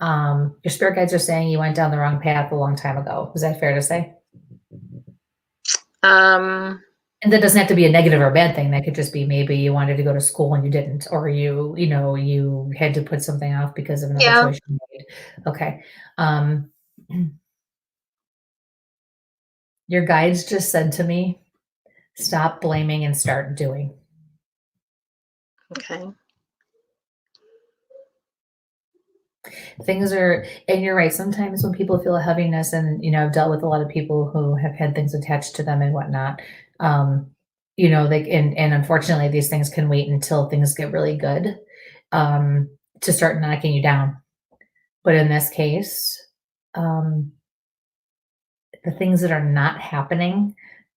Your spirit guides are saying you went down the wrong path a long time ago. Is that fair to say? And that doesn't have to be a negative or a bad thing. That could just be maybe you wanted to go to school and you didn't, or you had to put something off because of another choice you made. Okay. Your guides just said to me, stop blaming and start doing. Okay. Things are, and you're right. Sometimes when people feel a heaviness, and I've dealt with a lot of people who have had things attached to them and whatnot. They and unfortunately these things can wait until things get really good to start knocking you down. But in this case, the things that are not happening,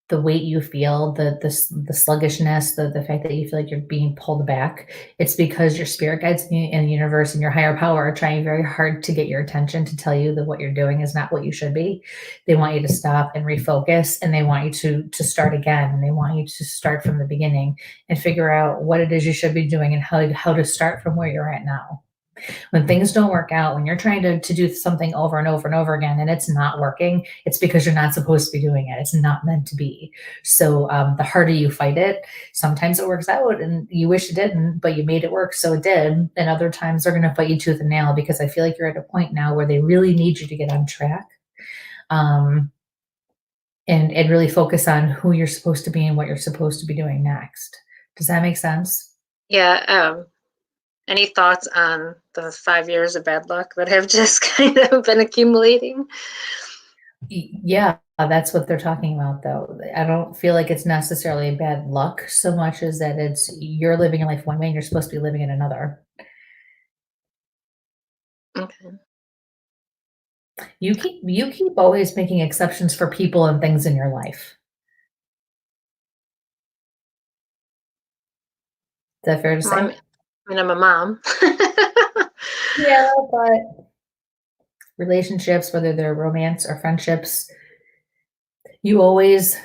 the weight you feel, the sluggishness, the fact that you feel like you're being pulled back, it's because your spirit guides in the universe and your higher power are trying very hard to get your attention, to tell you that what you're doing is not what you should be. They want you to stop and refocus, and they want you to start again, and they want you to start from the beginning and figure out what it is you should be doing and how to start from where you're at now. When things don't work out, when you're trying to do something over and over and over again and it's not working, it's because you're not supposed to be doing it. It's not meant to be. So the harder you fight it, sometimes it works out and you wish it didn't, but you made it work, so it did. And other times they're going to fight you tooth and nail, because I feel like you're at a point now where they really need you to get on track and really focus on who you're supposed to be and what you're supposed to be doing next. Does that make sense? Yeah. Any thoughts on the 5 years of bad luck that have just kind of been accumulating? Yeah, that's what they're talking about, though. I don't feel like it's necessarily bad luck so much as that it's you're living your life one way and you're supposed to be living in another. Okay. You keep always making exceptions for people and things in your life. Is that fair to say? I mean, I'm a mom. Yeah, but relationships, whether they're romance or friendships, you always,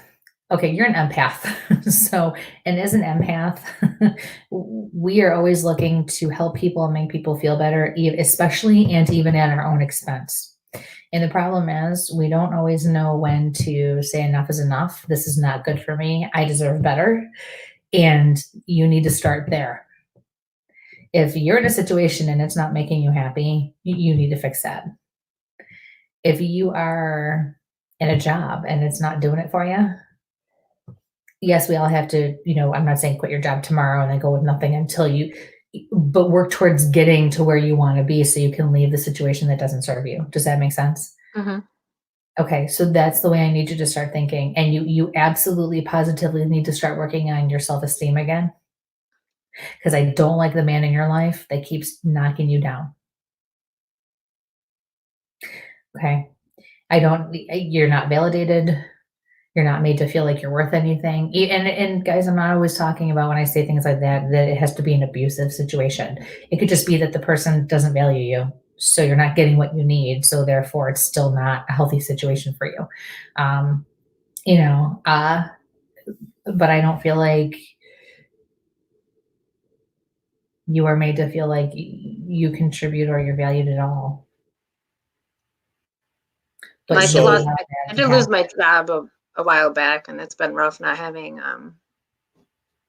okay, you're an empath. So, and as an empath, we are always looking to help people and make people feel better, especially and even at our own expense. And the problem is we don't always know when to say enough is enough. This is not good for me. I deserve better. And you need to start there. If you're in a situation and it's not making you happy, you need to fix that. If you are in a job and it's not doing it for you, yes, we all have to, I'm not saying quit your job tomorrow and then go with nothing but work towards getting to where you want to be so you can leave the situation that doesn't serve you. Does that make sense? Mm-hmm. Okay, so that's the way I need you to start thinking. And you absolutely positively need to start working on your self-esteem again. Because I don't like the man in your life that keeps knocking you down. Okay. You're not validated. You're not made to feel like you're worth anything. And guys, I'm not always talking about, when I say things like that it has to be an abusive situation. It could just be that the person doesn't value you. So you're not getting what you need. So therefore it's still not a healthy situation for you. But I don't feel like you are made to feel like you contribute or you're valued at all. But I did lose my job a while back, and it's been rough not having,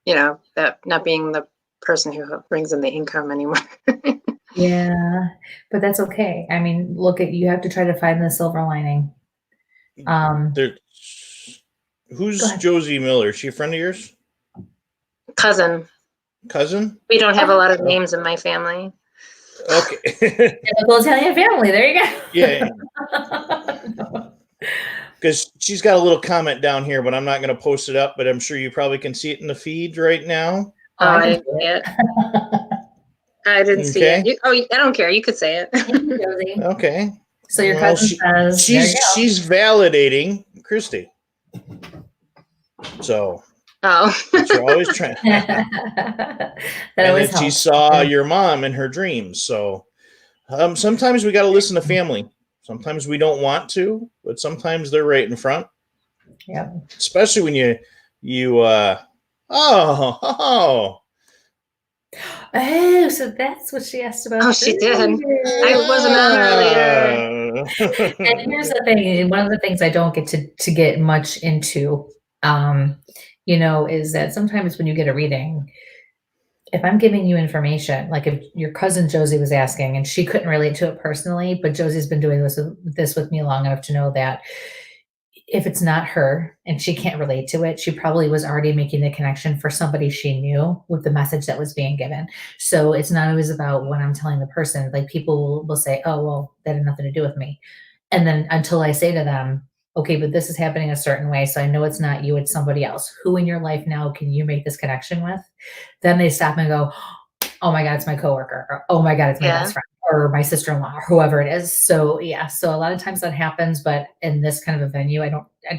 that not being the person who brings in the income anymore. Yeah, but that's okay. I mean, you have to try to find the silver lining. Who's Josie Miller? Is she a friend of yours? Cousin? We don't have a lot of names in my family. Okay. Typical Italian family. There you go. Yeah. because she's got a little comment down here, but I'm not going to post it up. But I'm sure you probably can see it in the feed right now. Oh, I I can didn't see it. I didn't see Okay. it. I don't care. You could say it. Thank you, Josie. Okay. So your Well, cousin says, there you go. she's validating Christy. So Oh. but you're always trying. That And always that she helps. saw your mom in her dreams. So sometimes we got to listen to family. Sometimes we don't want to, but sometimes they're right in front. Yep. Especially when you Oh, so that's what she asked about. Oh, she did. earlier. I wasn't on earlier. And here's the thing. One of the things I don't get to get much into, is that sometimes when you get a reading, if I'm giving you information, like if your cousin Josie was asking and she couldn't relate to it personally, but Josie's been doing this with me long enough to know that if it's not her and she can't relate to it, she probably was already making the connection for somebody she knew with the message that was being given. So it's not always about what I'm telling the person. Like people will say, oh, well, that had nothing to do with me. And then until I say to them, okay, but this is happening a certain way. So I know it's not you, it's somebody else. Who in your life now can you make this connection with? Then they stop and go, oh my God, it's my coworker. Or, oh my God, it's my best friend or my sister-in-law or whoever it is. So yeah, so a lot of times that happens, but in this kind of a venue, I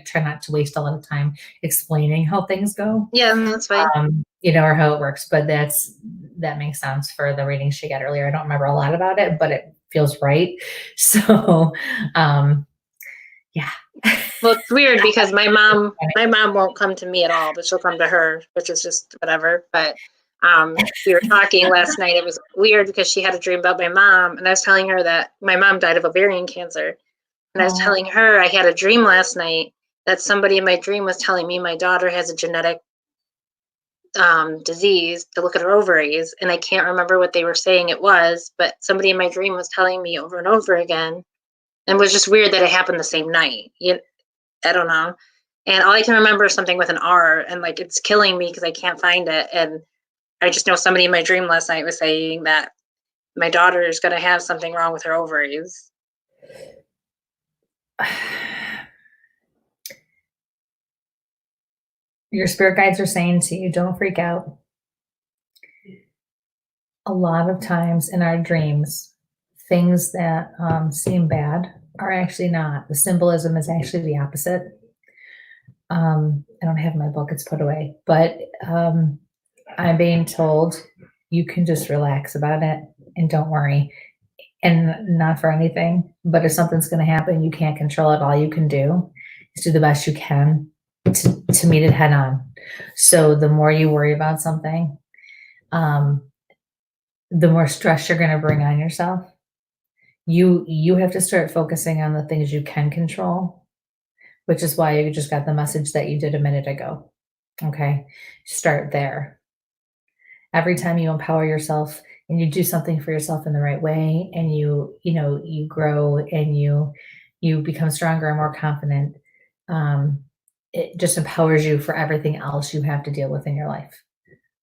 try not to waste a lot of time explaining how things go. Yeah, that's fine. Or how it works, but that makes sense for the reading she got earlier. I don't remember a lot about it, but it feels right. So, yeah. Well, it's weird because my mom won't come to me at all, but she'll come to her, which is just whatever. But we were talking last night. It was weird because she had a dream about my mom, and I was telling her that my mom died of ovarian cancer. And I was telling her I had a dream last night that somebody in my dream was telling me my daughter has a genetic disease to look at her ovaries, and I can't remember what they were saying it was, but somebody in my dream was telling me over and over again, and it was just weird that it happened the same night. I don't know. And all I can remember is something with an R, and like it's killing me because I can't find it. And I just know somebody in my dream last night was saying that my daughter is going to have something wrong with her ovaries. Your spirit guides are saying to you, don't freak out. A lot of times in our dreams, things that seem bad are actually not. The symbolism is actually the opposite. I don't have my book, it's put away, but I'm being told you can just relax about it and don't worry. And not for anything, but if something's going to happen, you can't control it. All you can do is do the best you can to meet it head on. So the more you worry about something, the more stress you're going to bring on yourself. You have to start focusing on the things you can control, which is why you just got the message that you did a minute ago. Okay, start there. Every time you empower yourself and you do something for yourself in the right way, and you grow and you become stronger and more confident, it just empowers you for everything else you have to deal with in your life.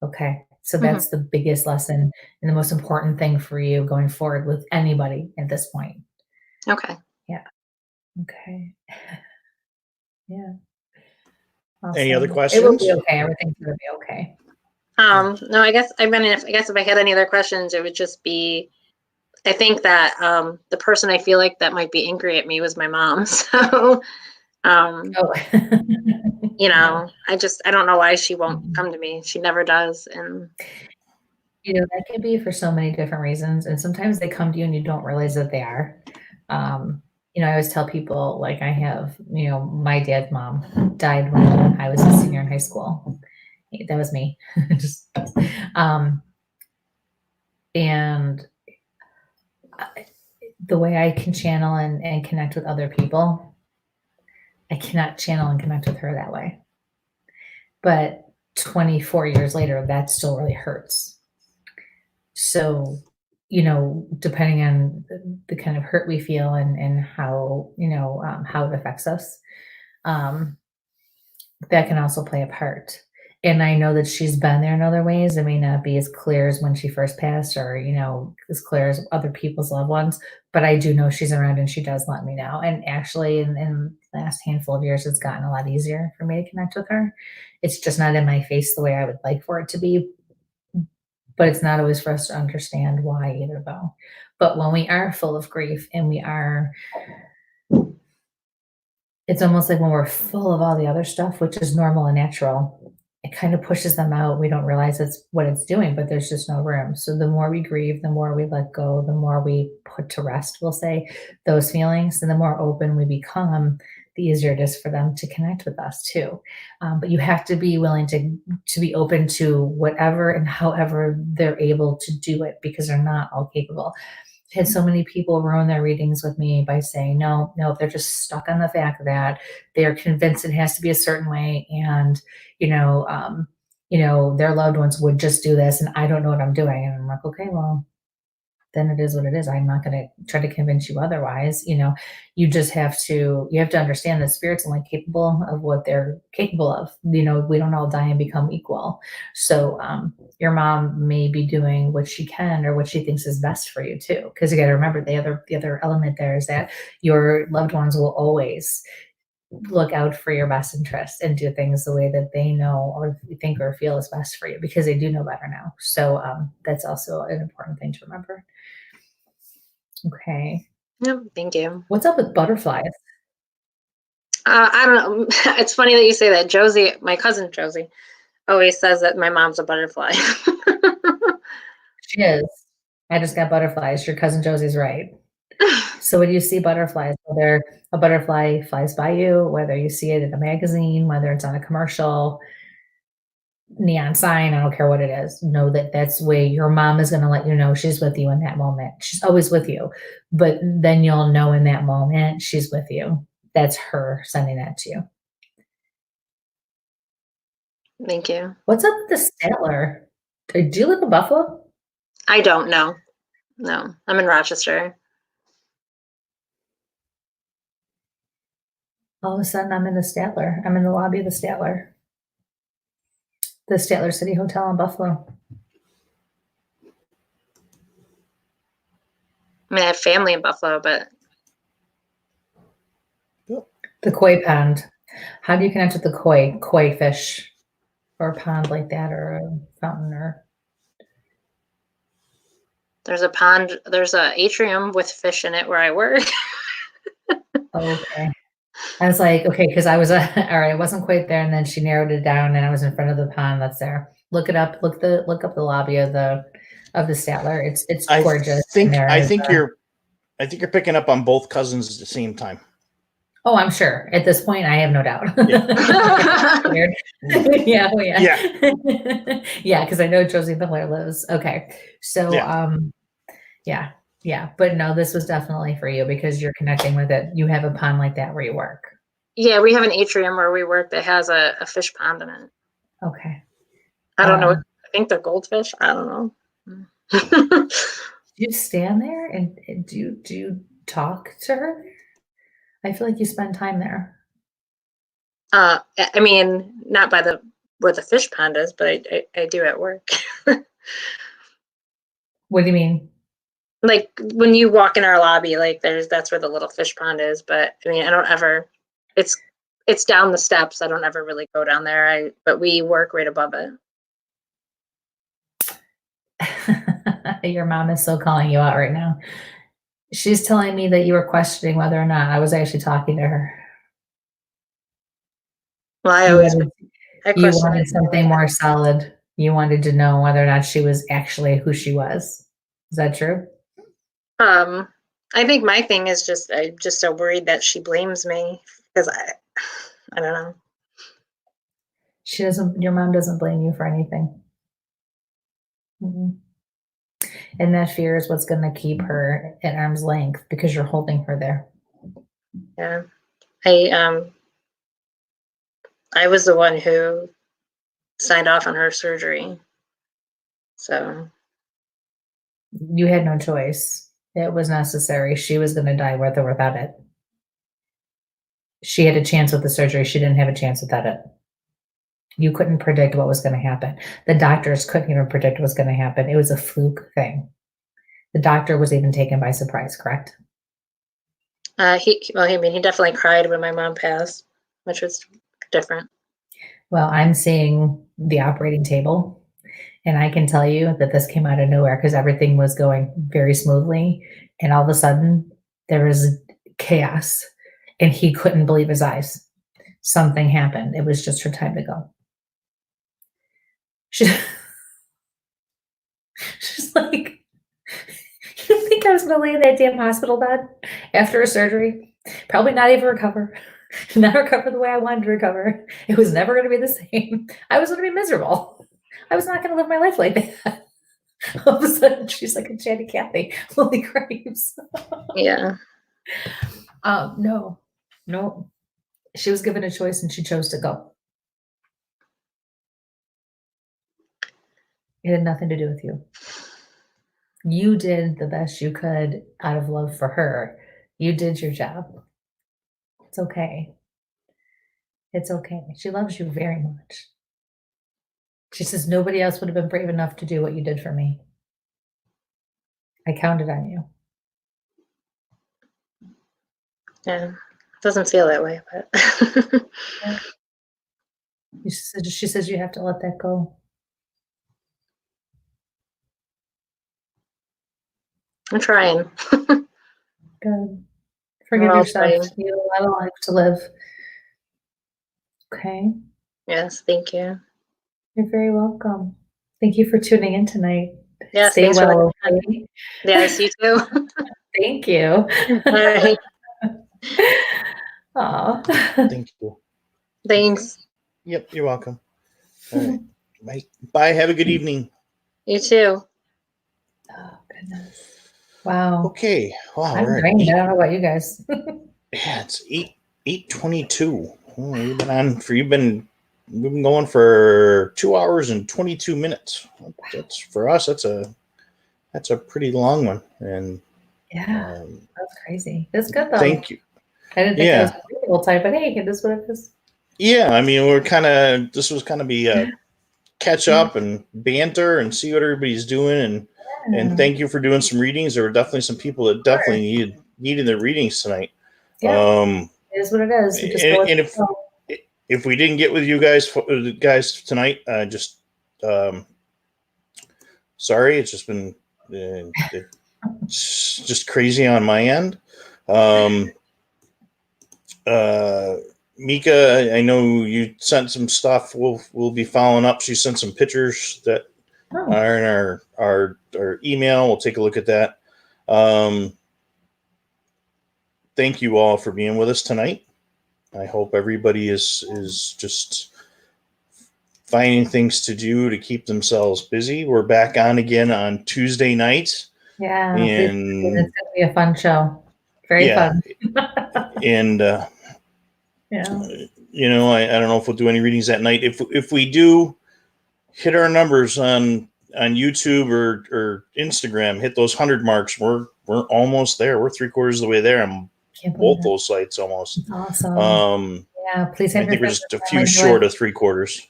Okay, so that's the biggest lesson and the most important thing for you going forward with anybody at this point. Okay. Yeah. Okay. Yeah. Any other Awesome. questions? It will be okay. Everything's gonna be okay. No, I guess if I had any other questions, it would just be, I think that the person I feel like that might be angry at me was my mom. So, Oh. I don't know why she won't come to me. She never does. And that can be for so many different reasons. And sometimes they come to you and you don't realize that they are. I always tell people, like, I have, my dad's mom died when I was a senior in high school. That was me. And the way I can channel and connect with other people, I cannot channel and connect with her that way. But 24 years later, that still really hurts. So, depending on the kind of hurt we feel and how, how it affects us, that can also play a part. And I know that she's been there in other ways. It may not be as clear as when she first passed or, as clear as other people's loved ones, but I do know she's around and she does let me know. And actually, in the last handful of years, it's gotten a lot easier for me to connect with her. It's just not in my face the way I would like for it to be, but it's not always for us to understand why either, though. But when we are full of grief and it's almost like when we're full of all the other stuff, which is normal and natural, it kind of pushes them out. We don't realize it's what it's doing, but there's just no room. So the more we grieve, the more we let go, the more we put to rest, we'll say, those feelings, and the more open we become, the easier it is for them to connect with us too. But you have to be willing to be open to whatever and however they're able to do it, because they're not all capable. Had so many people ruin their readings with me by saying, no, they're just stuck on the fact that they're convinced it has to be a certain way. And, their loved ones would just do this and I don't know what I'm doing. And I'm like, okay, well, then it is what it is. I'm not going to try to convince you otherwise. You just have to understand that spirit's only capable of what they're capable of. We don't all die and become equal. So your mom may be doing what she can or what she thinks is best for you too. Because you got to remember the other element there is that your loved ones will always look out for your best interest and do things the way that they know or think or feel is best for you, because they do know better now. So that's also an important thing to remember. Okay. Yep, thank you. What's up with butterflies? I don't know. It's funny that you say that. Josie, my cousin Josie, always says that my mom's a butterfly. She is. I just got butterflies. Your cousin Josie's right. So when you see butterflies, whether a butterfly flies by you, whether you see it in a magazine, whether it's on a commercial, neon sign, I don't care what it is, know that that's where your mom is going to let you know she's with you in that moment. She's always with you, but then you'll know in that moment she's with you. That's her sending that to you. Thank you. What's up with the Statler? Do you live in Buffalo? I don't know. No, I'm in Rochester. All of a sudden, I'm in the Statler. I'm in the lobby of the Statler City Hotel in Buffalo. I mean, I have family in Buffalo, but The koi pond. How do you connect with the koi fish, or a pond like that, or a fountain, or? there's a pond. There's a atrium with fish in it where I work. Okay. I was like, okay, because I was all right. I wasn't quite there, and then she narrowed it down, and I was in front of the pond that's there. Look it up. Look up the lobby of the Statler. It's gorgeous. I think you're picking up on both cousins at the same time. Oh, I'm sure. At this point, I have no doubt. Yeah. Yeah, because I know Josie Miller lives. Okay, so yeah. But no, this was definitely for you because you're connecting with it. You have a pond like that where you work. Yeah, we have an atrium where we work that has a fish pond in it. Okay. I don't know. I think they're goldfish. I don't know. Do you stand there and do you talk to her? I feel like you spend time there. I mean, not by where the fish pond is, but I do at work. What do you mean? Like when you walk in our lobby, like that's where the little fish pond is. But I mean, I don't ever. It's down the steps. I don't ever really go down there. But we work right above it. Your mom is still calling you out right now. She's telling me that you were questioning whether or not I was actually talking to her. Well, you wanted something more solid. You wanted to know whether or not she was actually who she was. Is that true? I think my thing is just I'm just so worried that she blames me because I don't know. She doesn't. Your mom doesn't blame you for anything. Mm-hmm. And that fear is what's going to keep her at arm's length because you're holding her there. Yeah, I was the one who signed off on her surgery, so you had no choice. It was necessary. She was going to die with or without it. She had a chance with the surgery. She didn't have a chance without it. You couldn't predict what was going to happen. The doctors couldn't even predict what was going to happen. It was a fluke thing. The doctor was even taken by surprise, correct? He definitely cried when my mom passed, which was different. Well, I'm seeing the operating table, and I can tell you that this came out of nowhere because everything was going very smoothly. And all of a sudden, there was chaos, and he couldn't believe his eyes. Something happened. It was just her time to go. She's like, you think I was going to lay in that damn hospital bed after a surgery? Probably not even recover. Not recover the way I wanted to recover. It was never going to be the same. I was going to be miserable. I was not going to live my life like that. All of a sudden, she's like a chatty Cathy. Holy cripes. Yeah. No. She was given a choice and she chose to go. It had nothing to do with you. You did the best you could out of love for her. You did your job. It's okay. It's okay. She loves you very much. She says nobody else would have been brave enough to do what you did for me. I counted on you. Yeah. It doesn't feel that way, but Yeah. She says you have to let that go. I'm trying. Good. Forgive Well, yourself. trying. You have a lot of life to live. Okay. Yes, thank you. You're very welcome. Thank you for tuning in tonight. Yes, Stay thanks for well. letting Okay? Yes, you too. Thank you. All right. Aw. Thank you. Thanks. Yep, you're welcome. All right. Bye. Bye. Have a good evening. You too. Oh, goodness. Wow. Okay. Wow, I'm we're at drained. I eight. don't know about you guys. Yeah, it's 8:22. We've been going for 2 hours and 22 minutes. That's for us. That's a pretty long one. And Yeah, that's crazy. That's good though. thank you. I didn't think Yeah. it was a reasonable type, but hey, it is what it is. Yeah, I mean, this was kind of be a catch up and banter and see what everybody's doing. And thank you for doing some readings. There were definitely some people that definitely needed their readings tonight. Yeah, it is what it is. We just go with And the flow. if we didn't get with you guys tonight, just sorry. It's just been it's just crazy on my end. Mika, I know you sent some stuff. We'll be following up. She sent some pictures that are in our email. We'll take a look at that. Thank you all for being with us tonight. I hope everybody is just finding things to do to keep themselves busy. We're back on again on Tuesday nights. Yeah, and it's gonna be a fun show. Very fun. And Yeah. I don't know if we'll do any readings that night. If we do hit our numbers on YouTube or Instagram, hit those 100 marks, we're almost there. We're 3/4 of the way there on both those sites almost. That's awesome. Yeah, please. I think we're just a few short of 3/4.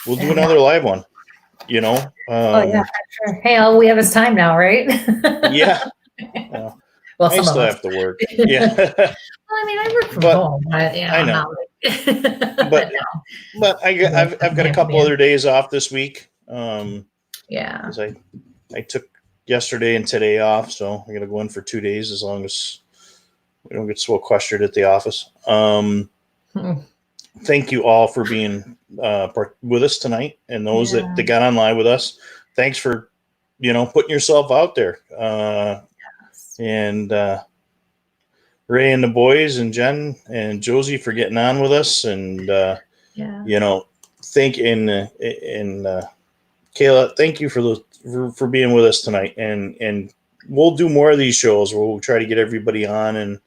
We'll do another live one. Oh yeah, sure. Hey, all we have is time now, right? Yeah. Well, I still have to work. Yeah. Well, I mean, I work from home, but I know. But I've got a couple other days off this week. Yeah. Because I took yesterday and today off, so I got to go in for 2 days as long as we don't get sequestered at the office. Thank you all for being with us tonight, and those that got online with us. Thanks for putting yourself out there. And Ray and the boys and Jen and Josie for getting on with us, and Kayla, thank you for being with us tonight, and we'll do more of these shows. We'll try to get everybody on, and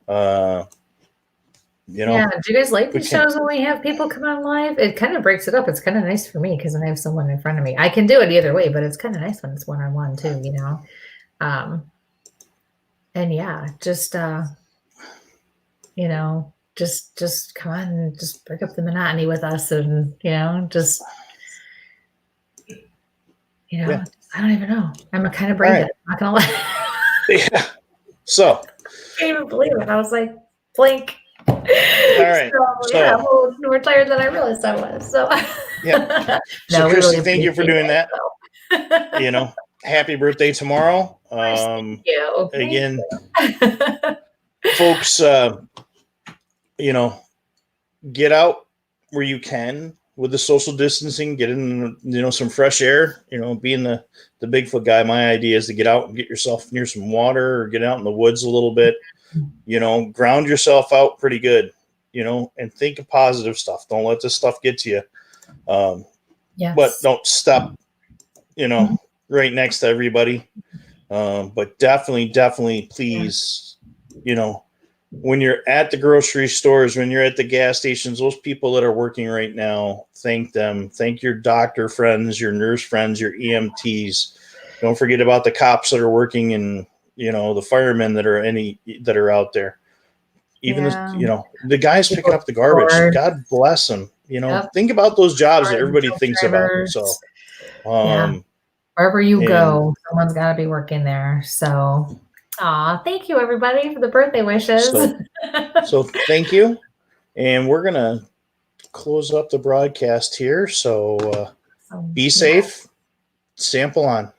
do you guys like these shows when we have people come on live? It kind of breaks it up. It's kind of nice for me because then I have someone in front of me. I can do it either way, but it's kind of nice when it's one-on-one too, and yeah, just just come on and just break up the monotony with us, and just Yeah. I don't even know. I'm a kind of brain dead. I'm not gonna lie. Yeah. So I can't even believe it. I was like blank. All right. Yeah, well, more tired than I realized I was. So yeah. No, So we Christy, really thank you for appreciate doing that. so. Happy birthday tomorrow. Thank you. Again, Thank you. folks, get out where you can with the social distancing, get in, some fresh air, being the Bigfoot guy. My idea is to get out and get yourself near some water or get out in the woods a little bit, ground yourself out pretty good, and think of positive stuff. Don't let this stuff get to you. Yes. But don't stop, right next to everybody. But definitely, please, when you're at the grocery stores, when you're at the gas stations, those people that are working right now, thank them. Thank your doctor friends, your nurse friends, your EMTs. Don't forget about the cops that are working and, the firemen that are out there. Even the guys picking up the garbage. God bless them. Think about those jobs that everybody thinks about. So, wherever you go, someone's got to be working there. So, thank you everybody for the birthday wishes. So thank you. And we're going to close up the broadcast here. So be safe. Sample on.